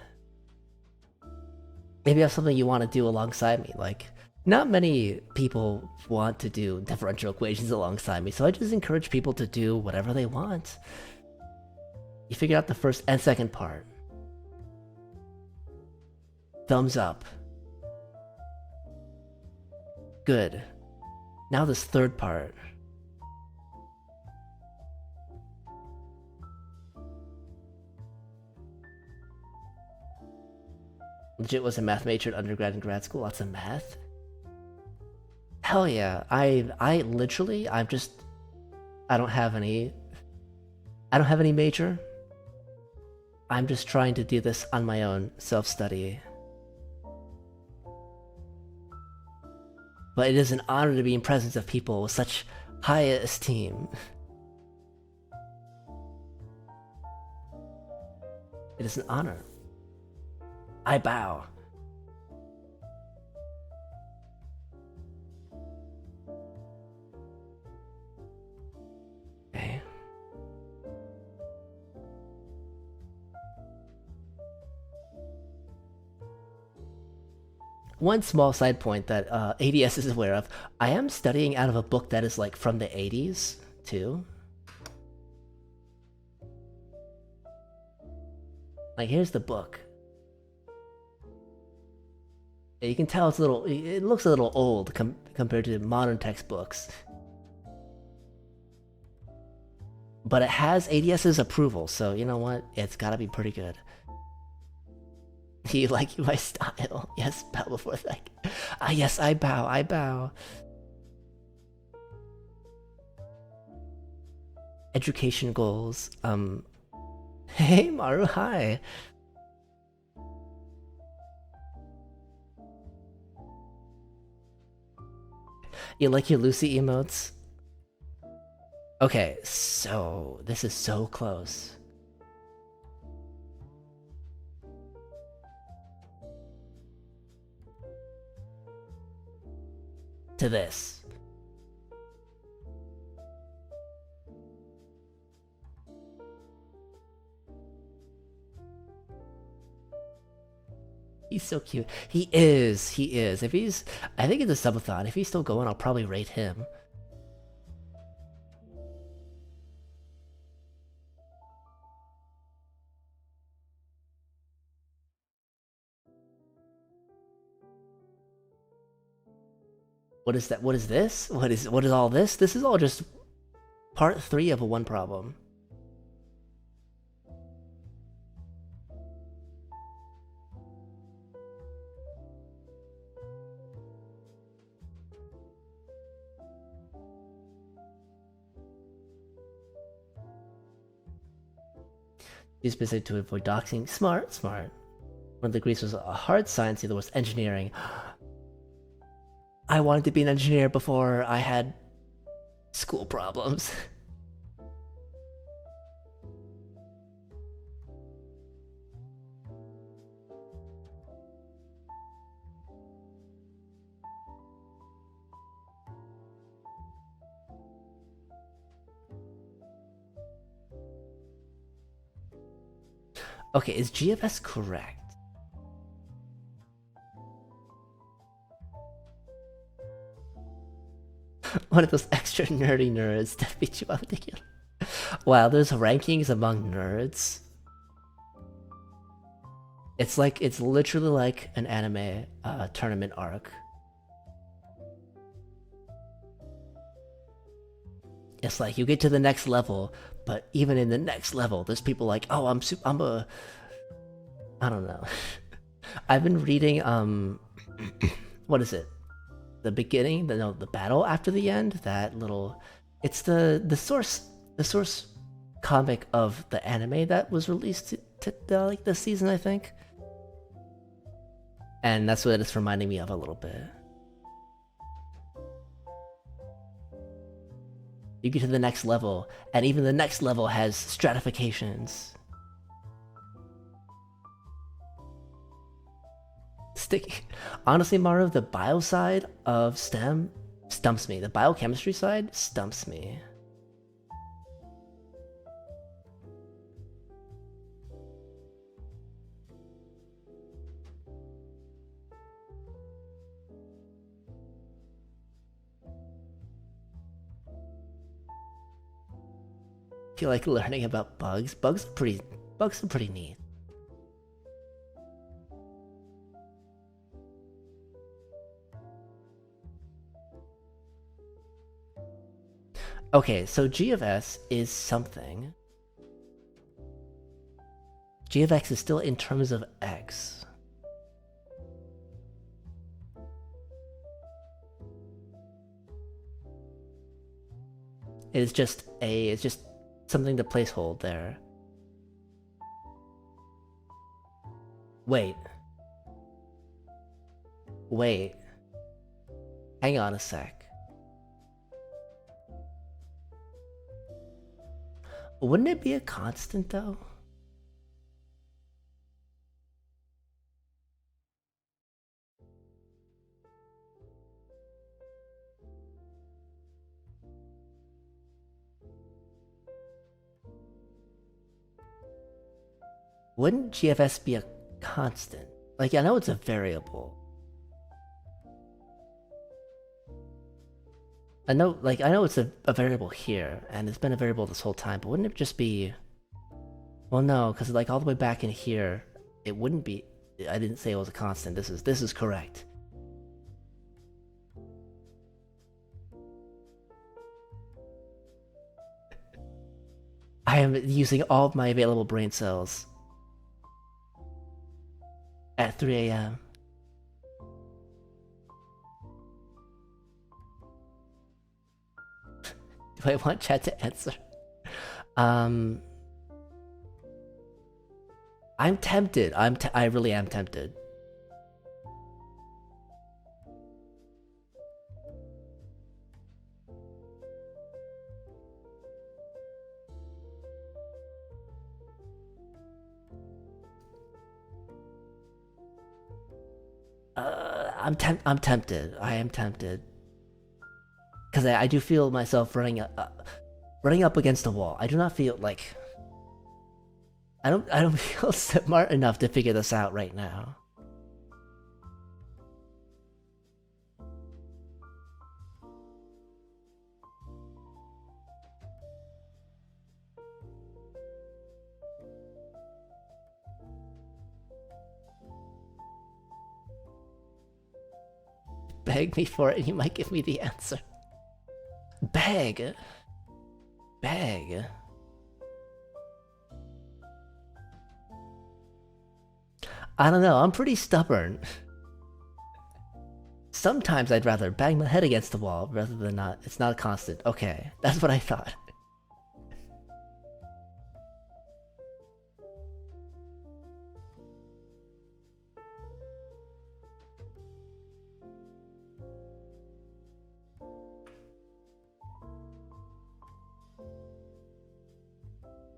Maybe you have something you want to do alongside me. Like, not many people want to do differential equations alongside me, so I just encourage people to do whatever they want. You figured out the first and second part. Thumbs up. Good. Now this third part. Legit was a math major at undergrad and grad school. Lots of math. Hell yeah. I literally, I don't have any major. I'm just trying to do this on my own, self-study. But it is an honor to be in presence of people with such high esteem. It is an honor. I bow. Okay. One small side point that ADS is aware of, I am studying out of a book that is like from the 80s, too. Like, here's the book. You can tell it looks a little old compared to modern textbooks. but it has ADS's approval, so you know what? It's gotta be pretty good. You like my style? Yes, bow before that. Ah, yes, I bow, I bow. Education goals. Hey Maru, hi. You like your Lucy emotes? Okay, so this is so close to this. He's so cute. He is. He is. If he's, I think it's a subathon. If he's still going, I'll probably rate him. What is that? What is this? What is all this? This is all just part 3 of a one problem. Be specific to avoid doxing. Smart, smart. One of the degrees was a hard science, the other was engineering. I wanted to be an engineer before I had school problems. Okay, is GFS correct? One of those extra nerdy nerds that beat you up ridiculous. Wow, there's rankings among nerds. It's literally like an anime tournament arc. It's like you get to the next level, but even in the next level, there's people like, oh, I don't know. I've been reading what is it? The beginning, the battle after the end. That little, it's the source comic of the anime that was released to like this season, I think. And that's what it's reminding me of a little bit. You get to the next level, and even the next level has stratifications. Honestly, Maru, the bio side of STEM stumps me. The biochemistry side stumps me. I feel like learning about bugs. Bugs are pretty neat. Okay, so G of S is something. G of X is still in terms of X. It's just something to placehold there. Wait. Hang on a sec. Wouldn't it be a constant though? Wouldn't GFS be a constant? Like, I know it's a variable. I know it's a variable here, and it's been a variable this whole time, but wouldn't it just be... Well, no, because like all the way back in here, it wouldn't be... I didn't say it was a constant. This is correct. I am using all of my available brain cells at 3 a.m. Do I want chat to answer? I'm tempted. I really am tempted. I'm tempted. I am tempted. Because I do feel myself running up against a wall. I do not feel like I don't feel smart enough to figure this out right now. Beg me for it and you might give me the answer. Beg. Beg. I don't know, I'm pretty stubborn. Sometimes I'd rather bang my head against the wall rather than not. It's not a constant. Okay, that's what I thought.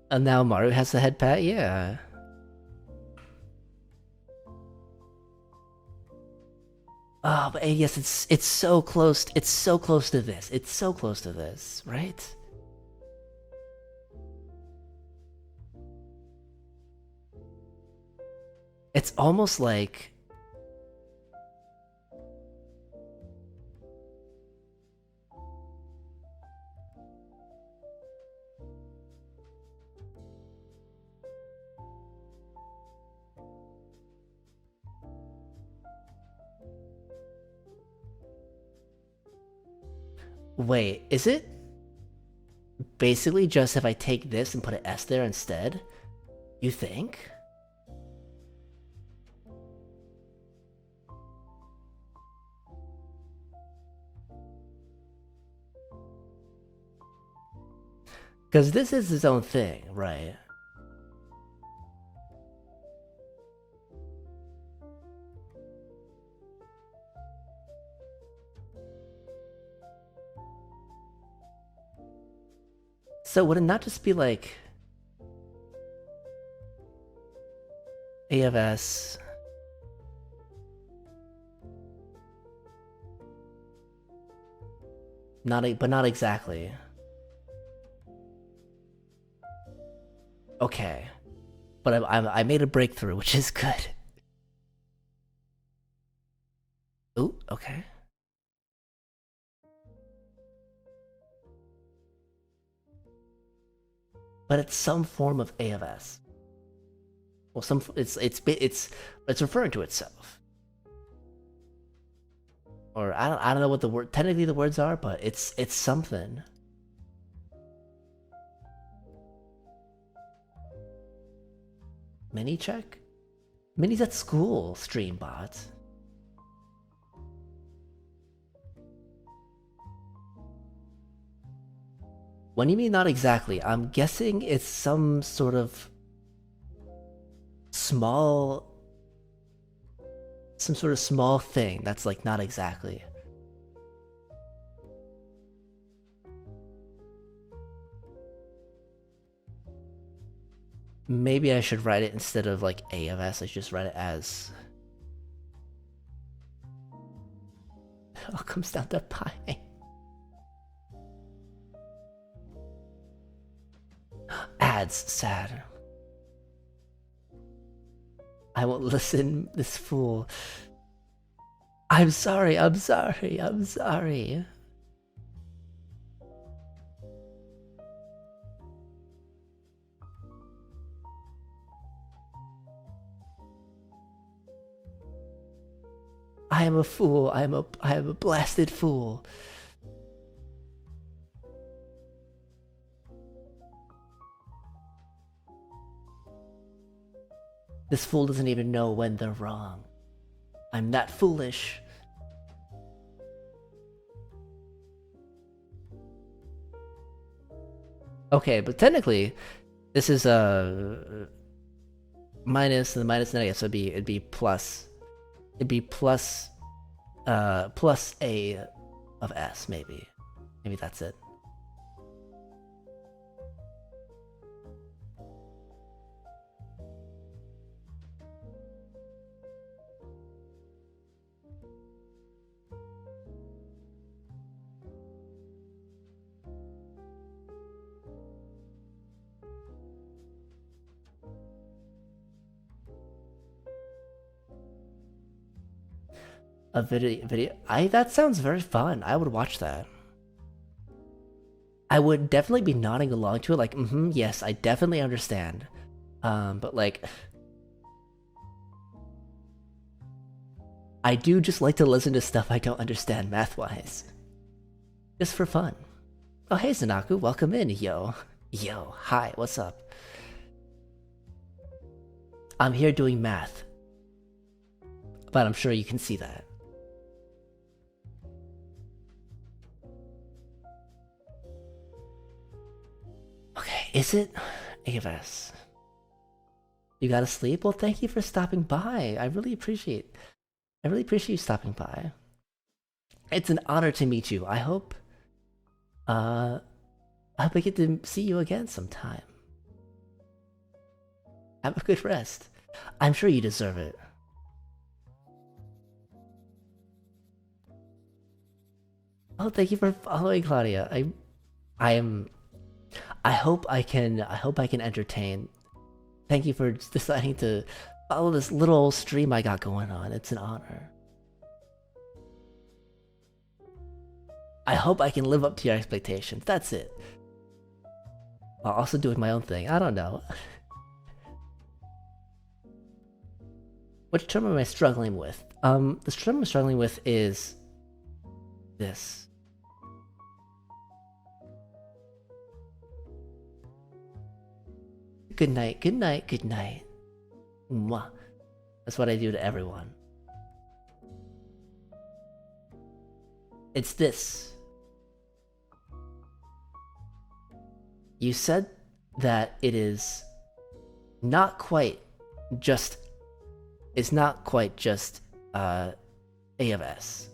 And now Mario has the head pat, yeah. Oh, but yes, it's so close. It's so close to this. It's so close to this, right? It's almost like wait, is it basically just if I take this and put an S there instead? You think? Because this is his own thing, right? So would it not just be like A of S? But not exactly. Okay, but I made a breakthrough, which is good. Ooh, okay. But it's some form of A of S. Well, it's referring to itself. Or I don't know what the word technically the words are, but it's something. Mini check? Mini's at school, streambot. When you mean not exactly, I'm guessing it's some sort of small thing that's like not exactly. Maybe I should write it instead of like A of S, I should just write it as it all comes down to pi. Ads, sad. I won't listen, this fool. I'm sorry, I'm sorry, I'm sorry. I am a fool, I am a blasted fool. This fool doesn't even know when they're wrong. I'm that foolish. Okay, but technically, this is minus and the minus negative, so it'd be plus. It'd be plus plus a of s, maybe. Maybe that's it. A video. That sounds very fun. I would watch that. I would definitely be nodding along to it, like, yes, I definitely understand. But like, I do just like to listen to stuff I don't understand math-wise. Just for fun. Oh, hey, Zanaku, welcome in, yo. Yo, hi, what's up? I'm here doing math. But I'm sure you can see that. Okay, is it AFS? You gotta sleep? Well, thank you for stopping by. I really appreciate you stopping by. It's an honor to meet you. I hope I get to see you again sometime. Have a good rest. I'm sure you deserve it. Oh, thank you for following, Claudia. I hope I can entertain. Thank you for deciding to follow this little stream I got going on. It's an honor. I hope I can live up to your expectations. That's it. While also doing my own thing. I don't know. Which term am I struggling with? The term I'm struggling with is this. Good night, good night, good night. Mwah. That's what I do to everyone. It's this. You said that it is not quite just... It's not quite just A of S.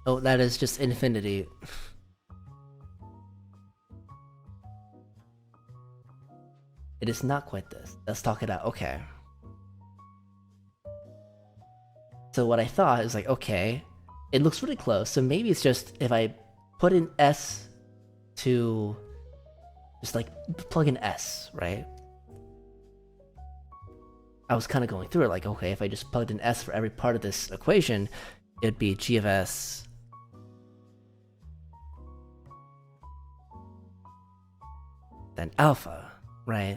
Oh, that is just infinity. It is not quite this. Let's talk it out. Okay. So what I thought is like, okay, it looks really close. So maybe it's just if I put in S to just like plug in S, right? I was kind of going through it like, okay, if I just plugged in S for every part of this equation, it'd be G of S then alpha, right?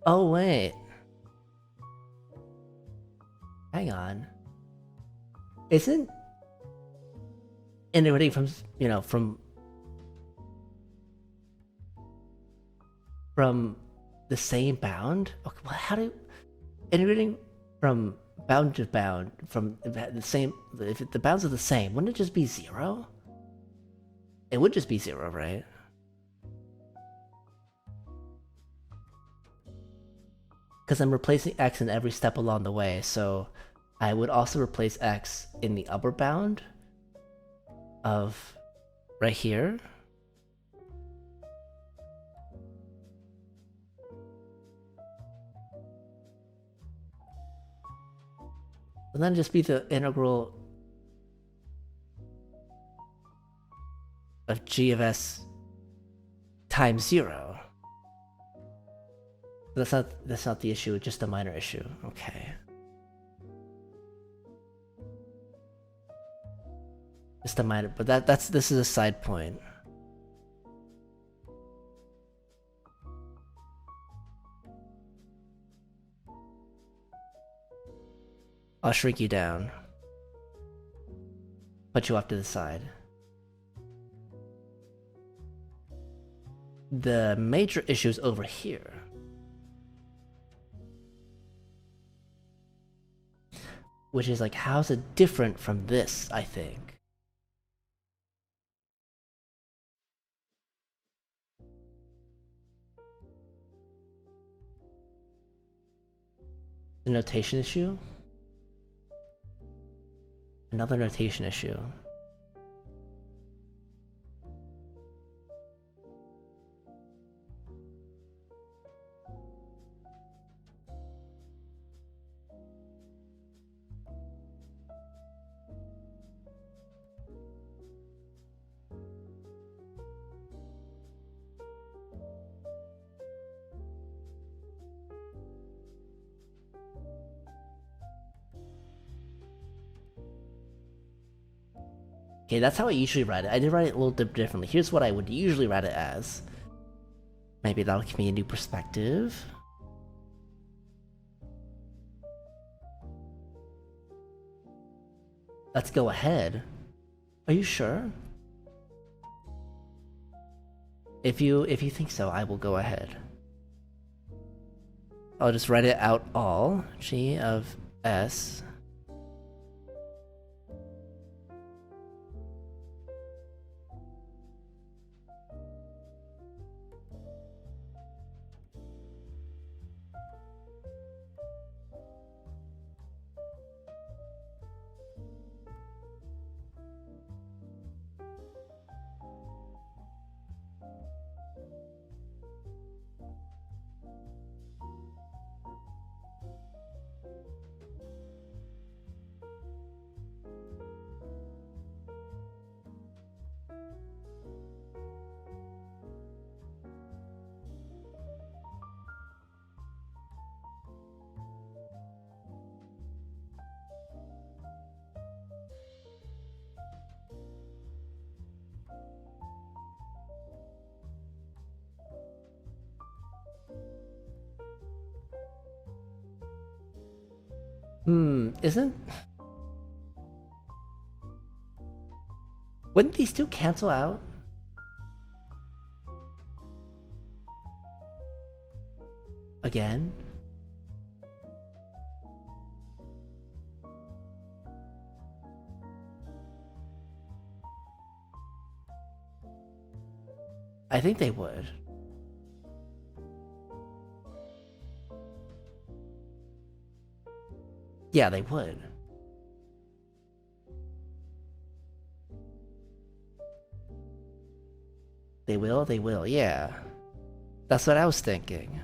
Oh, wait. Hang on. Isn't integrating from, you know, from the same bound? Okay, well, how do... Integrating from bound to bound, from the same... If the bounds are the same, wouldn't it just be 0? It would just be 0, right? Because I'm replacing x in every step along the way, so I would also replace x in the upper bound of right here. And then just be the integral of g of s times 0. That's not the issue, just a minor issue. Okay. Just a minor, but this is a side point. I'll shrink you down. Put you off to the side. The major issue is over here. Which is like, how's it different from this, I think? The notation issue? Another notation issue. Okay, that's how I usually write it. I did write it a little bit differently. Here's what I would usually write it as. Maybe that'll give me a new perspective. Let's go ahead. Are you sure? If you think so, I will go ahead. I'll just write it out all. G of S. Isn't... Wouldn't these two cancel out? Again? I think they would. Yeah, they would. They will, yeah. That's what I was thinking.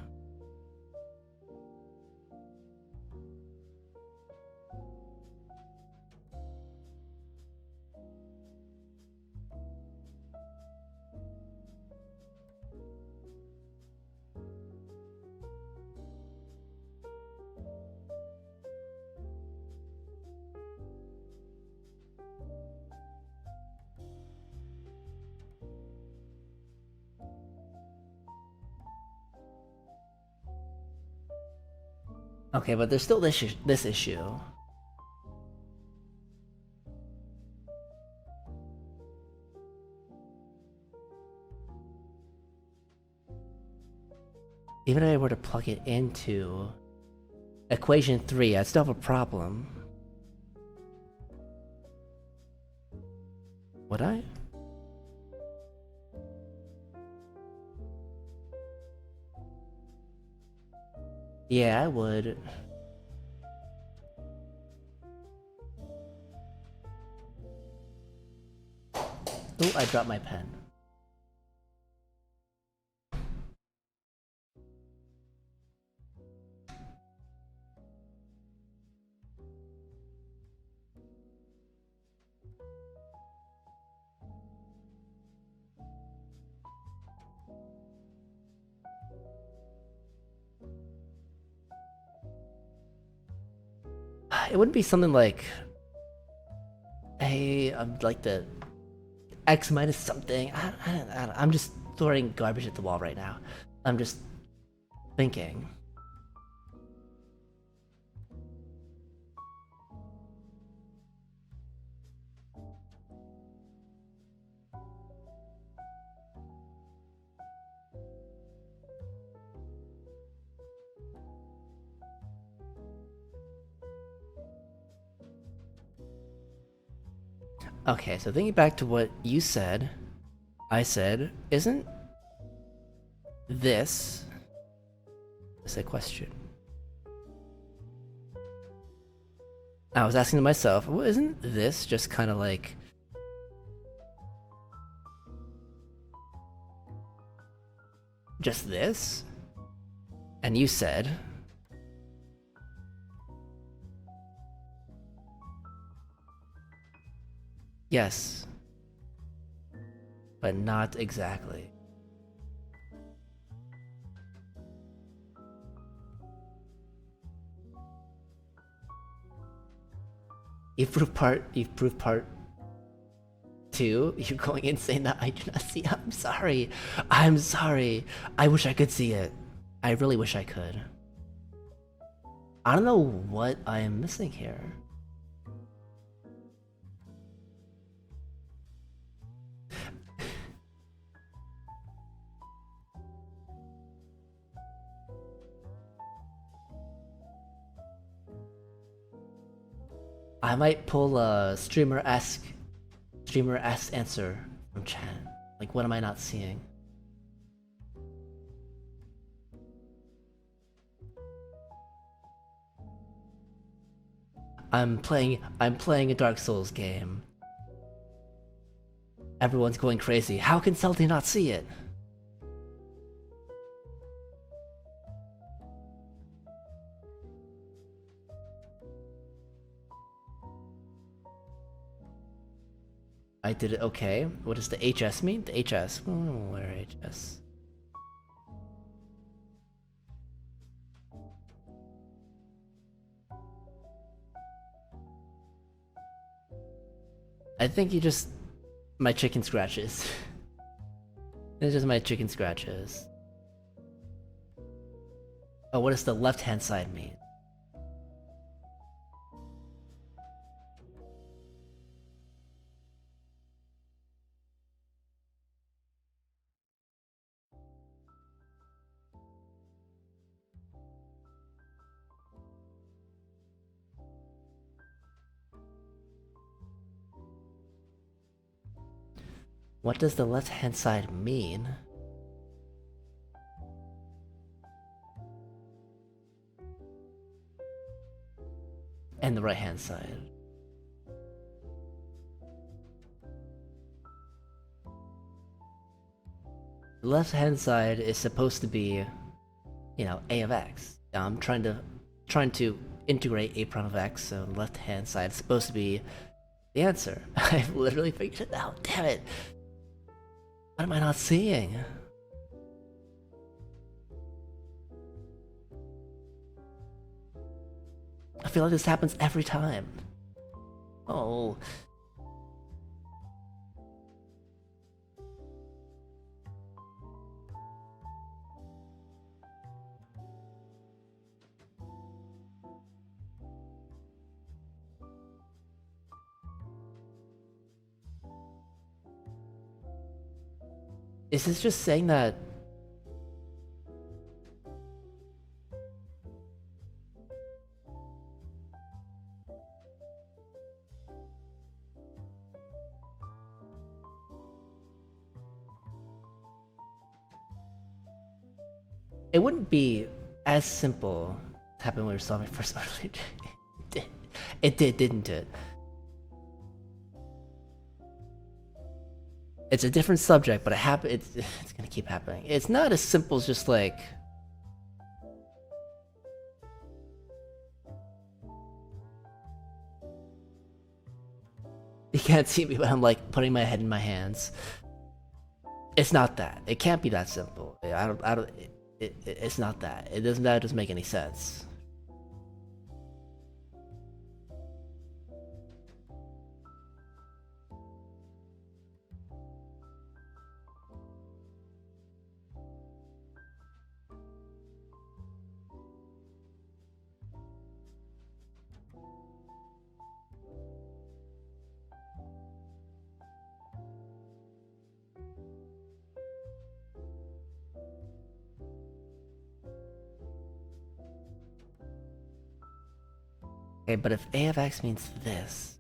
Okay, but there's still this issue. Even if I were to plug it into equation 3, I still have a problem. Would I? Yeah, I would. Oh, I dropped my pen. it wouldn't be something like, hey, I'm like the X minus something. I'm just throwing garbage at the wall right now. I'm just thinking. Okay, so thinking back to what you said, I said, isn't this a question? I was asking to myself, well, isn't this just kind of like just this? And you said, yes, but not exactly. You've proved part two. You're going insane that I do not see. I'm sorry. I'm sorry. I wish I could see it. I really wish I could. I don't know what I am missing here. I might pull a streamer-esque answer from chat. Like, what am I not seeing? I'm playing a Dark Souls game. Everyone's going crazy. How can Salty not see it? I did it okay. What does the HS mean? The HS. Where HS? I think you just... my chicken scratches. It's just my chicken scratches. Oh, what does the left-hand side mean? What does the left-hand side mean? And the right-hand side. The left-hand side is supposed to be, you know, a of x. I'm trying to integrate a prime of x, so the left-hand side is supposed to be the answer. I've literally figured it out. Damn it! What am I not seeing? I feel like this happens every time. Oh. Is this just saying that... it wouldn't be as simple as happened when we were solving first order. It did, didn't it? It's a different subject, but it's gonna keep happening. It's not as simple as just like... you can't see me, but I'm like putting my head in my hands. It's not that. It can't be that simple. It's not that. That doesn't make any sense. Okay, but if a of x means this,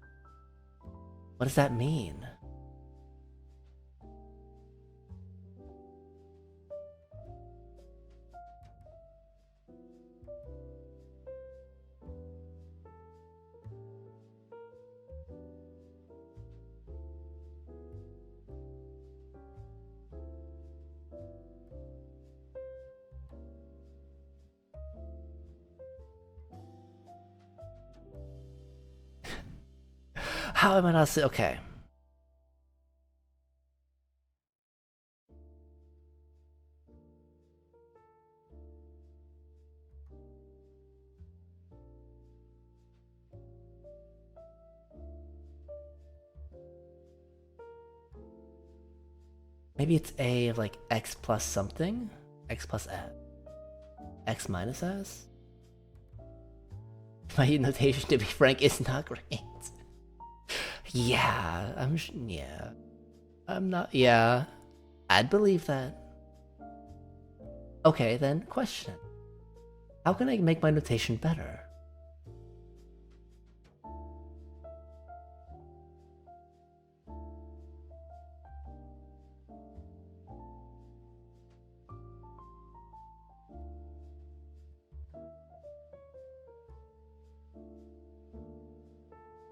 what does that mean? How am I not saying? Okay. Maybe it's a of like x plus something? X plus s? X minus s? My notation, to be frank, is not great. Yeah, yeah. I'm not, yeah. I'd believe that. Okay, then, question. How can I make my notation better?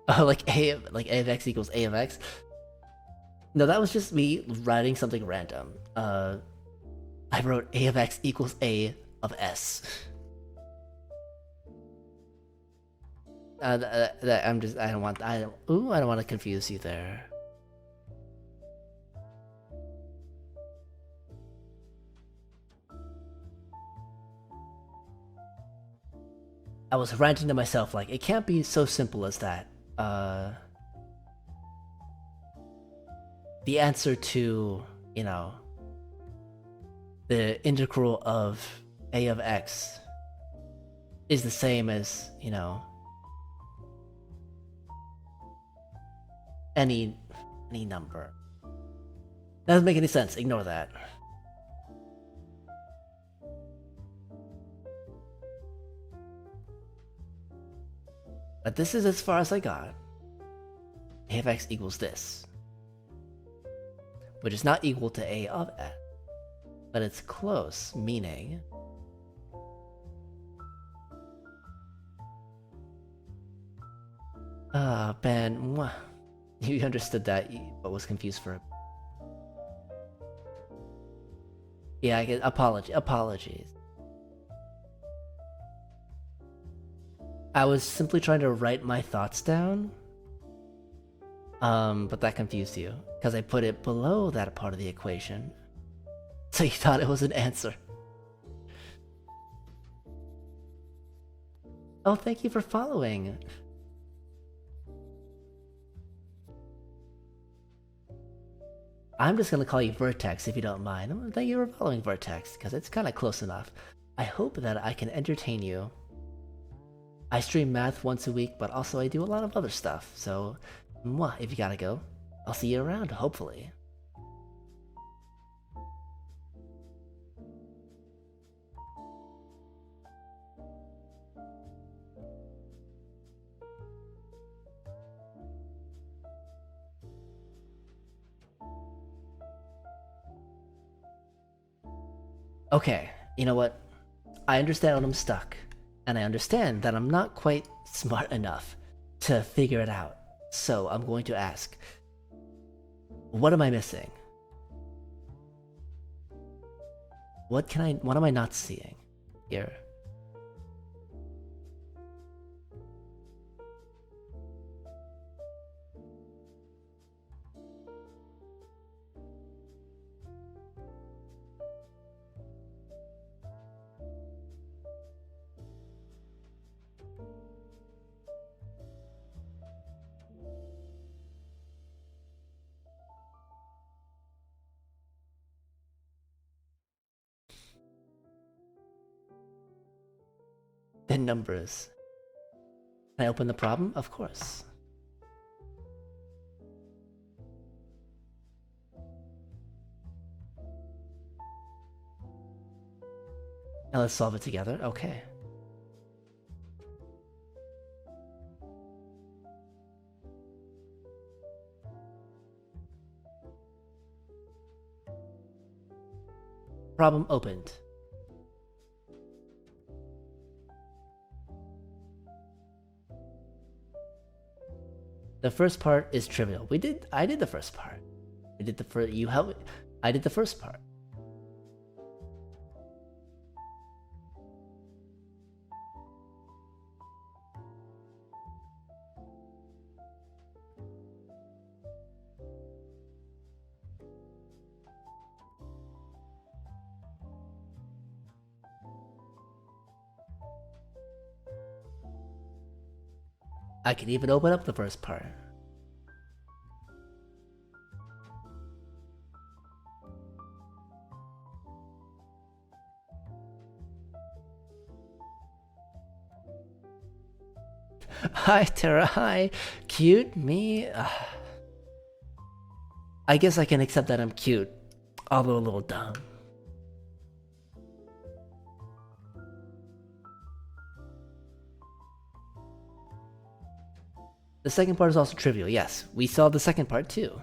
Oh, like a of x equals a of x? No, that was just me writing something random. I wrote a of x equals a of s. I'm just, I don't want to confuse you there. I was ranting to myself like, it can't be so simple as that. The answer to, you know, the integral of a of x is the same as, you know, any number. That doesn't make any sense. Ignore that. But this is as far as I got. A of x equals this, which is not equal to a of x, but it's close, meaning Ben, you understood that, but was confused for. Yeah, I get apologies. I was simply trying to write my thoughts down. But that confused you because I put it below that part of the equation, so you thought it was an answer. Oh, thank you for following. I'm just gonna call you Vertex if you don't mind. Thank you for following Vertex because it's kind of close enough. I hope that I can entertain you. I stream math once a week, but also I do a lot of other stuff. So, if you gotta go, I'll see you around, hopefully. Okay, you know what? I understand when I'm stuck, and I understand that I'm not quite smart enough to figure it out. So I'm going to ask, what am I missing? What am I not seeing here? The numbers. Can I open the problem? Of course. Now let's solve it together. Okay. Problem opened. The first part is trivial. I did the first part. I did the first, you helped me. I did the first part. I can even open up the first part. Hi, Tara. Hi. Cute? Me? I guess I can accept that I'm cute, although a little dumb. The second part is also trivial. Yes, we saw the second part too.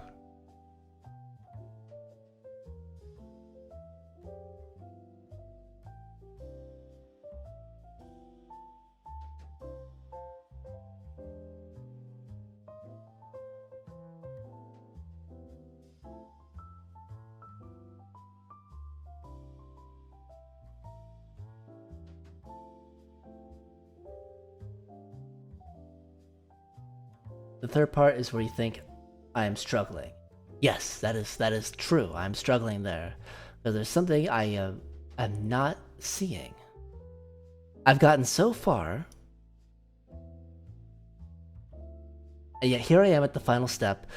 The third part is where you think, I am struggling. Yes, that is true. I'm struggling there. But there's something I am not seeing. I've gotten so far, and yet here I am at the final step.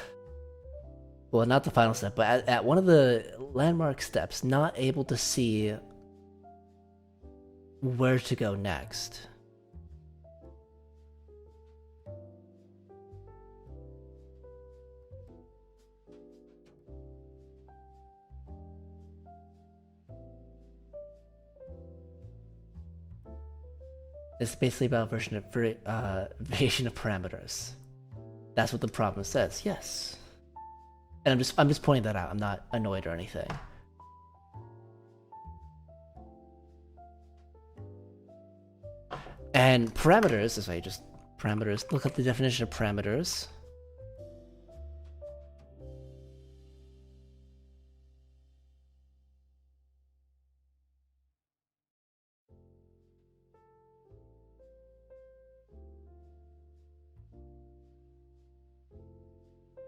Well, not the final step, but at one of the landmark steps, not able to see where to go next. It's basically about variation of parameters. That's what the problem says. Yes, and I'm just pointing that out. I'm not annoyed or anything. And parameters is why just parameters. Look up the definition of parameters.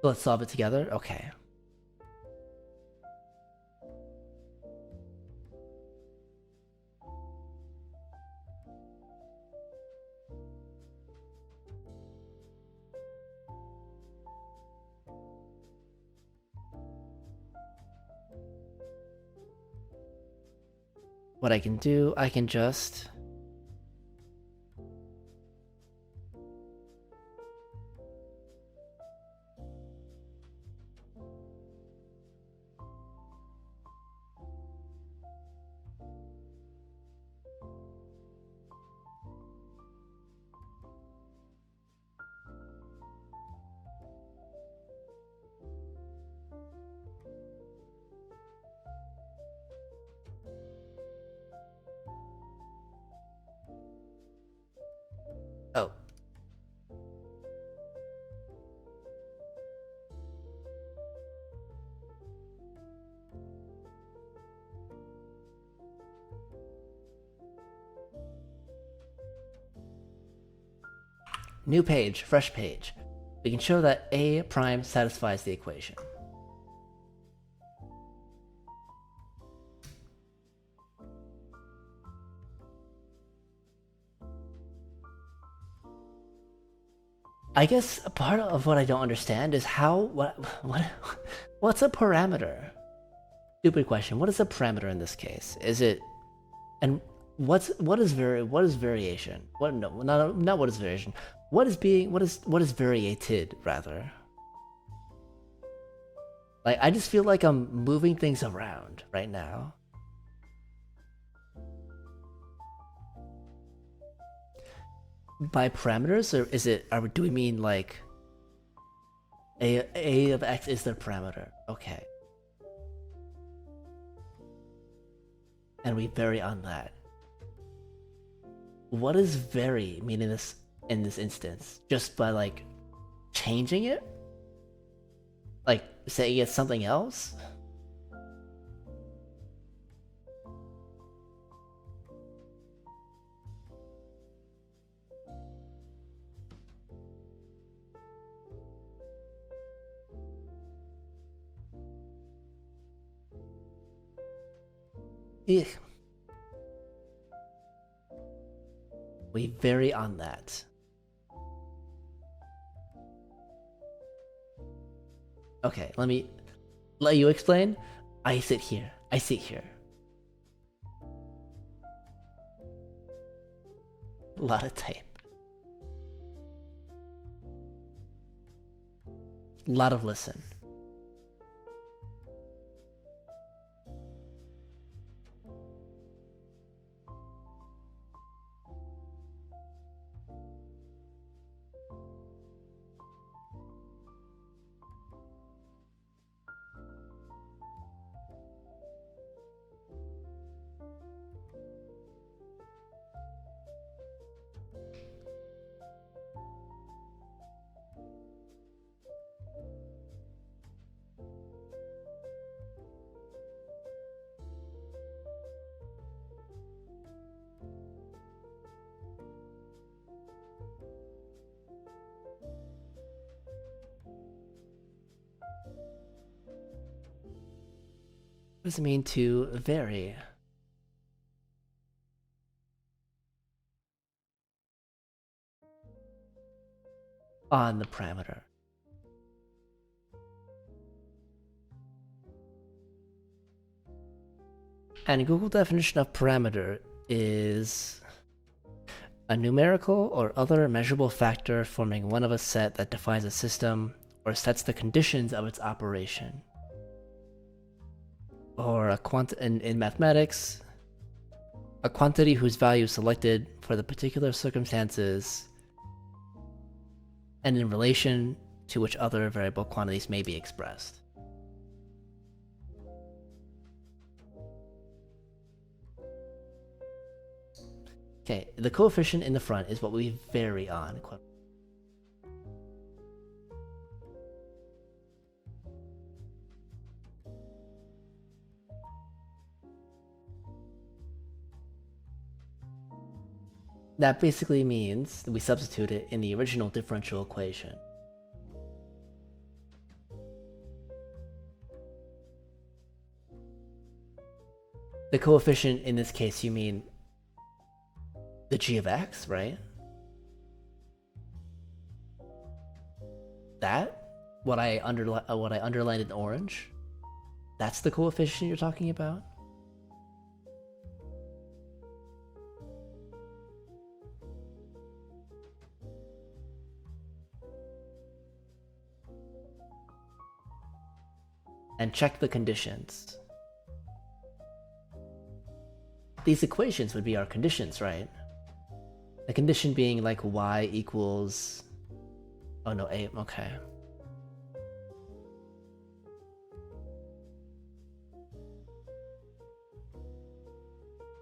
Let's solve it together. Okay. What I can do, I can just... Oh. New page, fresh page. We can show that A prime satisfies the equation. I guess a part of what I don't understand is what's a parameter? Stupid question. What is a parameter in this case? Is it, and what is variation? What, no, not what is variation. What is variated rather? Like, I just feel like I'm moving things around right now. By parameters, or is it, do we mean like a of x is the parameter? Okay. and we vary on that. What does vary mean in this instance? Just by like changing it? Like saying it's something else? Eek. We vary on that. Okay, let me let you explain. I sit here. I sit here. A lot of type. A lot of listen. What does it mean to vary? On the parameter. And Google definition of parameter is a numerical or other measurable factor forming one of a set that defines a system or sets the conditions of its operation. Or in mathematics, a quantity whose value is selected for the particular circumstances and in relation to which other variable quantities may be expressed. Okay, the coefficient in the front is what we vary on. That basically means that we substitute it in the original differential equation. The coefficient in this case, you mean the g of x, right? That? What I underlined in orange? That's the coefficient you're talking about? And check the conditions. These equations would be our conditions, right? The condition being like y equals... Oh no, a, okay.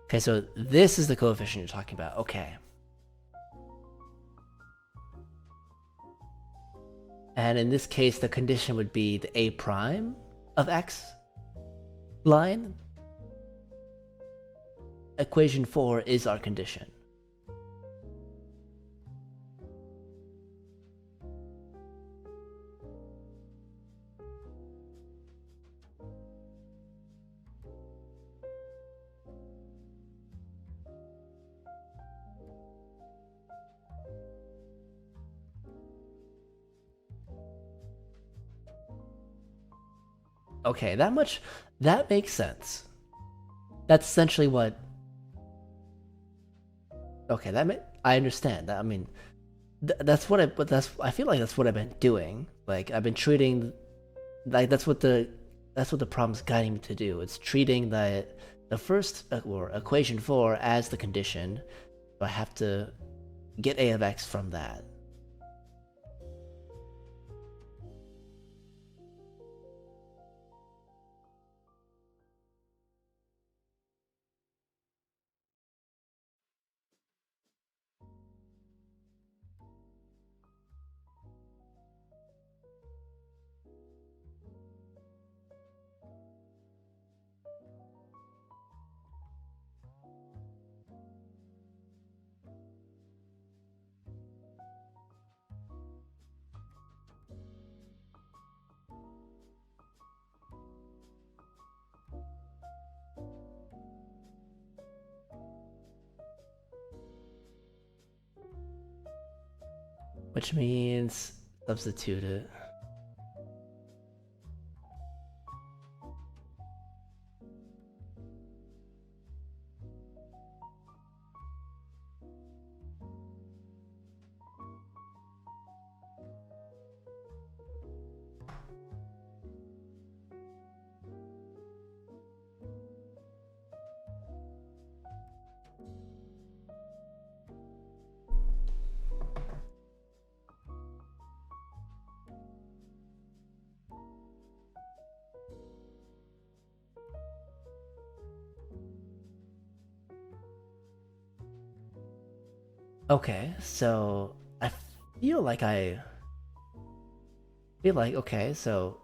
Okay, so this is the coefficient you're talking about, okay. And in this case, the condition would be the a prime of x line. Equation 4 is our condition. Okay, that makes sense. That's essentially what... Okay, I understand. I mean, that's what I feel like that's what I've been doing. Like, I've been treating... Like, that's what the problem's guiding me to do. It's treating the first, or equation 4 as the condition. So I have to get a of x from that. which means substitute it. Okay, so I feel like okay, so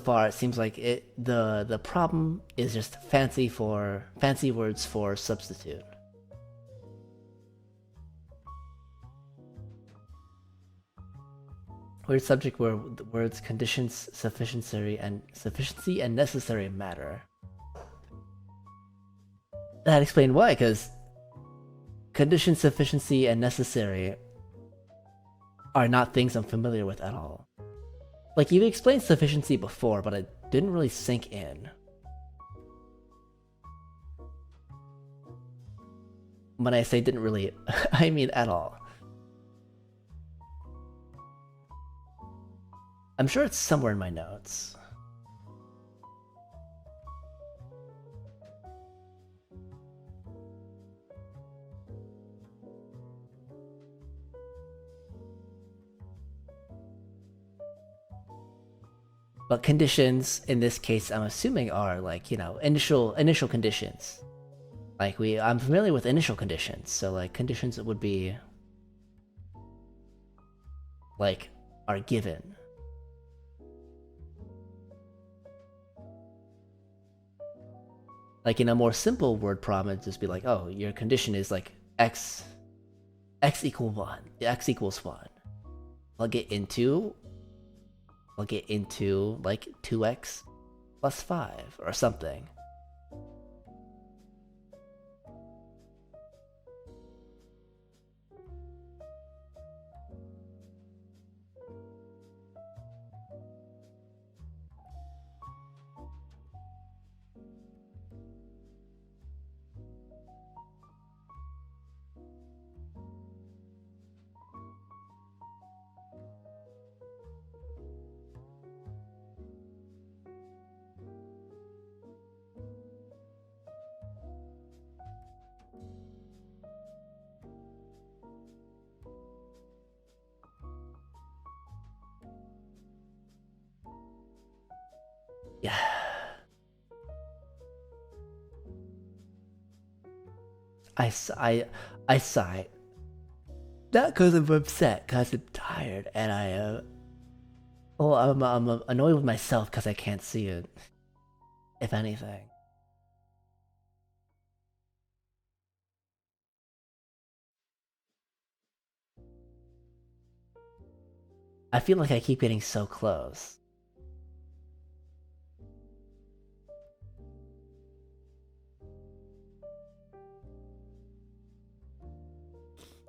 far it seems like the problem is just fancy words for substitute. Weird subject where the words conditions, sufficiency, and necessary matter. That explained why, because condition, sufficiency, and necessary are not things I'm familiar with at all. Like, you've explained sufficiency before, but it didn't really sink in. When I say didn't really, I mean at all. I'm sure it's somewhere in my notes. But conditions in this case, I'm assuming, are like, you know, initial conditions. Like I'm familiar with initial conditions, so like conditions would be like are given. Like in a more simple word problem, it'd just be like, oh, your condition is like x equals 1. X equals 1. Plug it into like 2x plus 5 or something. Yeah. I sigh. Not because I'm upset, because I'm tired, and I'm annoyed with myself because I can't see it. If anything. I feel like I keep getting so close.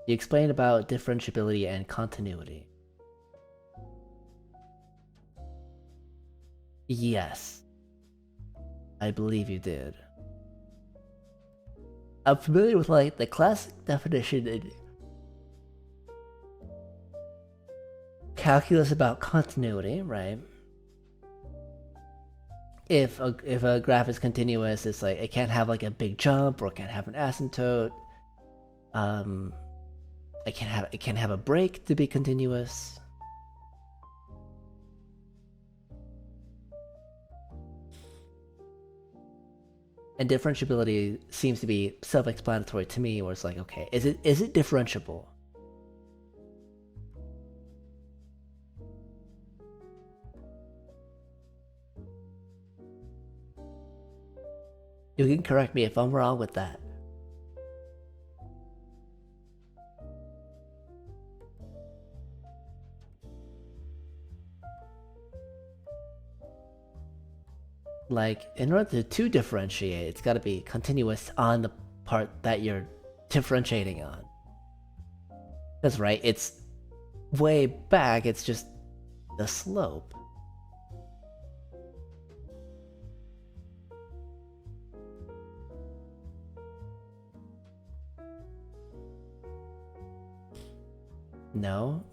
You explained about differentiability and continuity. Yes. I believe you did. I'm familiar with like the classic definition in calculus about continuity, right? If a graph is continuous, it's like it can't have like a big jump or it can't have an asymptote. It can't have a break to be continuous. And differentiability seems to be self-explanatory to me, where it's like, okay, is it differentiable? You can correct me if I'm wrong with that. Like, in order to differentiate, it's got to be continuous on part that you're differentiating on. That's right, it's way back, it's just the slope. No.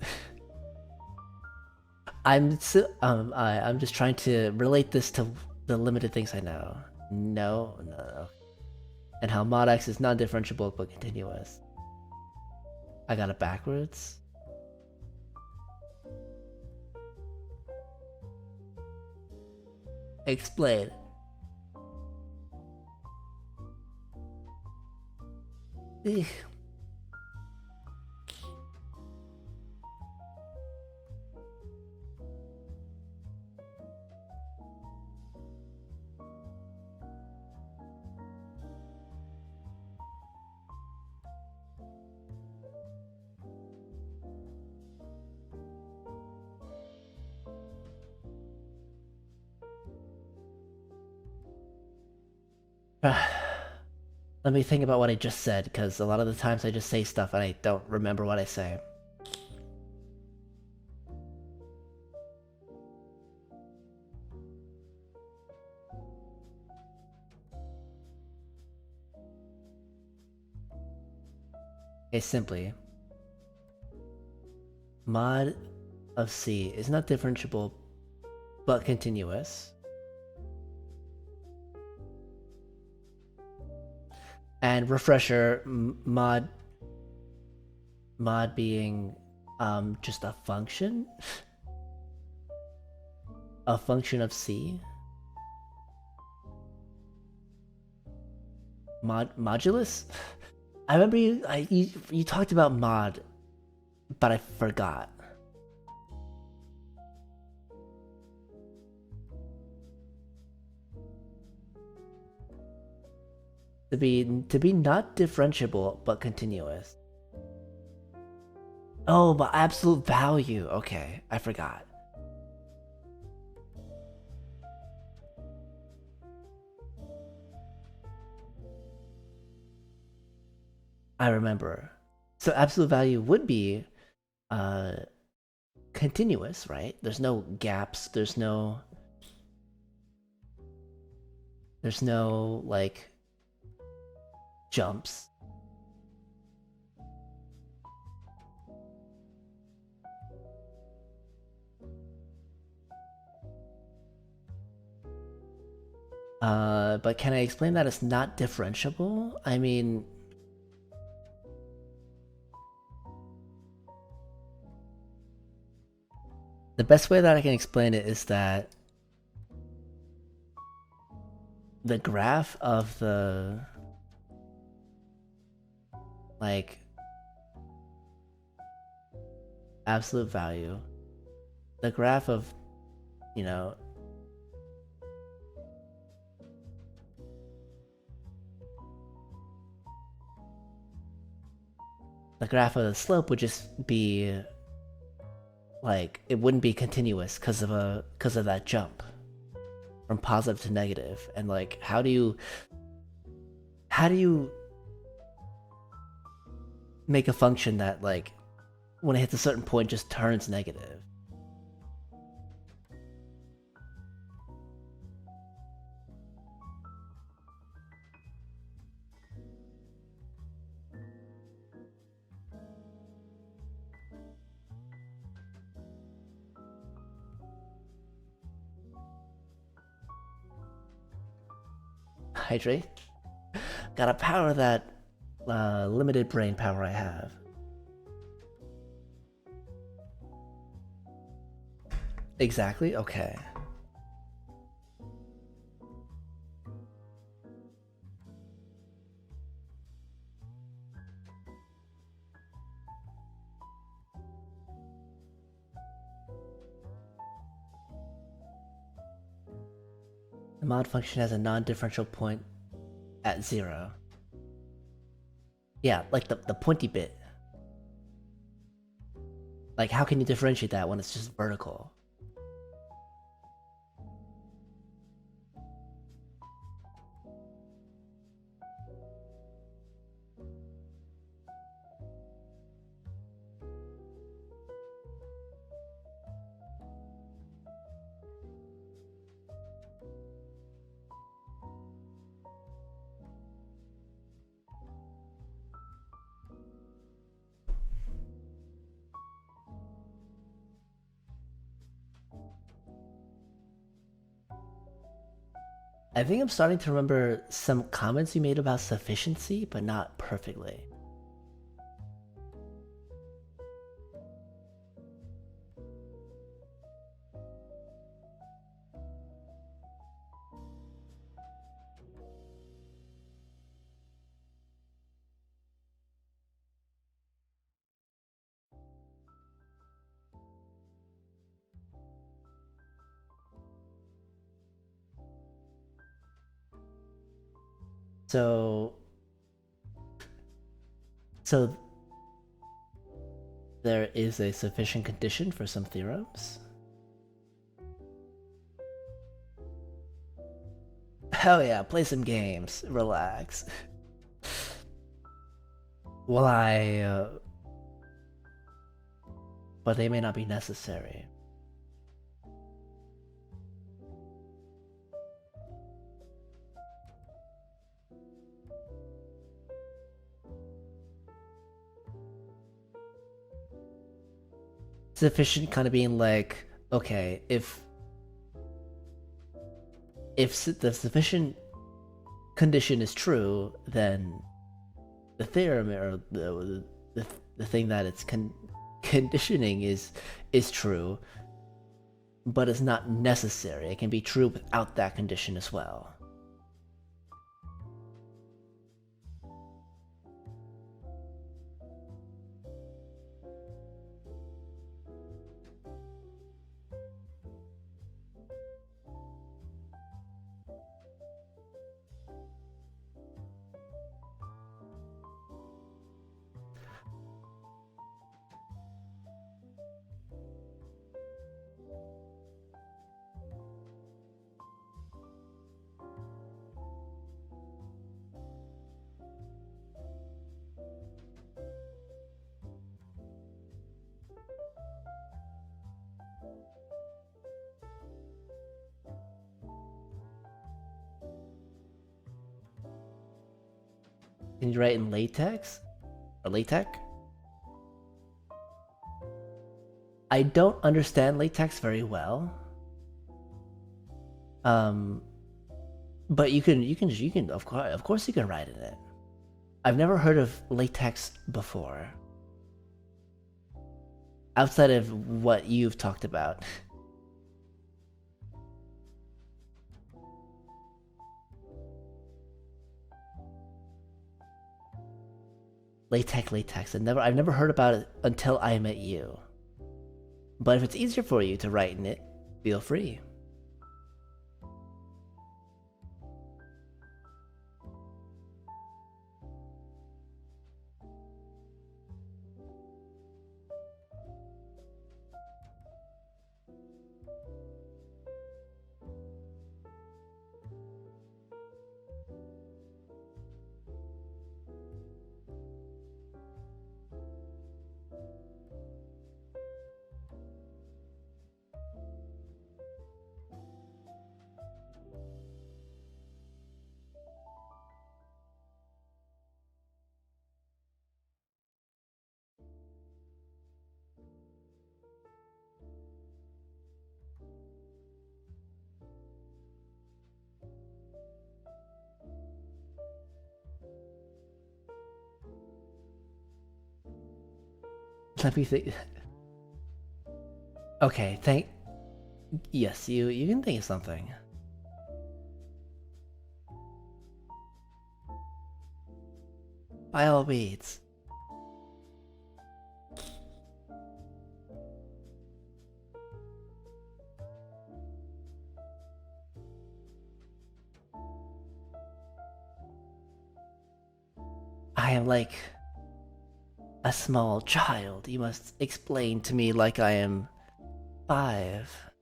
I'm just trying to relate this to the limited things I know. No, no, no. And how mod x is non-differentiable but continuous. I got it backwards. Explain. Ugh. Let me think about what I just said, because a lot of the times I just say stuff and I don't remember what I say. Okay, simply. Mod of C is not differentiable, but continuous. And refresher, mod being just a function? A function of C? Modulus? I remember you talked about mod, but I forgot. To be not differentiable but continuous. Oh, but absolute value. Okay, I forgot. I remember. So absolute value would be continuous, right? There's no gaps, there's no like jumps. But can I explain that it's not differentiable? I mean, the best way that I can explain it is that the graph of the like absolute value, the graph of, you know, the graph of the slope would just be like, it wouldn't be continuous because of that jump from positive to negative. And like, how do you make a function that like when it hits a certain point just turns negative? Hydrate. Gotta power that limited brain power I have. Exactly? Okay. The mod function has a non-differential point at 0. Yeah, like the pointy bit. Like, how can you differentiate that when it's just vertical? I think I'm starting to remember some comments you made about sufficiency, but not perfectly. So, so there is a sufficient condition for some theorems. Hell yeah, play some games, relax. Well, but they may not be necessary. Sufficient kind of being like, okay, if the sufficient condition is true, then the theorem or the thing that it's conditioning is true, but it's not necessary. It can be true without that condition as well. Can you write in latex or LaTeX? I don't understand latex very well. Um, but you can of course you can write in it. I've never heard of latex before, outside of what you've talked about. latex. I've never heard about it until I met you. But if it's easier for you to write in it, feel free. Let me think. Okay, yes, you can think of something. By all means. I am like a small child. You must explain to me like I am 5.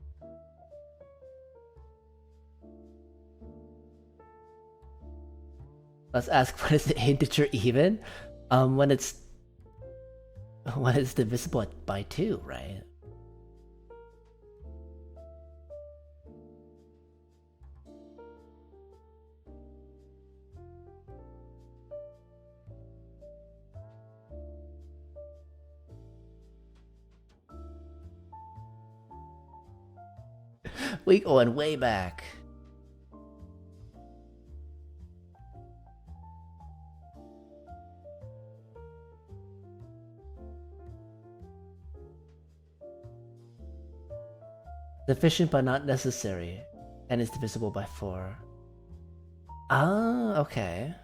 Let's ask what is the integer even? When it's divisible by 2, right? We going way back. Sufficient but not necessary. N is divisible by 4. Ah, okay.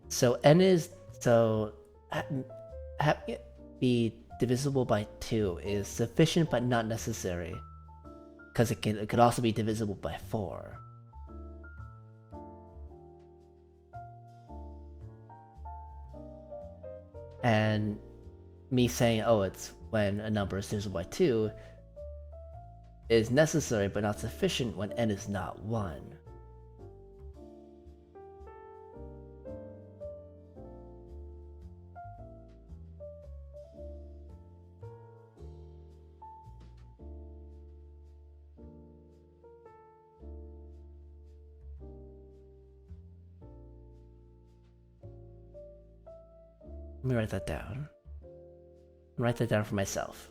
So n is having it be divisible by 2 is sufficient but not necessary, because it could also be divisible by 4. And me saying, oh, it's when a number is divisible by 2 is necessary but not sufficient when n is not 1. Let me write that down. Write that down for myself.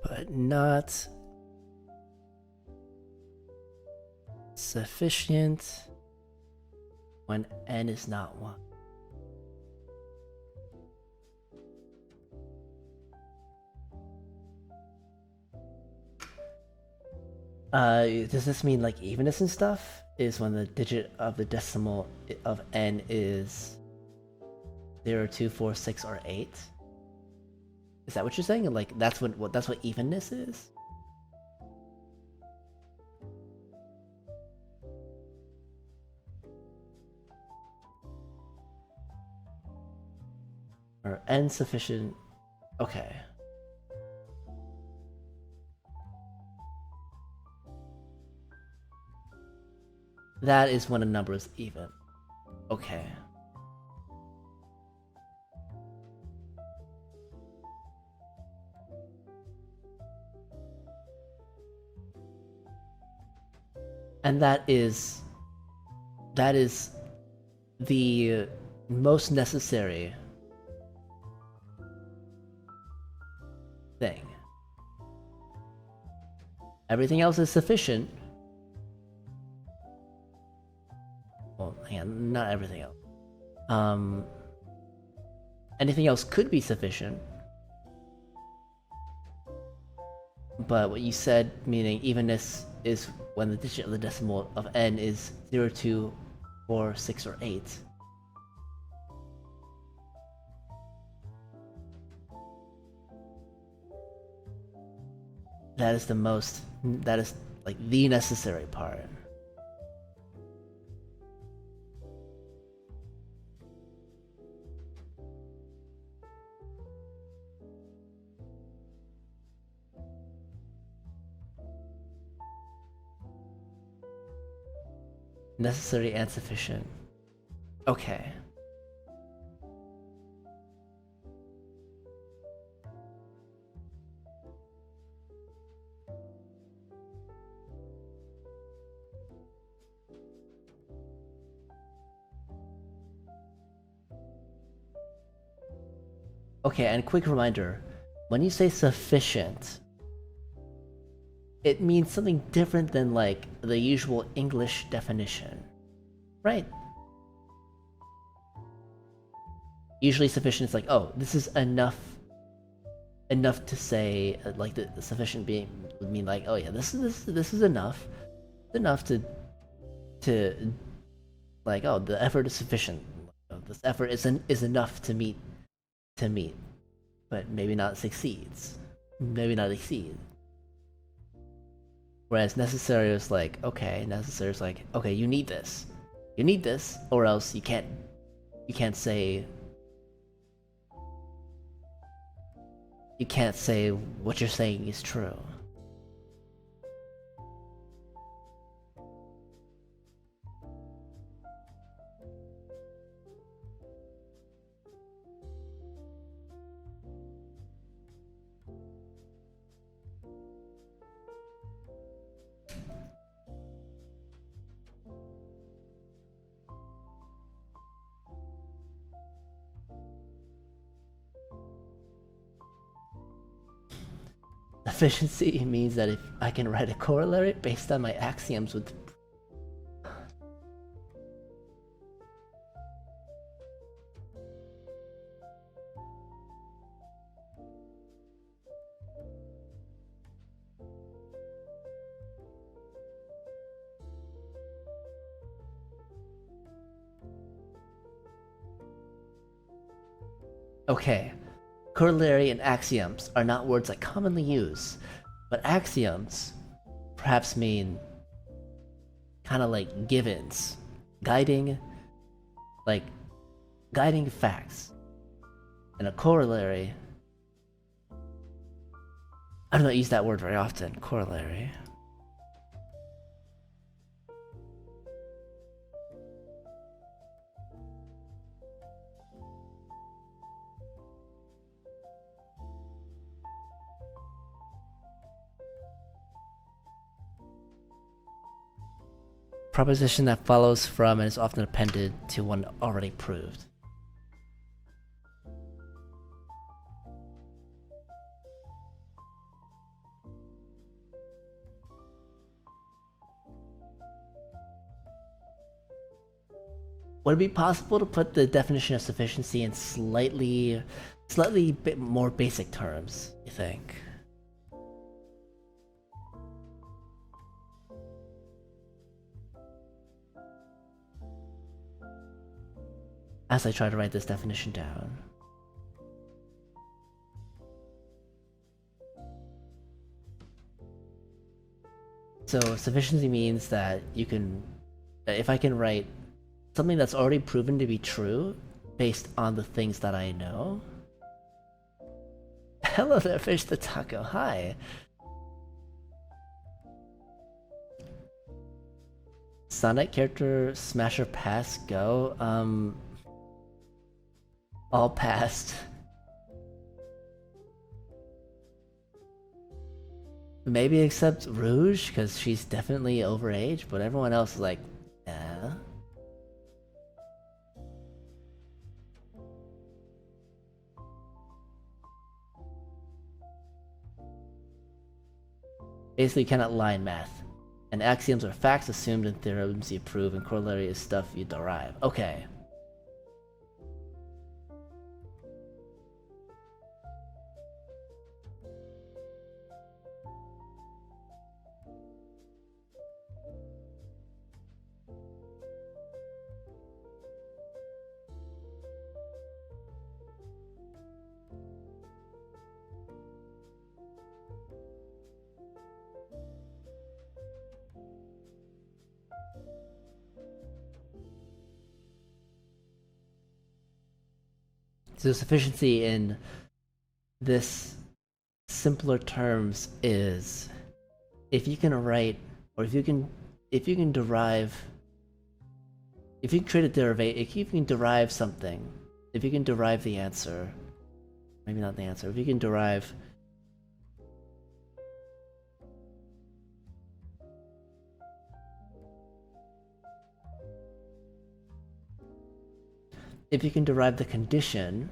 But not sufficient when n is not 1. Does this mean like evenness and stuff? Is when the digit of the decimal of n is 0, 2, 4, 6, or 8? Is that what you're saying? Like that's what evenness is? Or n sufficient? Okay. That is when a number is even. Okay. And that is the most necessary thing. Everything else is sufficient. Well, hang on, not everything else. Anything else could be sufficient. But what you said, meaning evenness, is when the digit of the decimal of n is 0, 2, 4, 6, or 8. That is like the necessary part. Necessary and sufficient. Okay. Okay, and quick reminder, when you say sufficient, it means something different than like the usual English definition, right? Usually sufficient is like, oh, this is enough to say, like the sufficient being would mean like, oh yeah, this is enough to like, oh, the effort is sufficient. This effort is enough to meet, but maybe not succeeds, maybe not exceed. Whereas necessary is like, okay, necessary is like, okay, you need this, or else you can't say what you're saying is true. Efficiency means that if I can write a corollary based on my axioms with... Okay, corollary and axioms are not words I commonly use, but axioms perhaps mean kind of like givens, guiding, like guiding facts. And a corollary, I don't use that word very often, corollary. Proposition that follows from and is often appended to one already proved. Would it be possible to put the definition of sufficiency in slightly bit more basic terms, you think? As I try to write this definition down. So sufficiency means that you can, if I can write something that's already proven to be true based on the things that I know. Hello there, Fish the Taco. Hi. Sonic character Smasher Pass Go. All passed. Maybe except Rouge, because she's definitely overage, but everyone else is like, nah. Basically, you cannot lie in math. And axioms are facts assumed and theorems you prove, and corollary is stuff you derive. Okay. So sufficiency in this simpler terms is if you can write, or if you can derive, if you can create a derivation, if you can derive something, if you can derive the answer, maybe not the answer, if you can derive the condition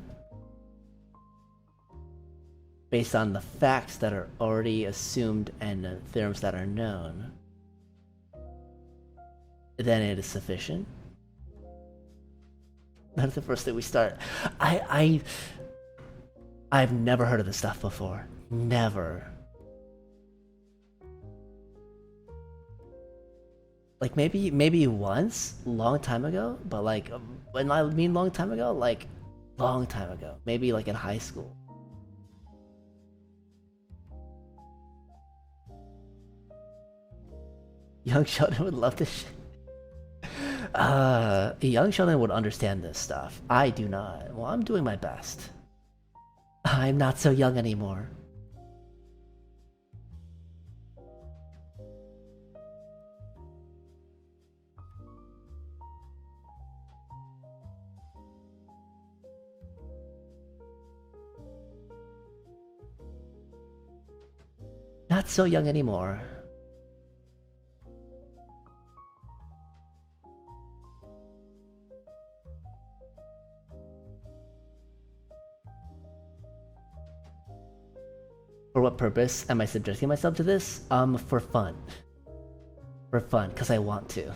based on the facts that are already assumed and theorems that are known, then it is sufficient. That's the first thing we start. I've never heard of this stuff before. Never. Like maybe once, long time ago, but like when I mean long time ago, like long time ago. Maybe like in high school. Young Sheldon would love this shit. Young Sheldon would understand this stuff. I do not. Well, I'm doing my best. I'm not so young anymore. Not so young anymore. For what purpose am I subjecting myself to this? For fun. For fun, because I want to.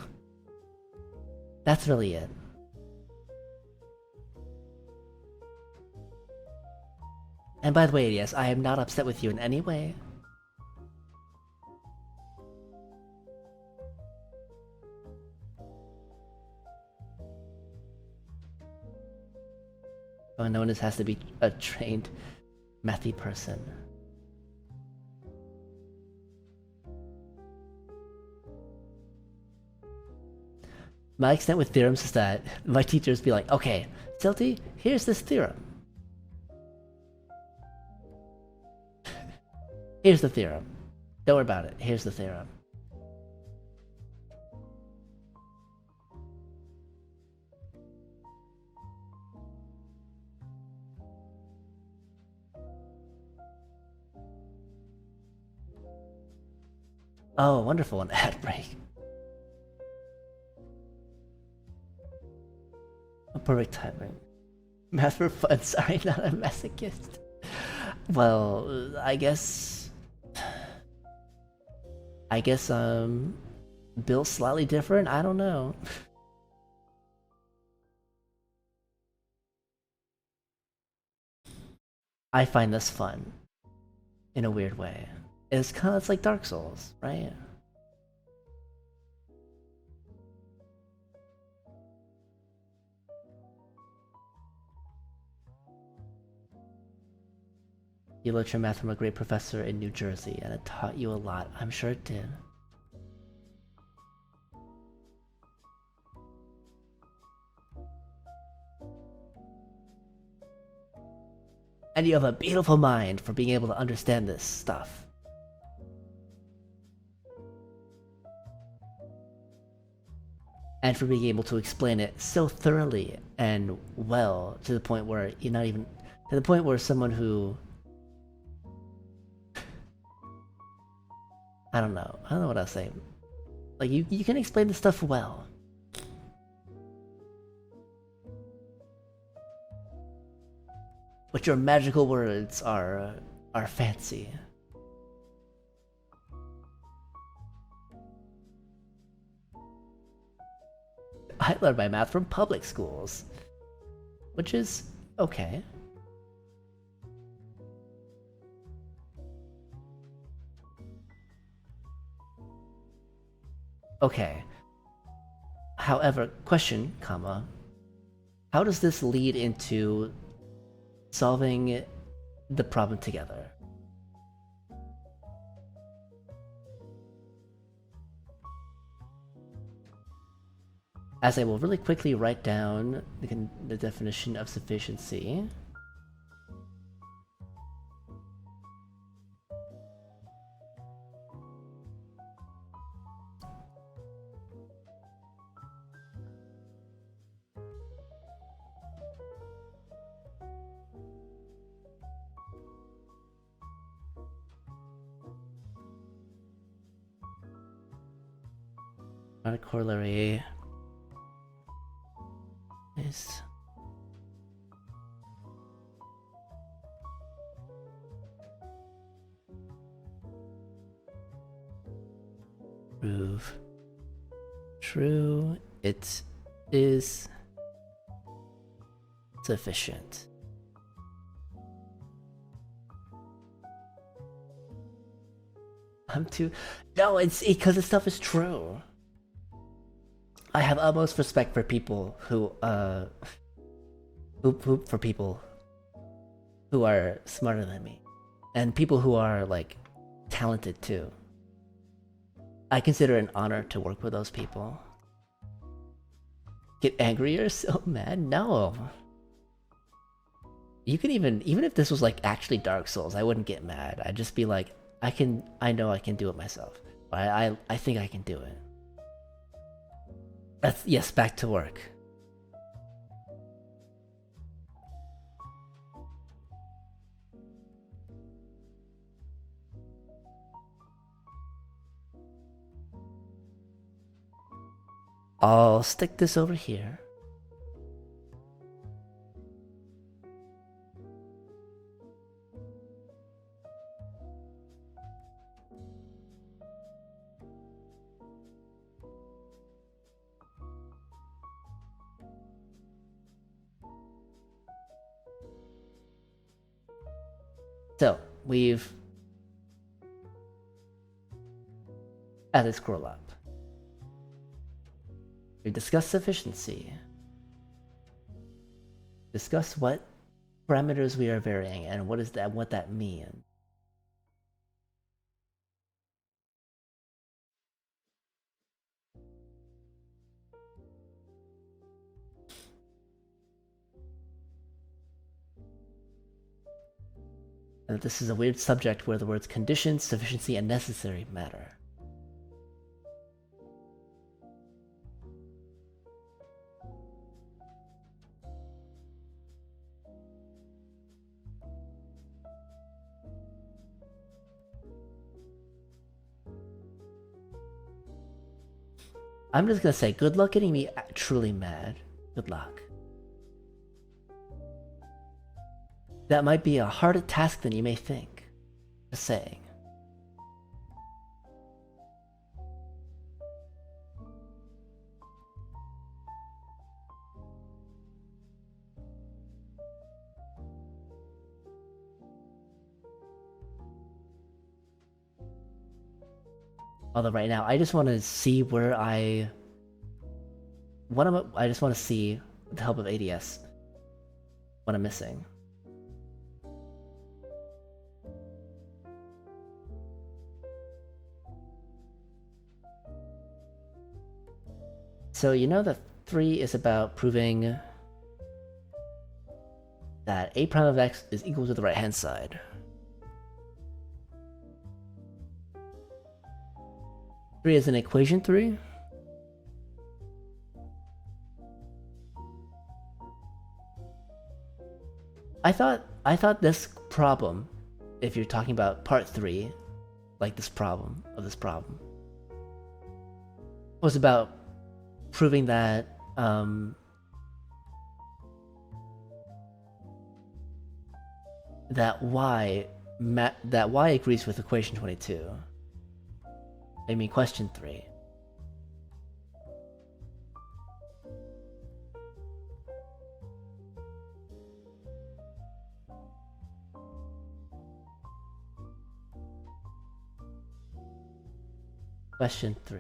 That's really it. And by the way, yes, I am not upset with you in any way. Oh, no one has to be a trained mathy person. My extent with theorems is that my teachers be like, okay, Silty, here's this theorem. Here's the theorem. Don't worry about it. Here's the theorem. Oh, wonderful, an ad break. A perfect timing. Math for fun, sorry, not a masochist. Well, I guess, built slightly different, I don't know. I find this fun. In a weird way. It's like Dark Souls, right? You learned your math from a great professor in New Jersey, and it taught you a lot. I'm sure it did. And you have a beautiful mind for being able to understand this stuff. And for being able to explain it so thoroughly and well to the point where you're not even to the point where someone who I don't know what I'll say. Like you can explain this stuff well. But your magical words are fancy. I learned my math from public schools, which is okay. Okay. However, question, comma, how does this lead into solving the problem together? As I will really quickly write down the definition of sufficiency. Not a corollary is prove true, it is sufficient. No, it's because this stuff is true. I have utmost respect for people who for people who are smarter than me, and people who are like talented too. I consider it an honor to work with those people. Get angry or so mad? No. You can even if this was like actually Dark Souls, I wouldn't get mad. I'd just be like, I know I can do it myself. I think I can do it. Yes, back to work. I'll stick this over here. So, we've added scroll up. We discussed sufficiency. Discuss what parameters we are varying and what that means. And this is a weird subject where the words conditions, sufficiency, and necessary matter. I'm just gonna say, good luck getting me truly mad. Good luck. That might be a harder task than you may think. Just saying. Although right now, I just want to see where I just want to see, with the help of ADS, what I'm missing. So you know that 3 is about proving that a prime of x is equal to the right-hand side. Three is an equation 3. I thought this problem, if you're talking about part 3, like this problem, was about proving that that y agrees with equation 22. I mean question 3. Question 3.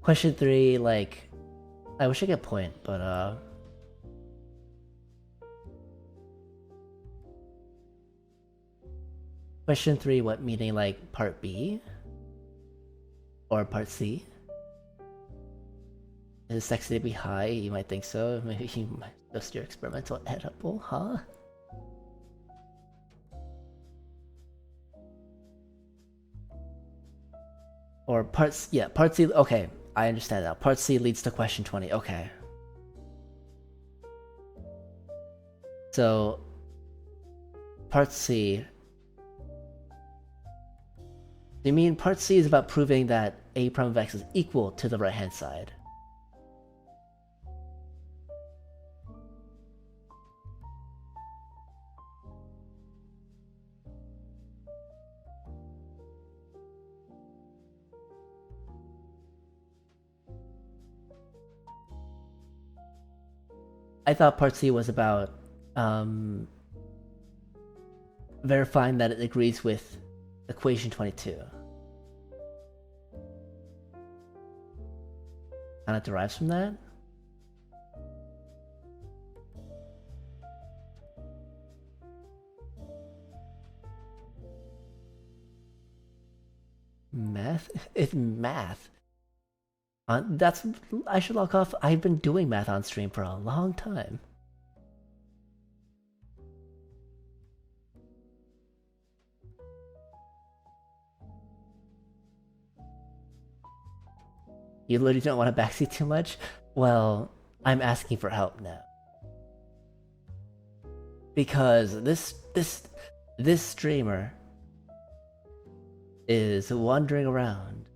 Question 3, like, I wish I could point, but question 3, what, meaning like part B? Or part C? Is it sexy to be high? You might think so. Maybe you might just your experimental edible, huh? Or parts, yeah, part C, okay, I understand now. Part C leads to question 20, okay. So, part C. You mean part C is about proving that a prime of x is equal to the right-hand side. I thought part C was about verifying that it agrees with equation 22. Kind of derives from that. Math? It's math. That's I should log off. I've been doing math on stream for a long time. You literally don't want to backseat too much? Well, I'm asking for help now. Because this streamer is wandering around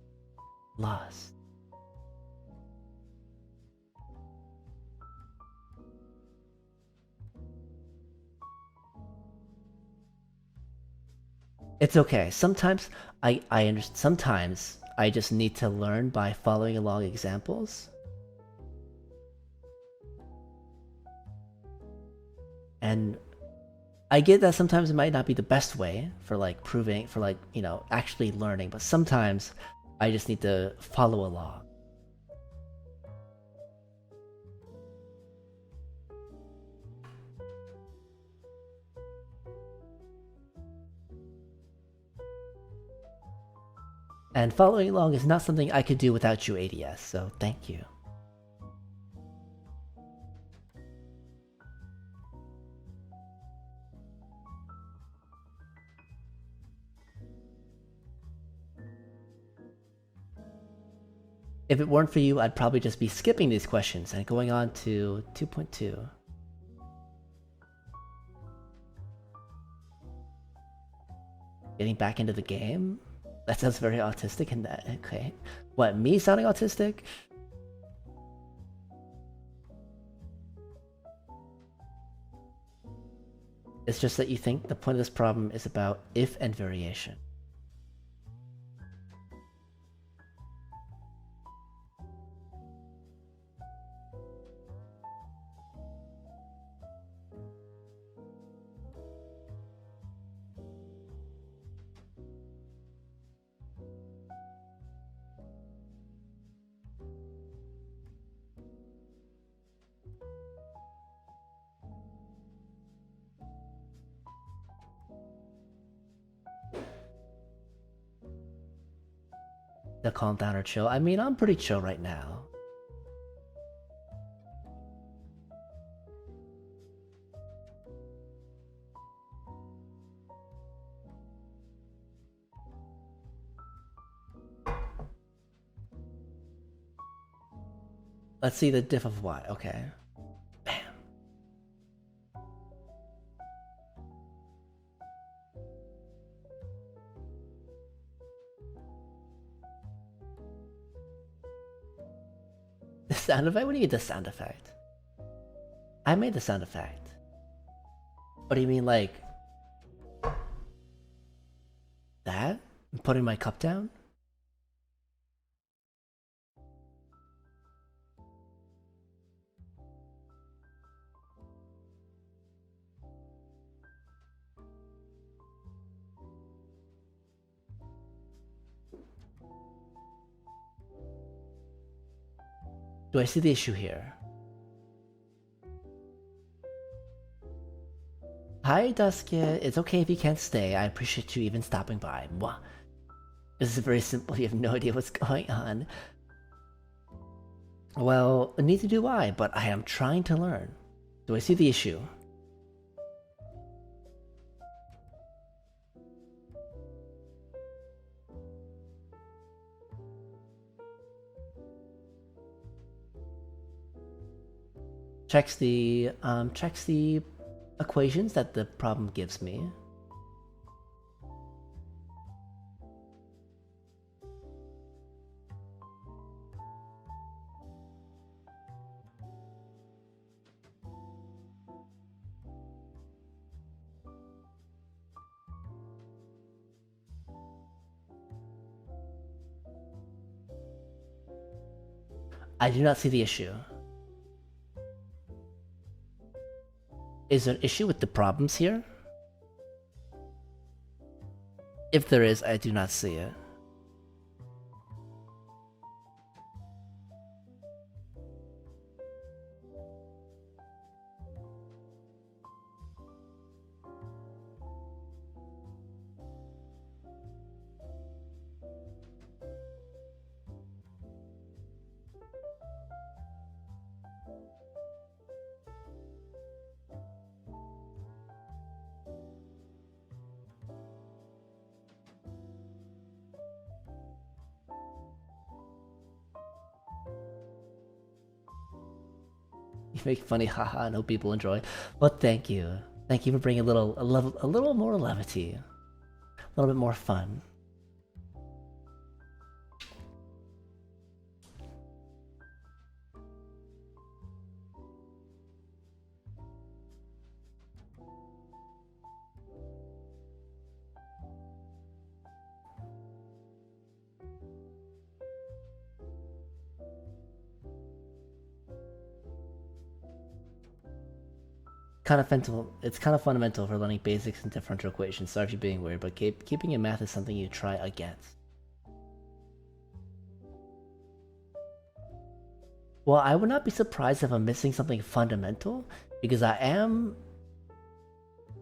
lost. It's okay. Sometimes I understand. Sometimes I just need to learn by following along examples. And I get that sometimes it might not be the best way for like proving, for like, you know, actually learning, but sometimes I just need to follow along. And following along is not something I could do without you, ADS, so thank you. If it weren't for you, I'd probably just be skipping these questions and going on to 2.2. Getting back into the game? That sounds very autistic in that. Okay. What, me sounding autistic? It's just that you think the point of this problem is about if and variation. To calm down or chill. I mean, I'm pretty chill right now. Let's see the diff of y. Okay. Bam. The sound effect? What do you mean the sound effect? I made the sound effect. What do you mean, like... that? I'm putting my cup down? Do I see the issue here? Hi, Duskia. It's okay if you can't stay. I appreciate you even stopping by. Mwah. This is very simple. You have no idea what's going on. Well, neither do I, but I am trying to learn. Do I see the issue? Checks the equations that the problem gives me. I do not see the issue. Is there an issue with the problems here? If there is, I do not see it. You make funny haha and hope people enjoy. But thank you. Thank you for bringing a little more levity. A little bit more fun. It's kind of fundamental for learning basics in differential equations. Sorry if you're being weird, but keeping in math is something you try against. Well, I would not be surprised if I'm missing something fundamental, because I am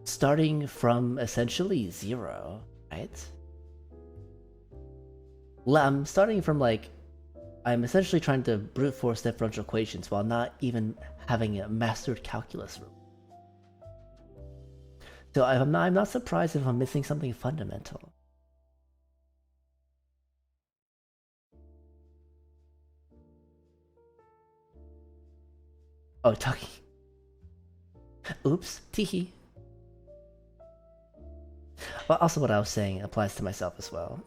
starting from essentially 0, right? I'm starting from I'm essentially trying to brute force differential equations while not even having a mastered calculus room. So I'm not surprised if I'm missing something fundamental. Oh, talking. Oops, teehee. But also what I was saying applies to myself as well.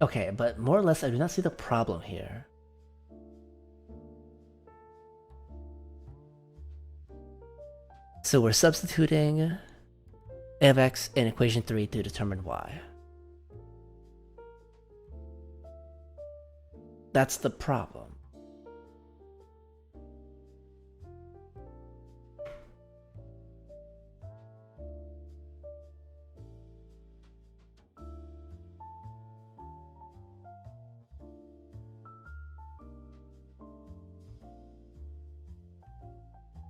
Okay, but more or less I do not see the problem here. So we're substituting a of x in equation 3 to determine y. That's the problem.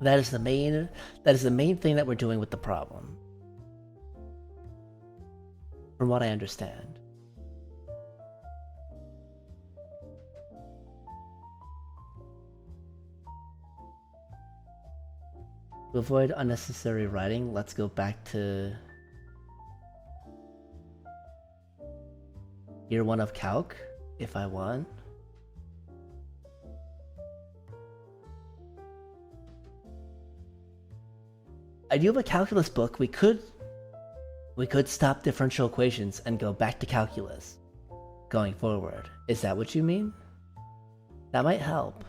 That is the main thing that we're doing with the problem. From what I understand. To avoid unnecessary writing, let's go back to year 1 of calc, if I want. I do have a calculus book. We could stop differential equations and go back to calculus going forward. Is that what you mean? That might help.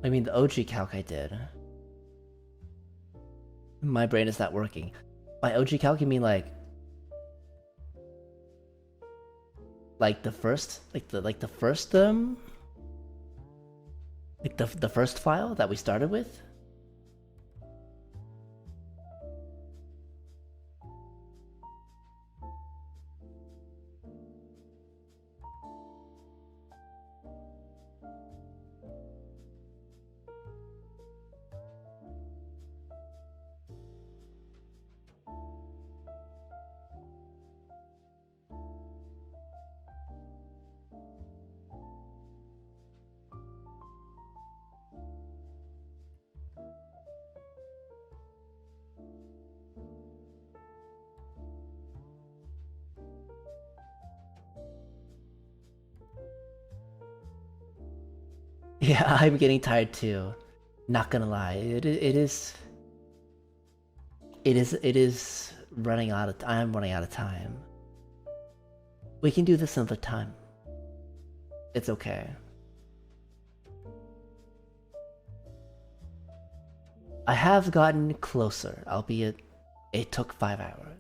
I mean, the OG calc I did. My brain is not working. By OG calc, you mean like the first, the first file that we started with? Yeah, I'm getting tired too. Not gonna lie, it is running out of. I'm running out of time. We can do this another time. It's okay. I have gotten closer, albeit it took 5 hours.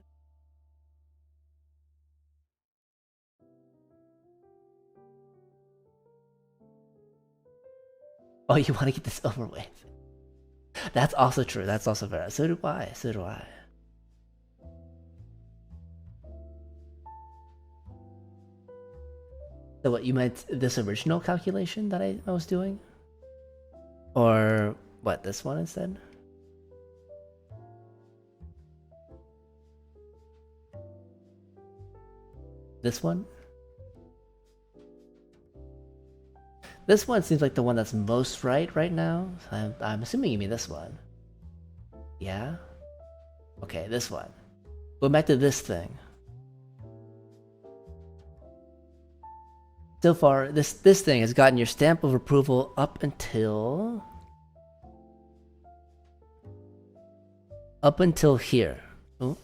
Oh, you want to get this over with? That's also true. That's also fair. So do I. So do I. So what, you meant this original calculation that I was doing? Or what, this one instead? This one? This one seems like the one that's most right now. I'm assuming you mean this one. Yeah? Okay, this one. Going back to this thing. So far, this thing has gotten your stamp of approval up until here. Oh.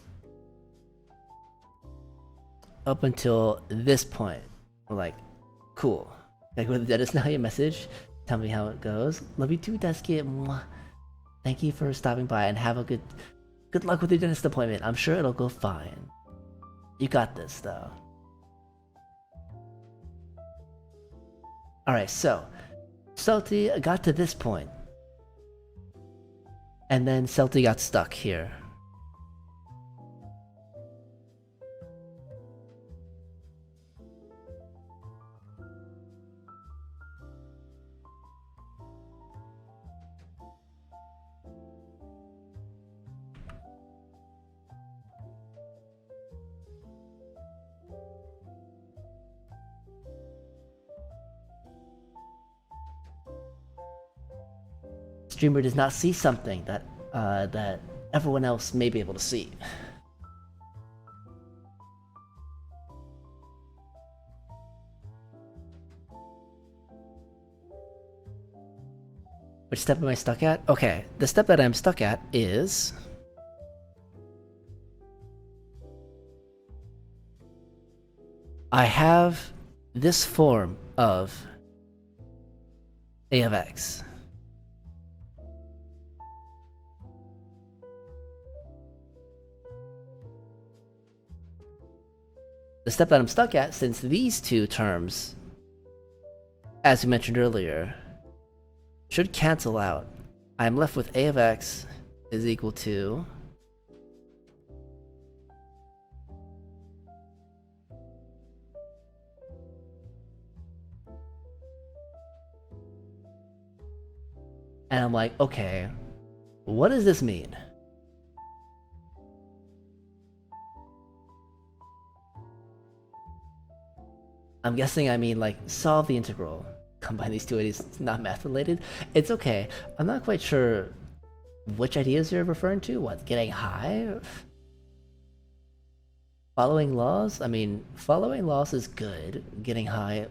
Up until this point. We're like, cool. Like, that is now your message. Tell me how it goes. Love you too, Dusky. Thank you for stopping by and have a good luck with your dentist appointment. I'm sure it'll go fine. You got this, though. Alright, so Salty got to this point. And then Salty got stuck here. Streamer does not see something that that everyone else may be able to see. Which step am I stuck at? Okay, the step that I'm stuck at is I have this form of a of x. The step that I'm stuck at, since these two terms, as we mentioned earlier, should cancel out, I'm left with a of x is equal to and I'm like, okay, what does this mean? I'm guessing I mean like solve the integral. Combine these two ideas, it's not math related. It's okay. I'm not quite sure which ideas you're referring to. What, getting high? Following laws? I mean, following laws is good. Getting high,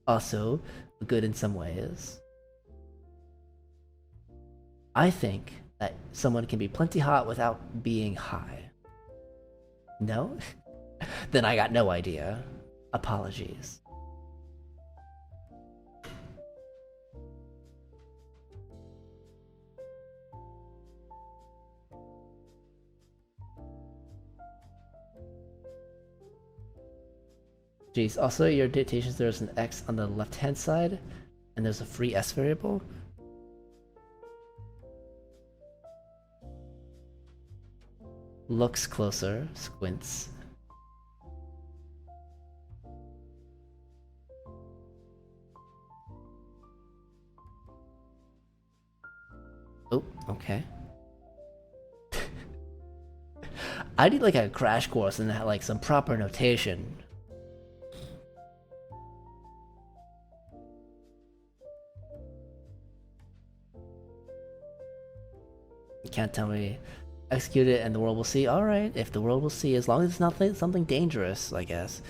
also good in some ways. I think that someone can be plenty hot without being high. No? Then I got no idea. Apologies. Jeez, also your dictations, there's an x on the left hand side, and there's a free s variable. Looks closer, squints. Oh, okay. I need like a crash course and like some proper notation. You can't tell me execute it and the world will see. Alright, if the world will see, as long as it's not something dangerous, I guess.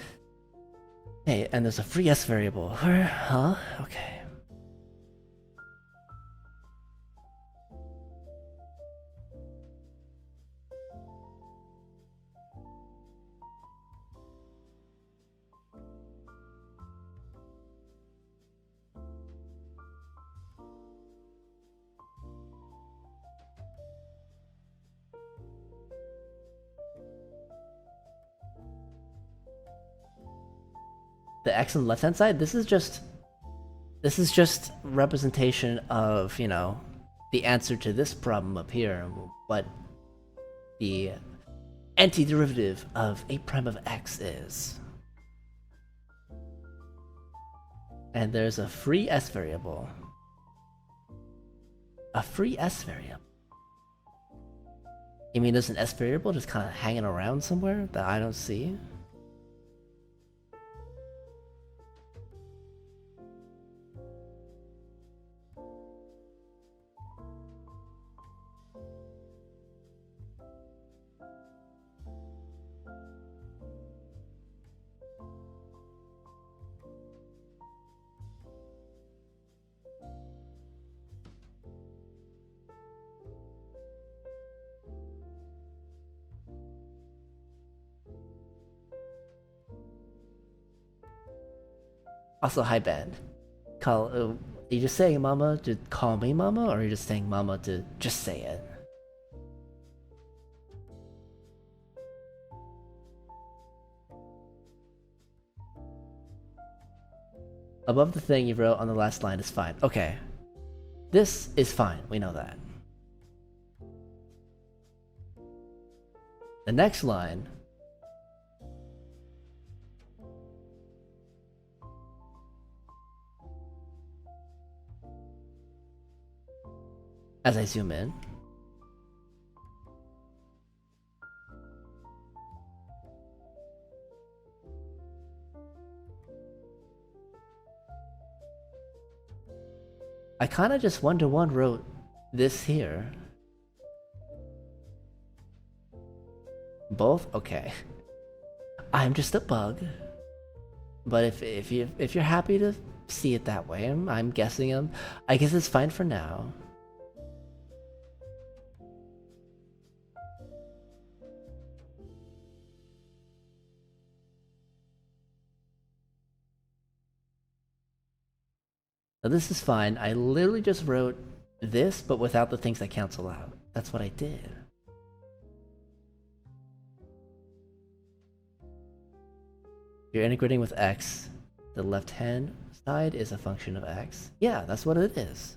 Hey, and there's a free s variable. Where? Huh? Okay. the x on the left-hand side, this is just representation of, you know, the answer to this problem up here, what the antiderivative of a prime of x is. And there's a free s variable. A free s variable? You mean there's an s variable just kind of hanging around somewhere that I don't see? Also, hi Ben. Are you just saying mama to call me mama, or are you just saying mama to just say it? Above the thing you wrote on the last line is fine. Okay. This is fine, we know that. The next line... as I zoom in... I kinda just one-to-one wrote this here. Both? Okay. I'm just a bug. But if you're happy to see it that way, I'm guessing I guess it's fine for now. Now this is fine. I literally just wrote this, but without the things that cancel out. That's what I did. You're integrating with x. The left-hand side is a function of x. Yeah, that's what it is.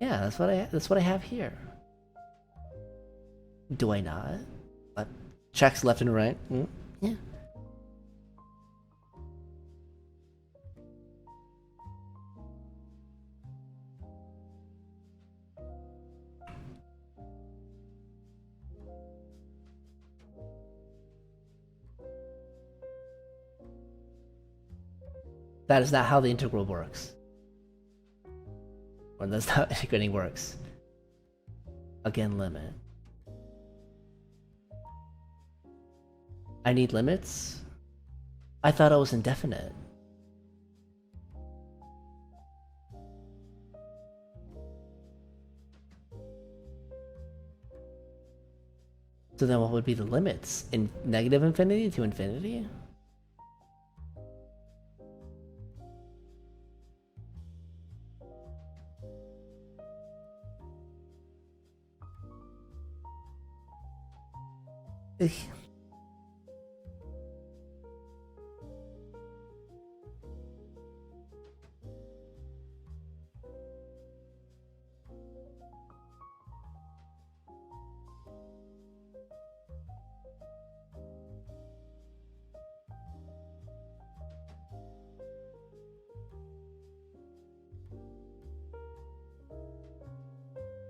Yeah, that's what I have here. Do I not? Checks left and right. Yeah. That is not how the integral works. Or that's not how integrating works. Again, limit. I need limits? I thought it was indefinite. So then what would be the limits? In negative infinity to infinity?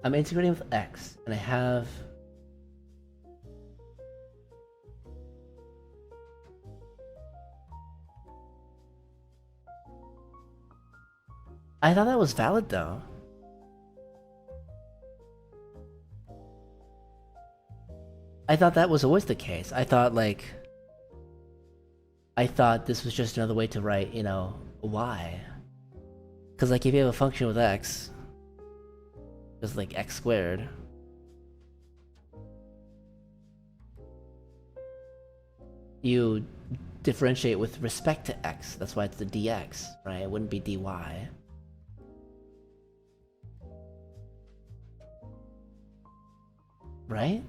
I'm integrating with x, and I have... I thought that was valid, though. I thought that was always the case. I thought this was just another way to write, you know, y. Because, like, if you have a function with x, just like x squared, you differentiate with respect to x. That's why it's the dx, right? It wouldn't be dy. Right?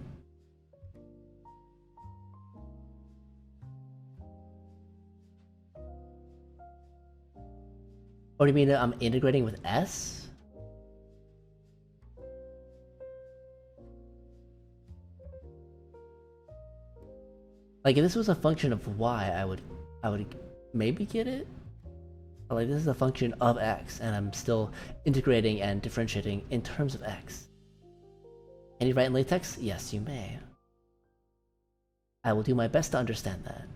Or do you mean I'm integrating with s? Like if this was a function of y, I would maybe get it. But like this is a function of x, and I'm still integrating and differentiating in terms of x. Can you write in LaTeX? Yes, you may. I will do my best to understand that.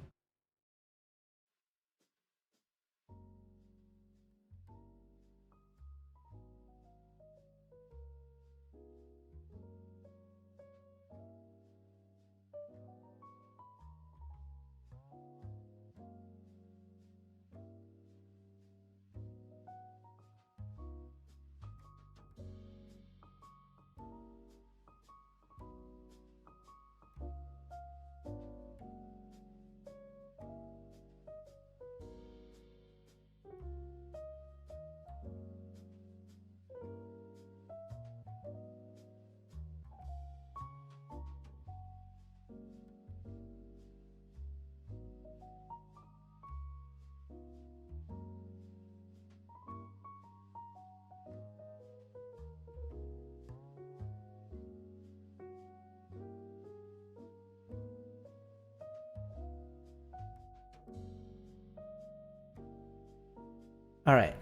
Alright.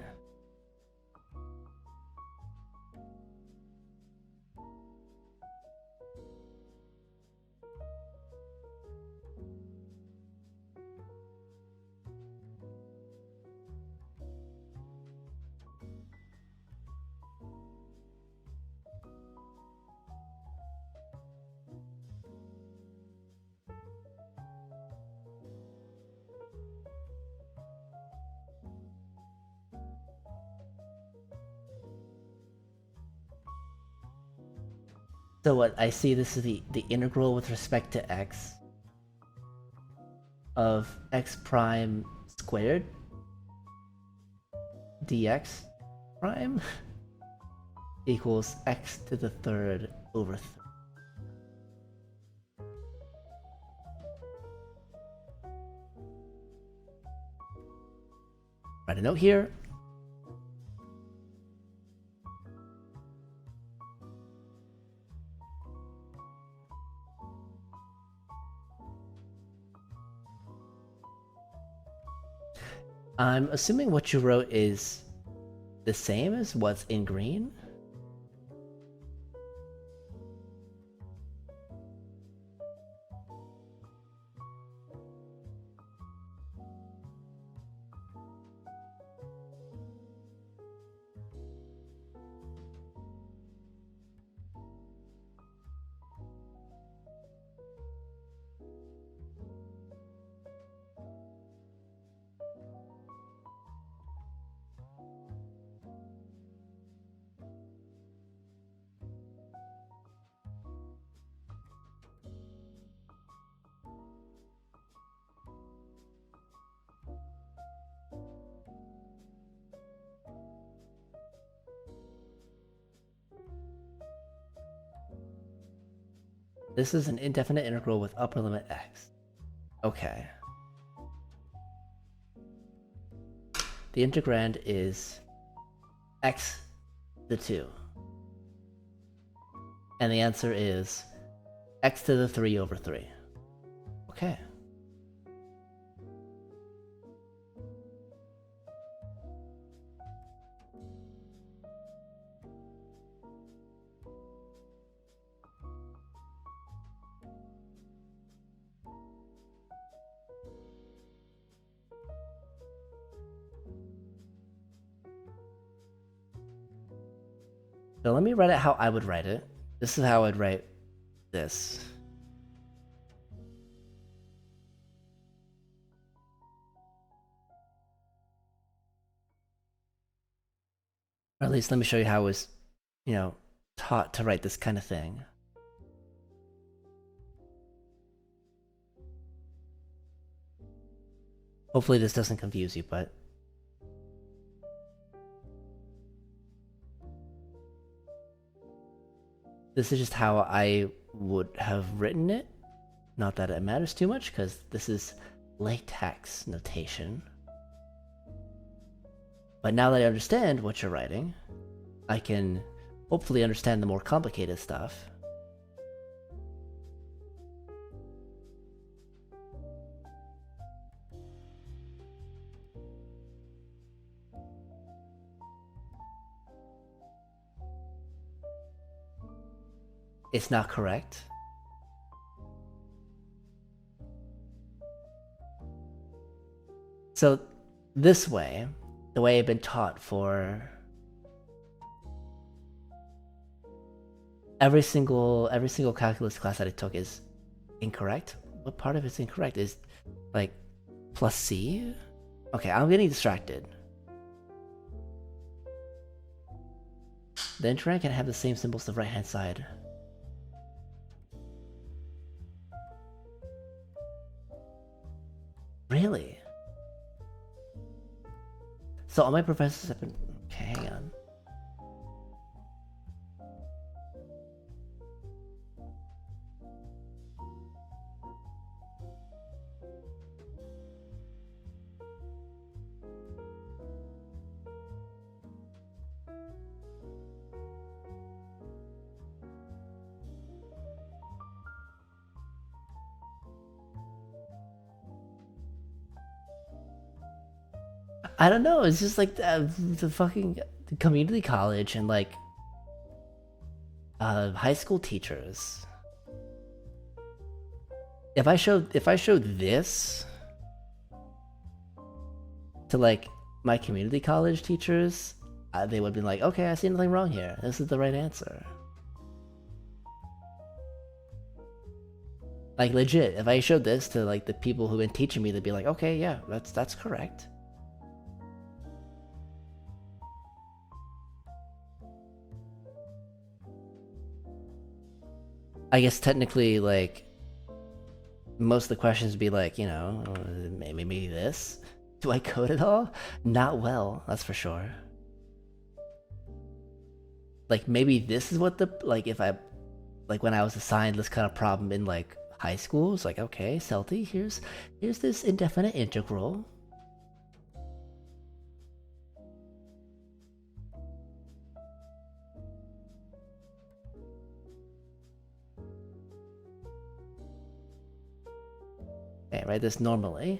So what I see, this is the integral with respect to x of x prime squared dx prime equals x to the third over 3. Write a note here. I'm assuming what you wrote is the same as what's in green. This is an indefinite integral with upper limit x. Okay. The integrand is x to the 2. And the answer is x to the 3 over 3. Okay. So let me write it how I would write it. This is how I'd write this. Or at least let me show you how I was, taught to write this kind of thing. Hopefully this doesn't confuse you, but this is just how I would have written it. Not that it matters too much, because this is LaTeX notation. But now that I understand what you're writing, I can hopefully understand the more complicated stuff. It's not correct. So this way, the way I've been taught for every single calculus class that I took is incorrect. What part of it's incorrect? Is like plus C? Okay, I'm getting distracted. The integrand can have the same symbols to the right hand side. Really? So all my professors have been... Okay, hang on. I don't know, it's just like the fucking community college and like high school teachers. If I showed this to like my community college teachers, they would be like, okay, I see nothing wrong here. This is the right answer. Like legit, if I showed this to like the people who've been teaching me, they'd be like, okay, yeah, that's correct. I guess technically, like, most of the questions would be like, you know, maybe this. Do I code it all? Not well, that's for sure. Like, maybe this is what the, like, if I, like, when I was assigned this kind of problem in, like, high school, it's like, okay, Celty, here's this indefinite integral. Okay, write this normally.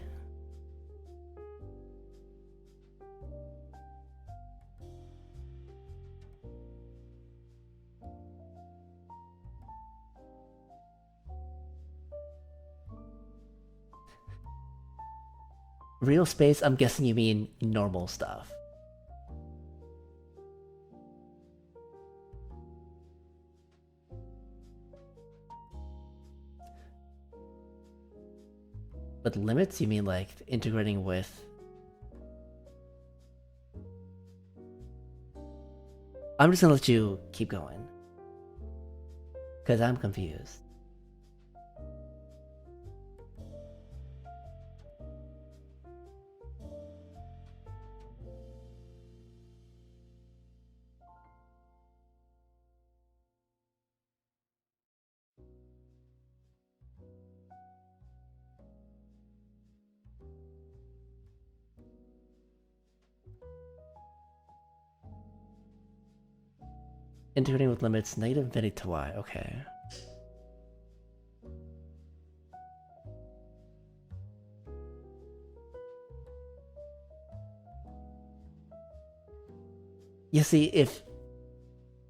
Real space, I'm guessing you mean normal stuff. But limits, you mean like integrating with... I'm just gonna let you keep going. Because I'm confused. Integrating with limits, negative infinity to y, okay. You see, if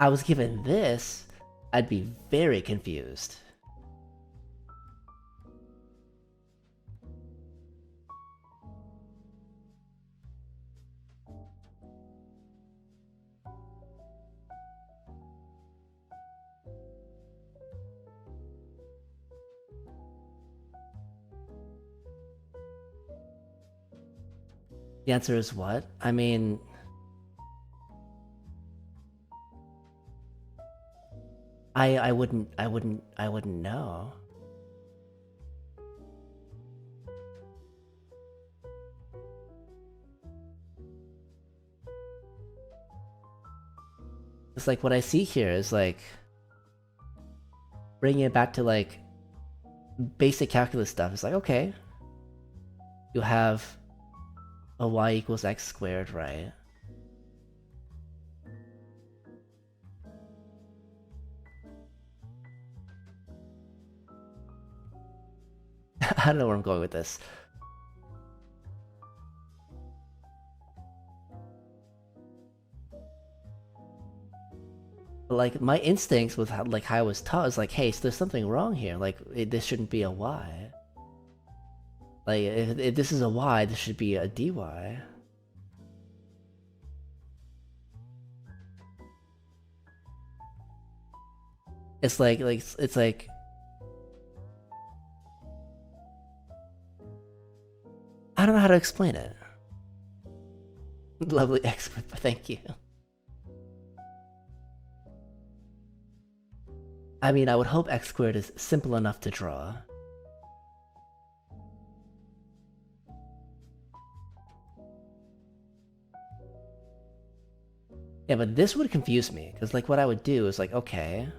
I was given this, I'd be very confused. The answer is what? I mean... I wouldn't know. It's like what I see here is like bringing it back to like basic calculus stuff. It's like, okay, you have a y equals x squared, right? I don't know where I'm going with this. But like my instincts with how, like how I was taught is like, hey, so there's something wrong here. Like this shouldn't be a y. Like if this is a y, this should be a dy. It's like it's like I don't know how to explain it. Lovely expert, thank you. I mean, I would hope x squared is simple enough to draw. Yeah, but this would confuse me, because like what I would do is like, okay.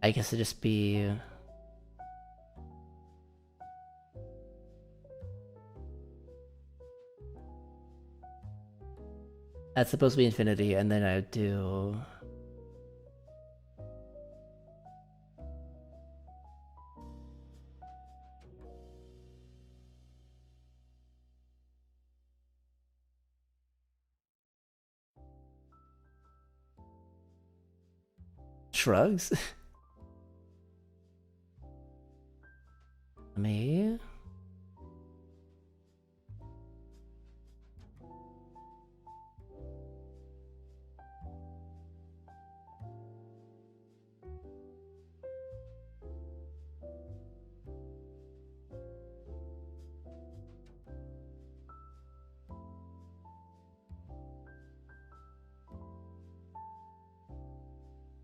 I guess it'd just be... That's supposed to be infinity, and then I would do... Shrugs? Me?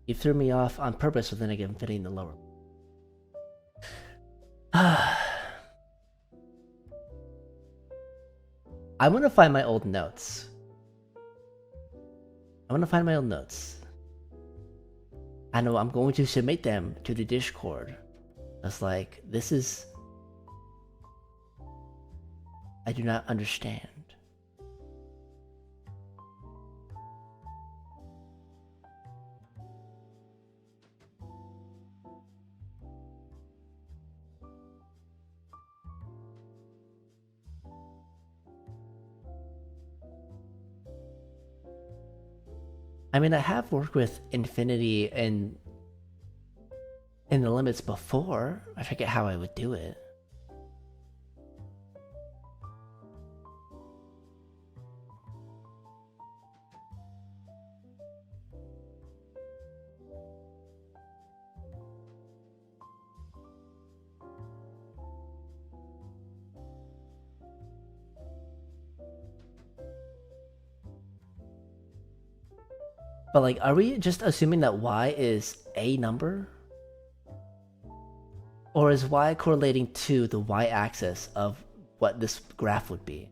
You threw me off on purpose with an infinity in the lower. I'm gonna find my old notes. I'm gonna find my old notes. I know I'm going to submit them to the Discord. It's like, this is... I do not understand. I mean, I have worked with infinity and in the limits before. I forget how I would do it. But like, are we just assuming that y is a number? Or is y correlating to the y-axis of what this graph would be?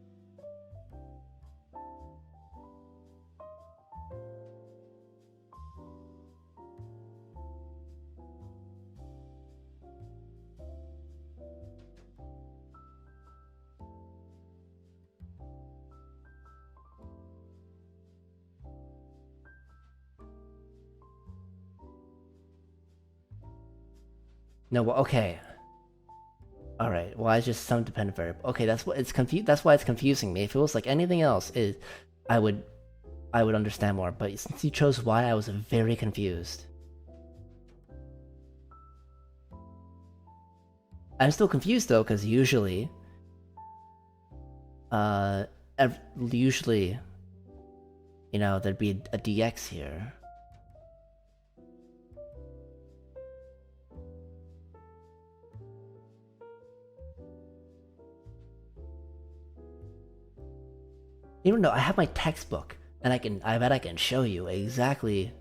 No, well, okay. All right. Why is just some dependent variable? Okay, that's what it's confused. That's why it's confusing me. If it was like anything else, I would understand more. But since you chose y, I was very confused. I'm still confused though, because usually, usually, you know, there'd be a dx here. Even though I have my textbook, and I bet I can show you exactly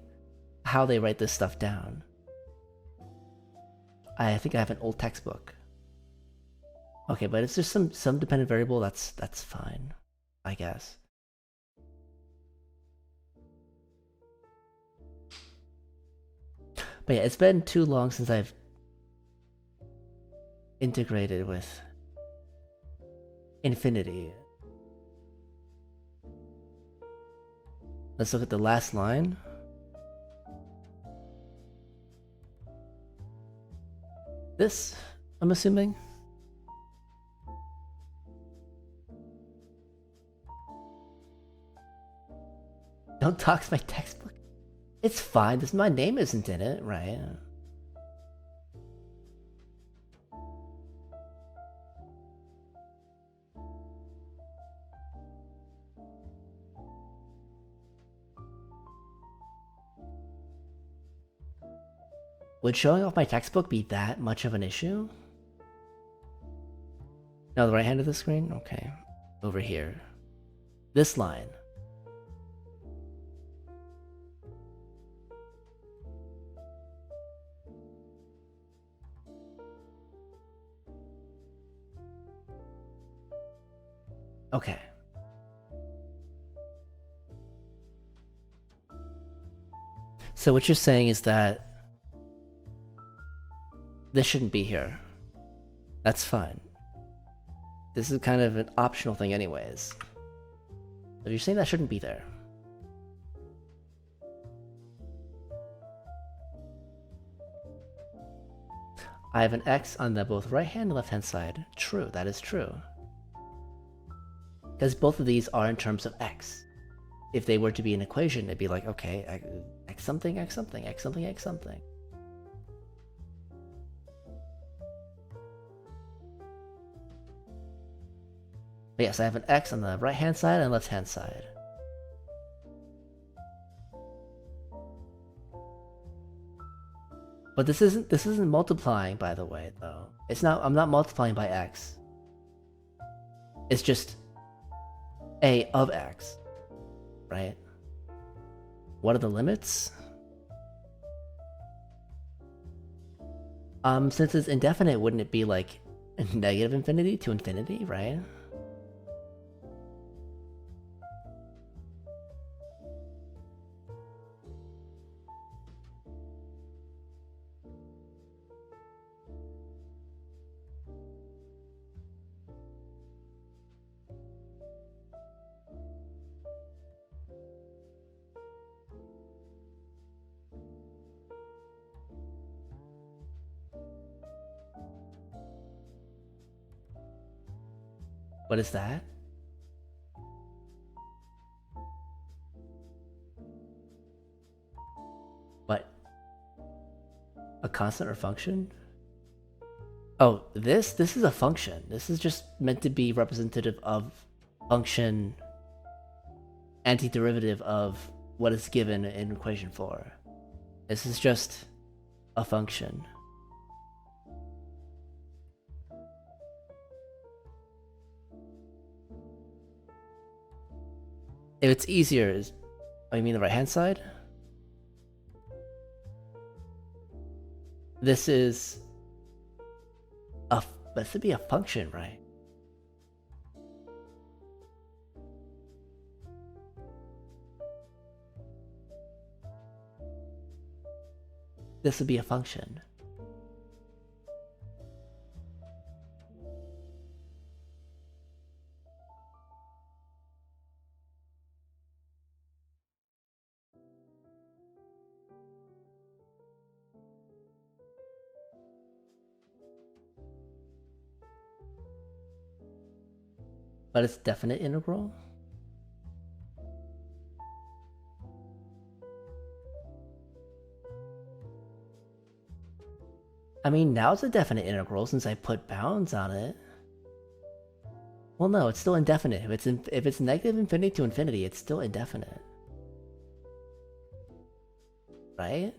how they write this stuff down. I think I have an old textbook. Okay, but it's just some dependent variable. That's fine, I guess. But yeah, it's been too long since I've integrated with infinity. Let's look at the last line. This, I'm assuming. Don't dox my textbook. It's fine. My name isn't in it, right? Would showing off my textbook be that much of an issue? No, the right hand of the screen? Okay. Over here. This line. Okay. So what you're saying is that this shouldn't be here. That's fine. This is kind of an optional thing anyways. If you're saying that shouldn't be there. I have an X on the both right hand and left hand side. True, that is true. Because both of these are in terms of X. If they were to be an equation, it'd be like, okay, X something, X something, X something, X something. But yes, I have an X on the right hand side and left hand side. But this isn't multiplying, by the way, though. It's not. I'm not multiplying by X. It's just A of X, right? What are the limits? Since it's indefinite, wouldn't it be like negative infinity to infinity, right? What is that? What? A constant or function? Oh, this is a function. This is just meant to be representative of function antiderivative of what is given in equation 4. This is just a function. If it's easier, oh, you mean the right hand side? This is this would be a function, right? This would be a function. But it's definite integral? I mean, now it's a definite integral since I put bounds on it. Well, no, it's still indefinite. If it's negative infinity to infinity, it's still indefinite. Right?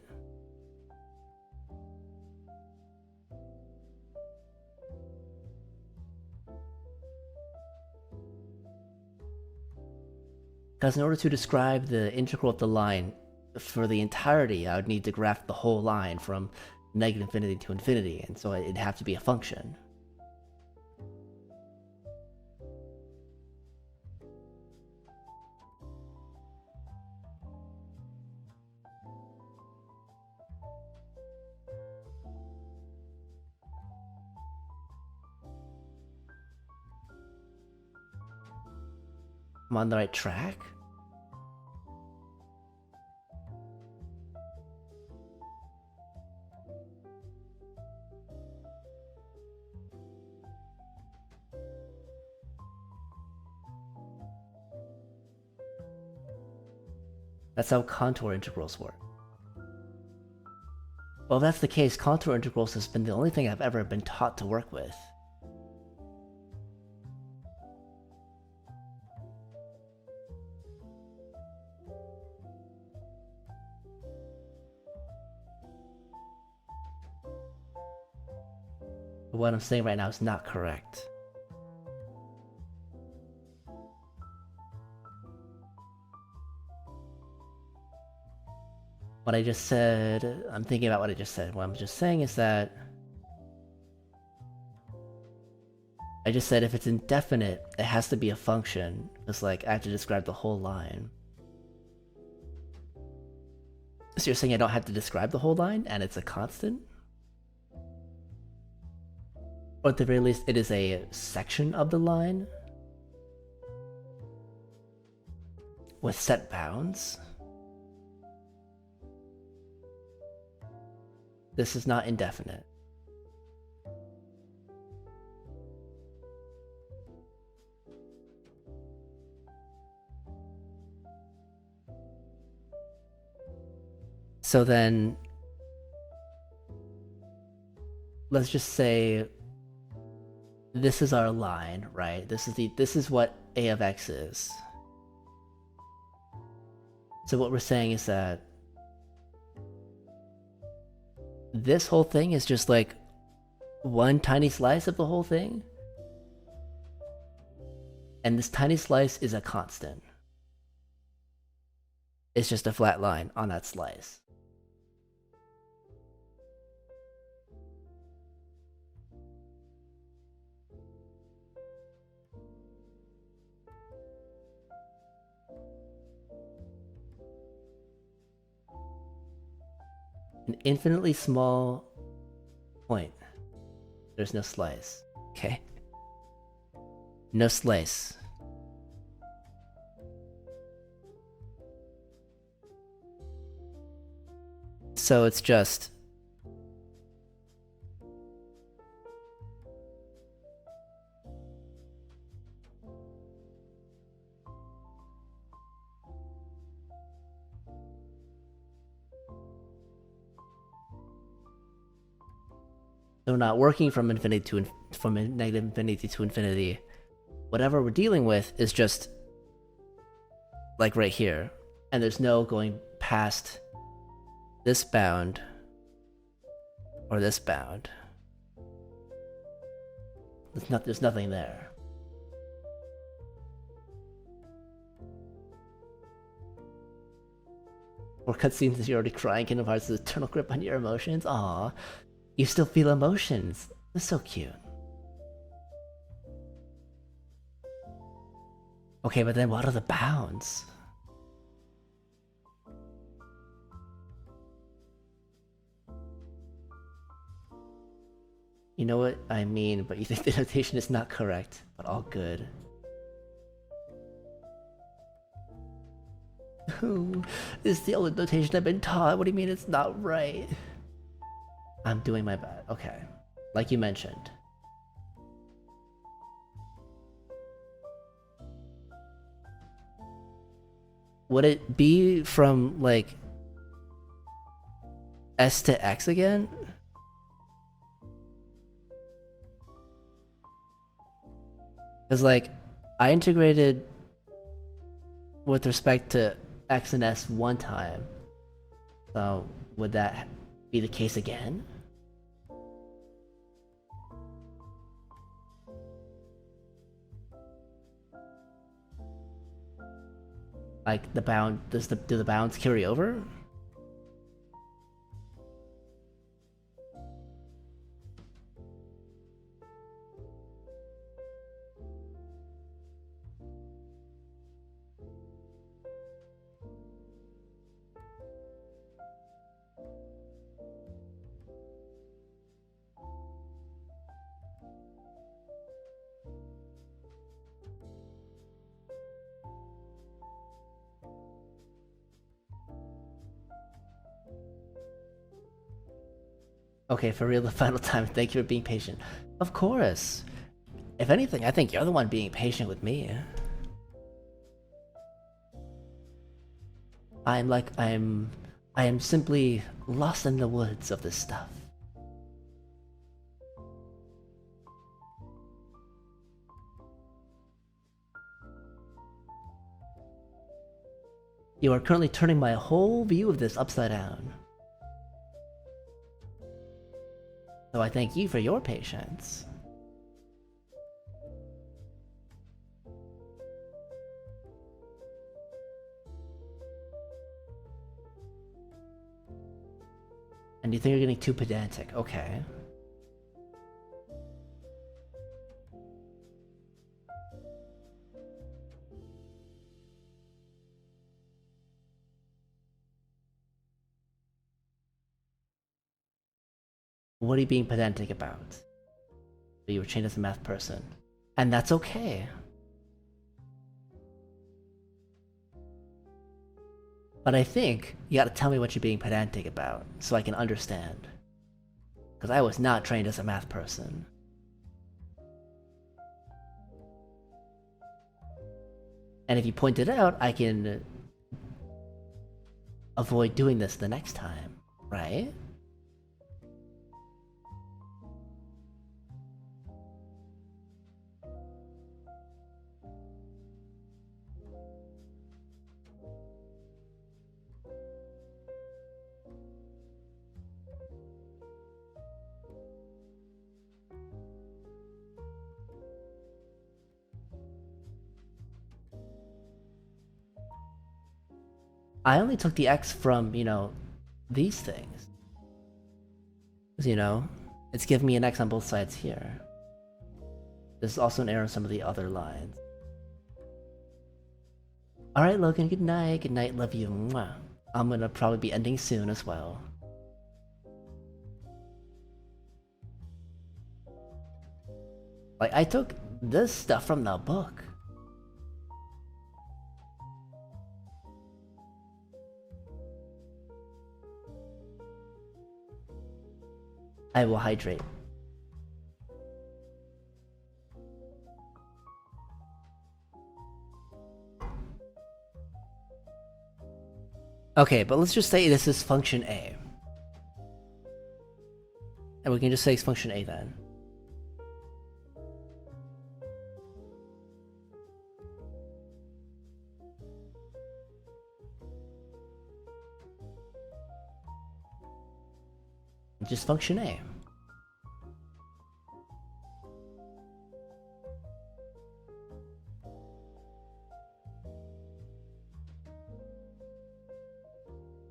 Because in order to describe the integral of the line for the entirety, I would need to graph the whole line from negative infinity to infinity, and so it'd have to be a function. I'm on the right track? That's how contour integrals work. Well, if that's the case, contour integrals has been the only thing I've ever been taught to work with. But what I'm saying right now is not correct. What I just said, I'm thinking about what I just said. What I'm just saying is that I just said if it's indefinite, it has to be a function. It's like I have to describe the whole line. So you're saying I don't have to describe the whole line and it's a constant? Or at the very least, it is a section of the line with set bounds? This is not indefinite. So then, let's just say this is our line, right? This is what a of x is. So what we're saying is that this whole thing is just like one tiny slice of the whole thing, and this tiny slice is a constant. It's just a flat line on that slice. An infinitely small point. There's no slice. Okay? No slice. So it's just so not working from infinity to from negative infinity to infinity. Whatever we're dealing with is just like right here, and there's no going past this bound or this bound. There's nothing there. Or cutscenes as you're already crying, Kingdom Hearts' eternal grip on your emotions. Aw, you still feel emotions. That's so cute. Okay, but then what are the bounds? You know what I mean, but you think the notation is not correct, but all good. This is the only notation I've been taught. What do you mean it's not right? I'm doing my best. Okay. Like you mentioned. Would it be from, like, S to X again? Because, like, I integrated with respect to X and S one time. So, would that be the case again? Like, the bound, do the bounds carry over? Okay, for real, the final time. Thank you for being patient. Of course. If anything, I think you're the one being patient with me. I am simply lost in the woods of this stuff. You are currently turning my whole view of this upside down. So I thank you for your patience. And you think you're getting too pedantic. Okay. What are you being pedantic about? You were trained as a math person. And that's okay. But I think you gotta tell me what you're being pedantic about so I can understand. Because I was not trained as a math person. And if you point it out, I can avoid doing this the next time, right? I only took the X from, these things. 'Cause, it's giving me an X on both sides here. There's also an error on some of the other lines. Alright, Logan, good night. Good night, love you. Mwah. I'm gonna probably be ending soon as well. Like, I took this stuff from the book. I will hydrate. Okay, but let's just say this is function A. And we can just say it's function A then. Just function A.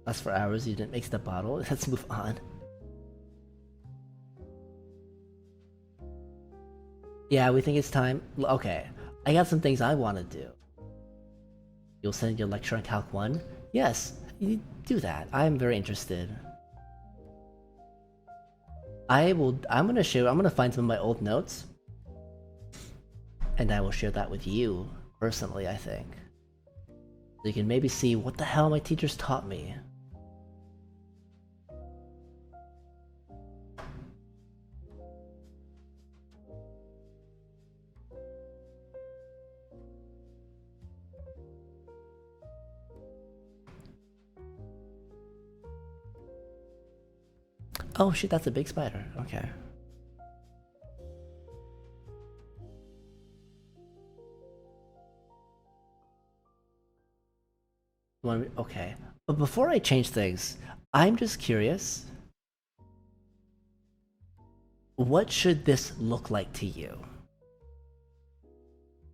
Lasts for hours, you didn't mix the bottle. Let's move on. Yeah, we think it's time. Okay, I got some things I want to do. You'll send your lecture on Calc 1? Yes, you do that. I'm very interested. I'm gonna find some of my old notes. And I will share that with you, personally, I think. So you can maybe see what the hell my teachers taught me. Oh shit, that's a big spider. Okay. Okay. But before I change things, I'm just curious. What should this look like to you?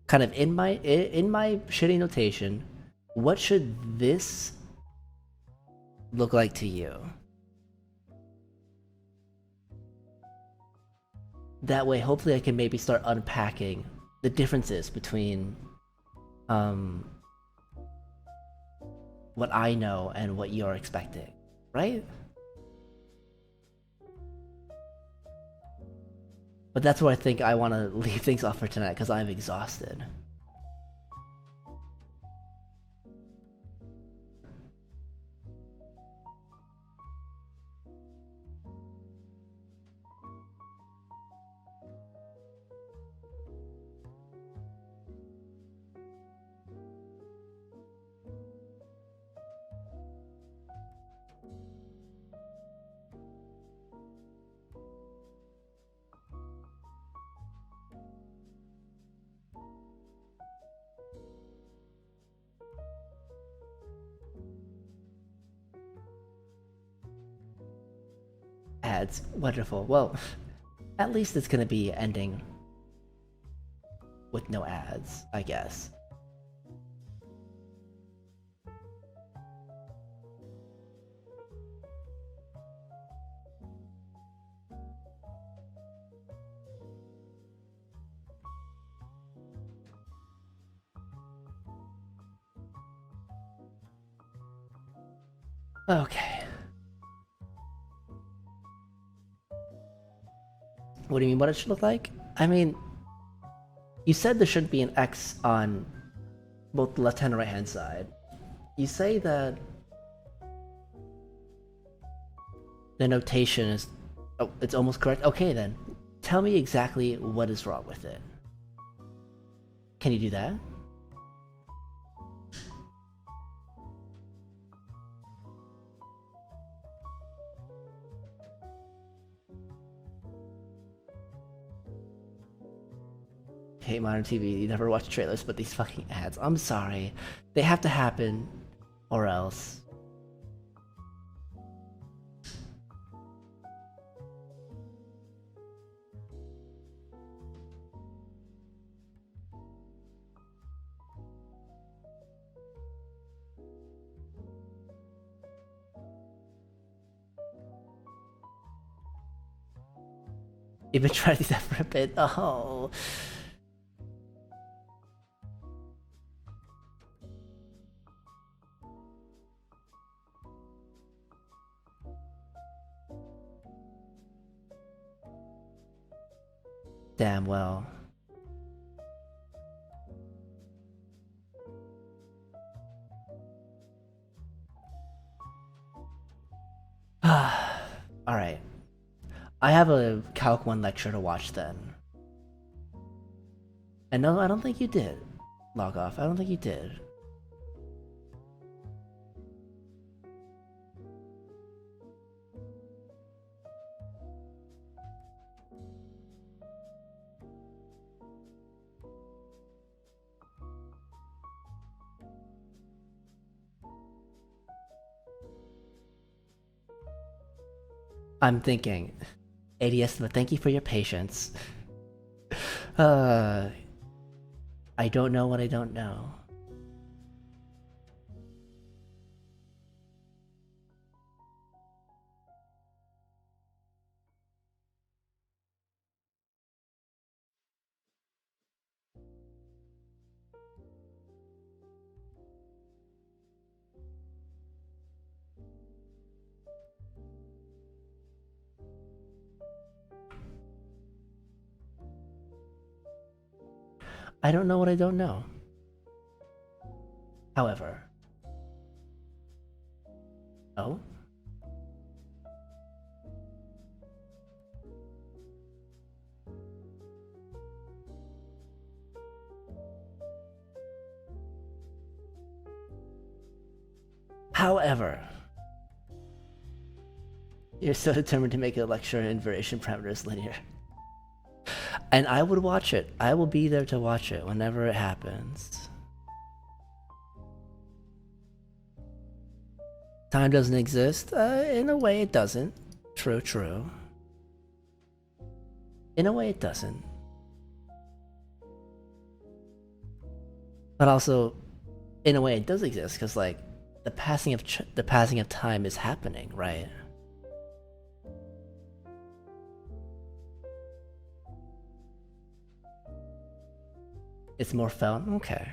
Kind of in my shitty notation, what should this look like to you? That way, hopefully I can maybe start unpacking the differences between what I know and what you're expecting, right? But that's where I think I want to leave things off for tonight because I'm exhausted. ads. Wonderful. Well, at least it's gonna be ending with no ads, I guess. Okay. What do you mean what it should look like? I mean, you said there shouldn't be an X on both the left hand and right hand side. You say that the notation is... Oh, it's almost correct? Okay then. Tell me exactly what is wrong with it. Can you do that? Hey, modern TV, you never watch trailers, but these fucking ads. I'm sorry. They have to happen, or else. You've been trying to do that for a bit. Oh. Damn well. Alright. I have a Calc 1 lecture to watch then. And no, I don't think you did. Log off. I don't think you did. I'm thinking, ADS, but thank you for your patience. I don't know what I don't know. I don't know what I don't know. However. Oh? However. You're so determined to make a lecture in variation parameters linear. And I would watch it. I will be there to watch it whenever it happens. Time doesn't exist? In a way it doesn't. True, true. In a way it doesn't. But also, in a way it does exist, because like, the passing of time is happening, right? It's more felt? Okay.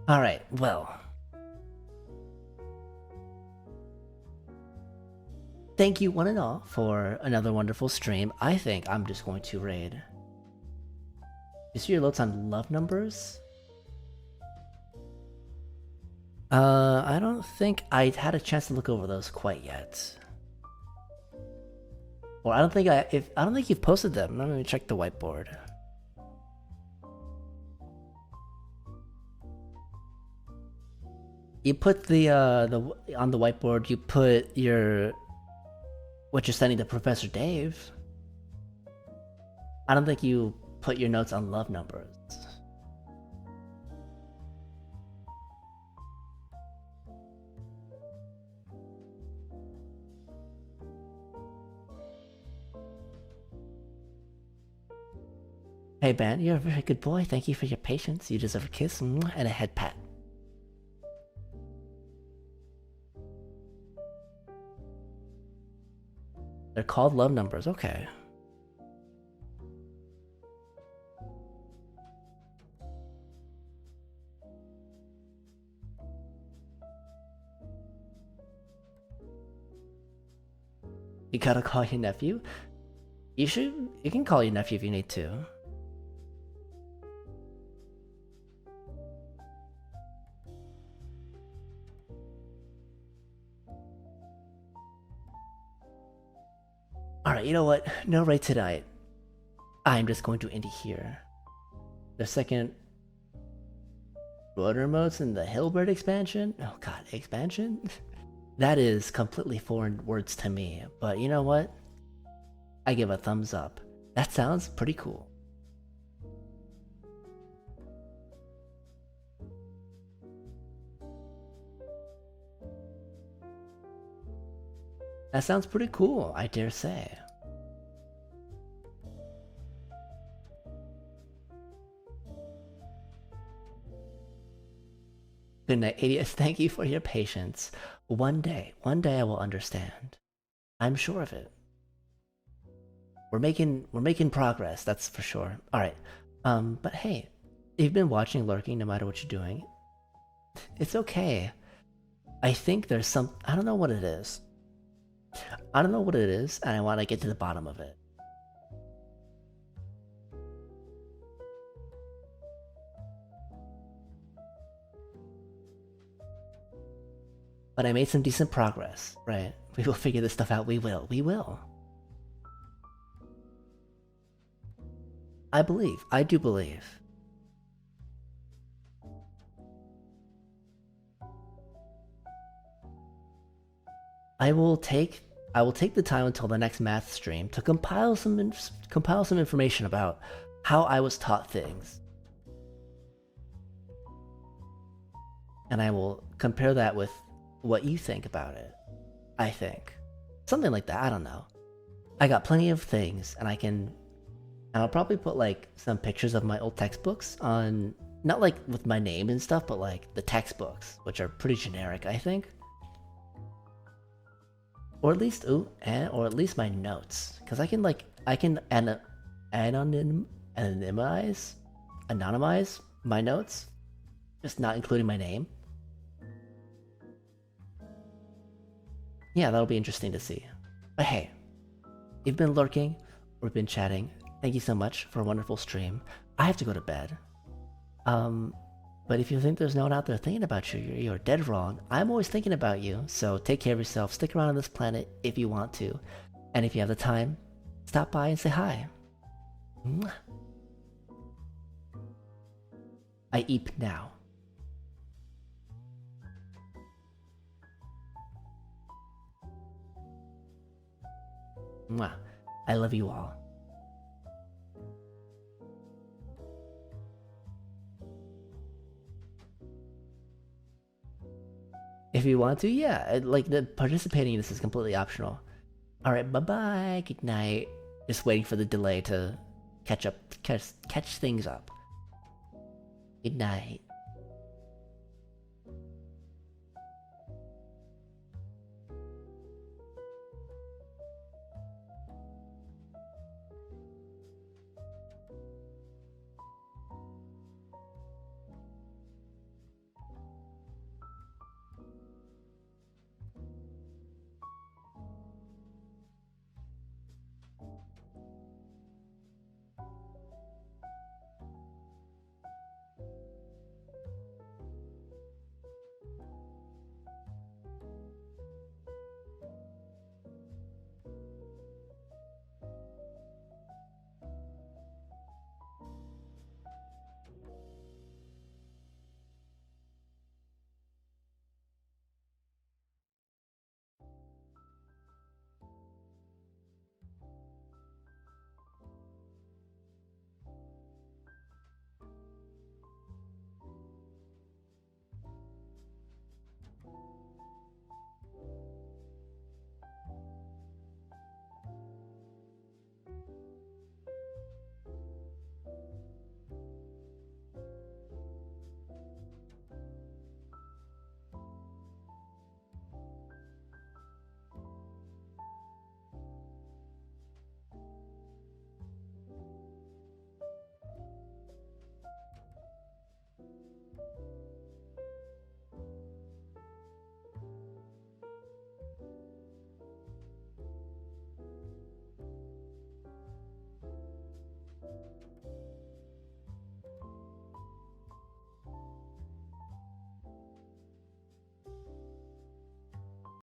Alright, well. Thank you one and all for another wonderful stream. I think I'm just going to raid. You see your loads on love numbers? I don't think I had a chance to look over those quite yet. Or I don't think you've posted them. Let me check the whiteboard. You put the on the whiteboard. You put your what you're sending to Professor Dave. I don't think you put your notes on love numbers. Hey Ben, you're a very good boy. Thank you for your patience. You deserve a kiss and a head pat. They're called love numbers. Okay. You gotta call your nephew? You should. You can call your nephew if you need to. Alright, you know what? No rate tonight. I'm just going to end it here. The second rotor modes in the Hilbert expansion? Oh god, expansion? That is completely foreign words to me, but you know what? I give a thumbs up. That sounds pretty cool. That sounds pretty cool, I dare say. Good night, Adius. Thank you for your patience. One day I will understand. I'm sure of it. We're making progress, that's for sure. Alright. But hey, you've been watching lurking no matter what you're doing. It's okay. I think there's some I don't know what it is. I don't know what it is, and I want to get to the bottom of it. But I made some decent progress, right? We will figure this stuff out. We will. We will. I believe. I do believe. I will take the time until the next math stream to compile some information about how I was taught things. And I will compare that with what you think about it. I think. Something like that, I don't know. I got plenty of things, and I'll probably put like some pictures of my old textbooks on, not like with my name and stuff, but like the textbooks, which are pretty generic, I think. Or at least, or at least my notes, because I can anonymize my notes, just not including my name. Yeah, that'll be interesting to see. But hey, you've been lurking, we've been chatting. Thank you so much for a wonderful stream. I have to go to bed. But if you think there's no one out there thinking about you, you're dead wrong. I'm always thinking about you, so take care of yourself. Stick around on this planet if you want to. And if you have the time, stop by and say hi. Mwah. I eep now. Mwah. I love you all. If you want to, yeah. Like, the participating in this is completely optional. Alright, bye-bye. Good night. Just waiting for the delay to catch things up. Good night.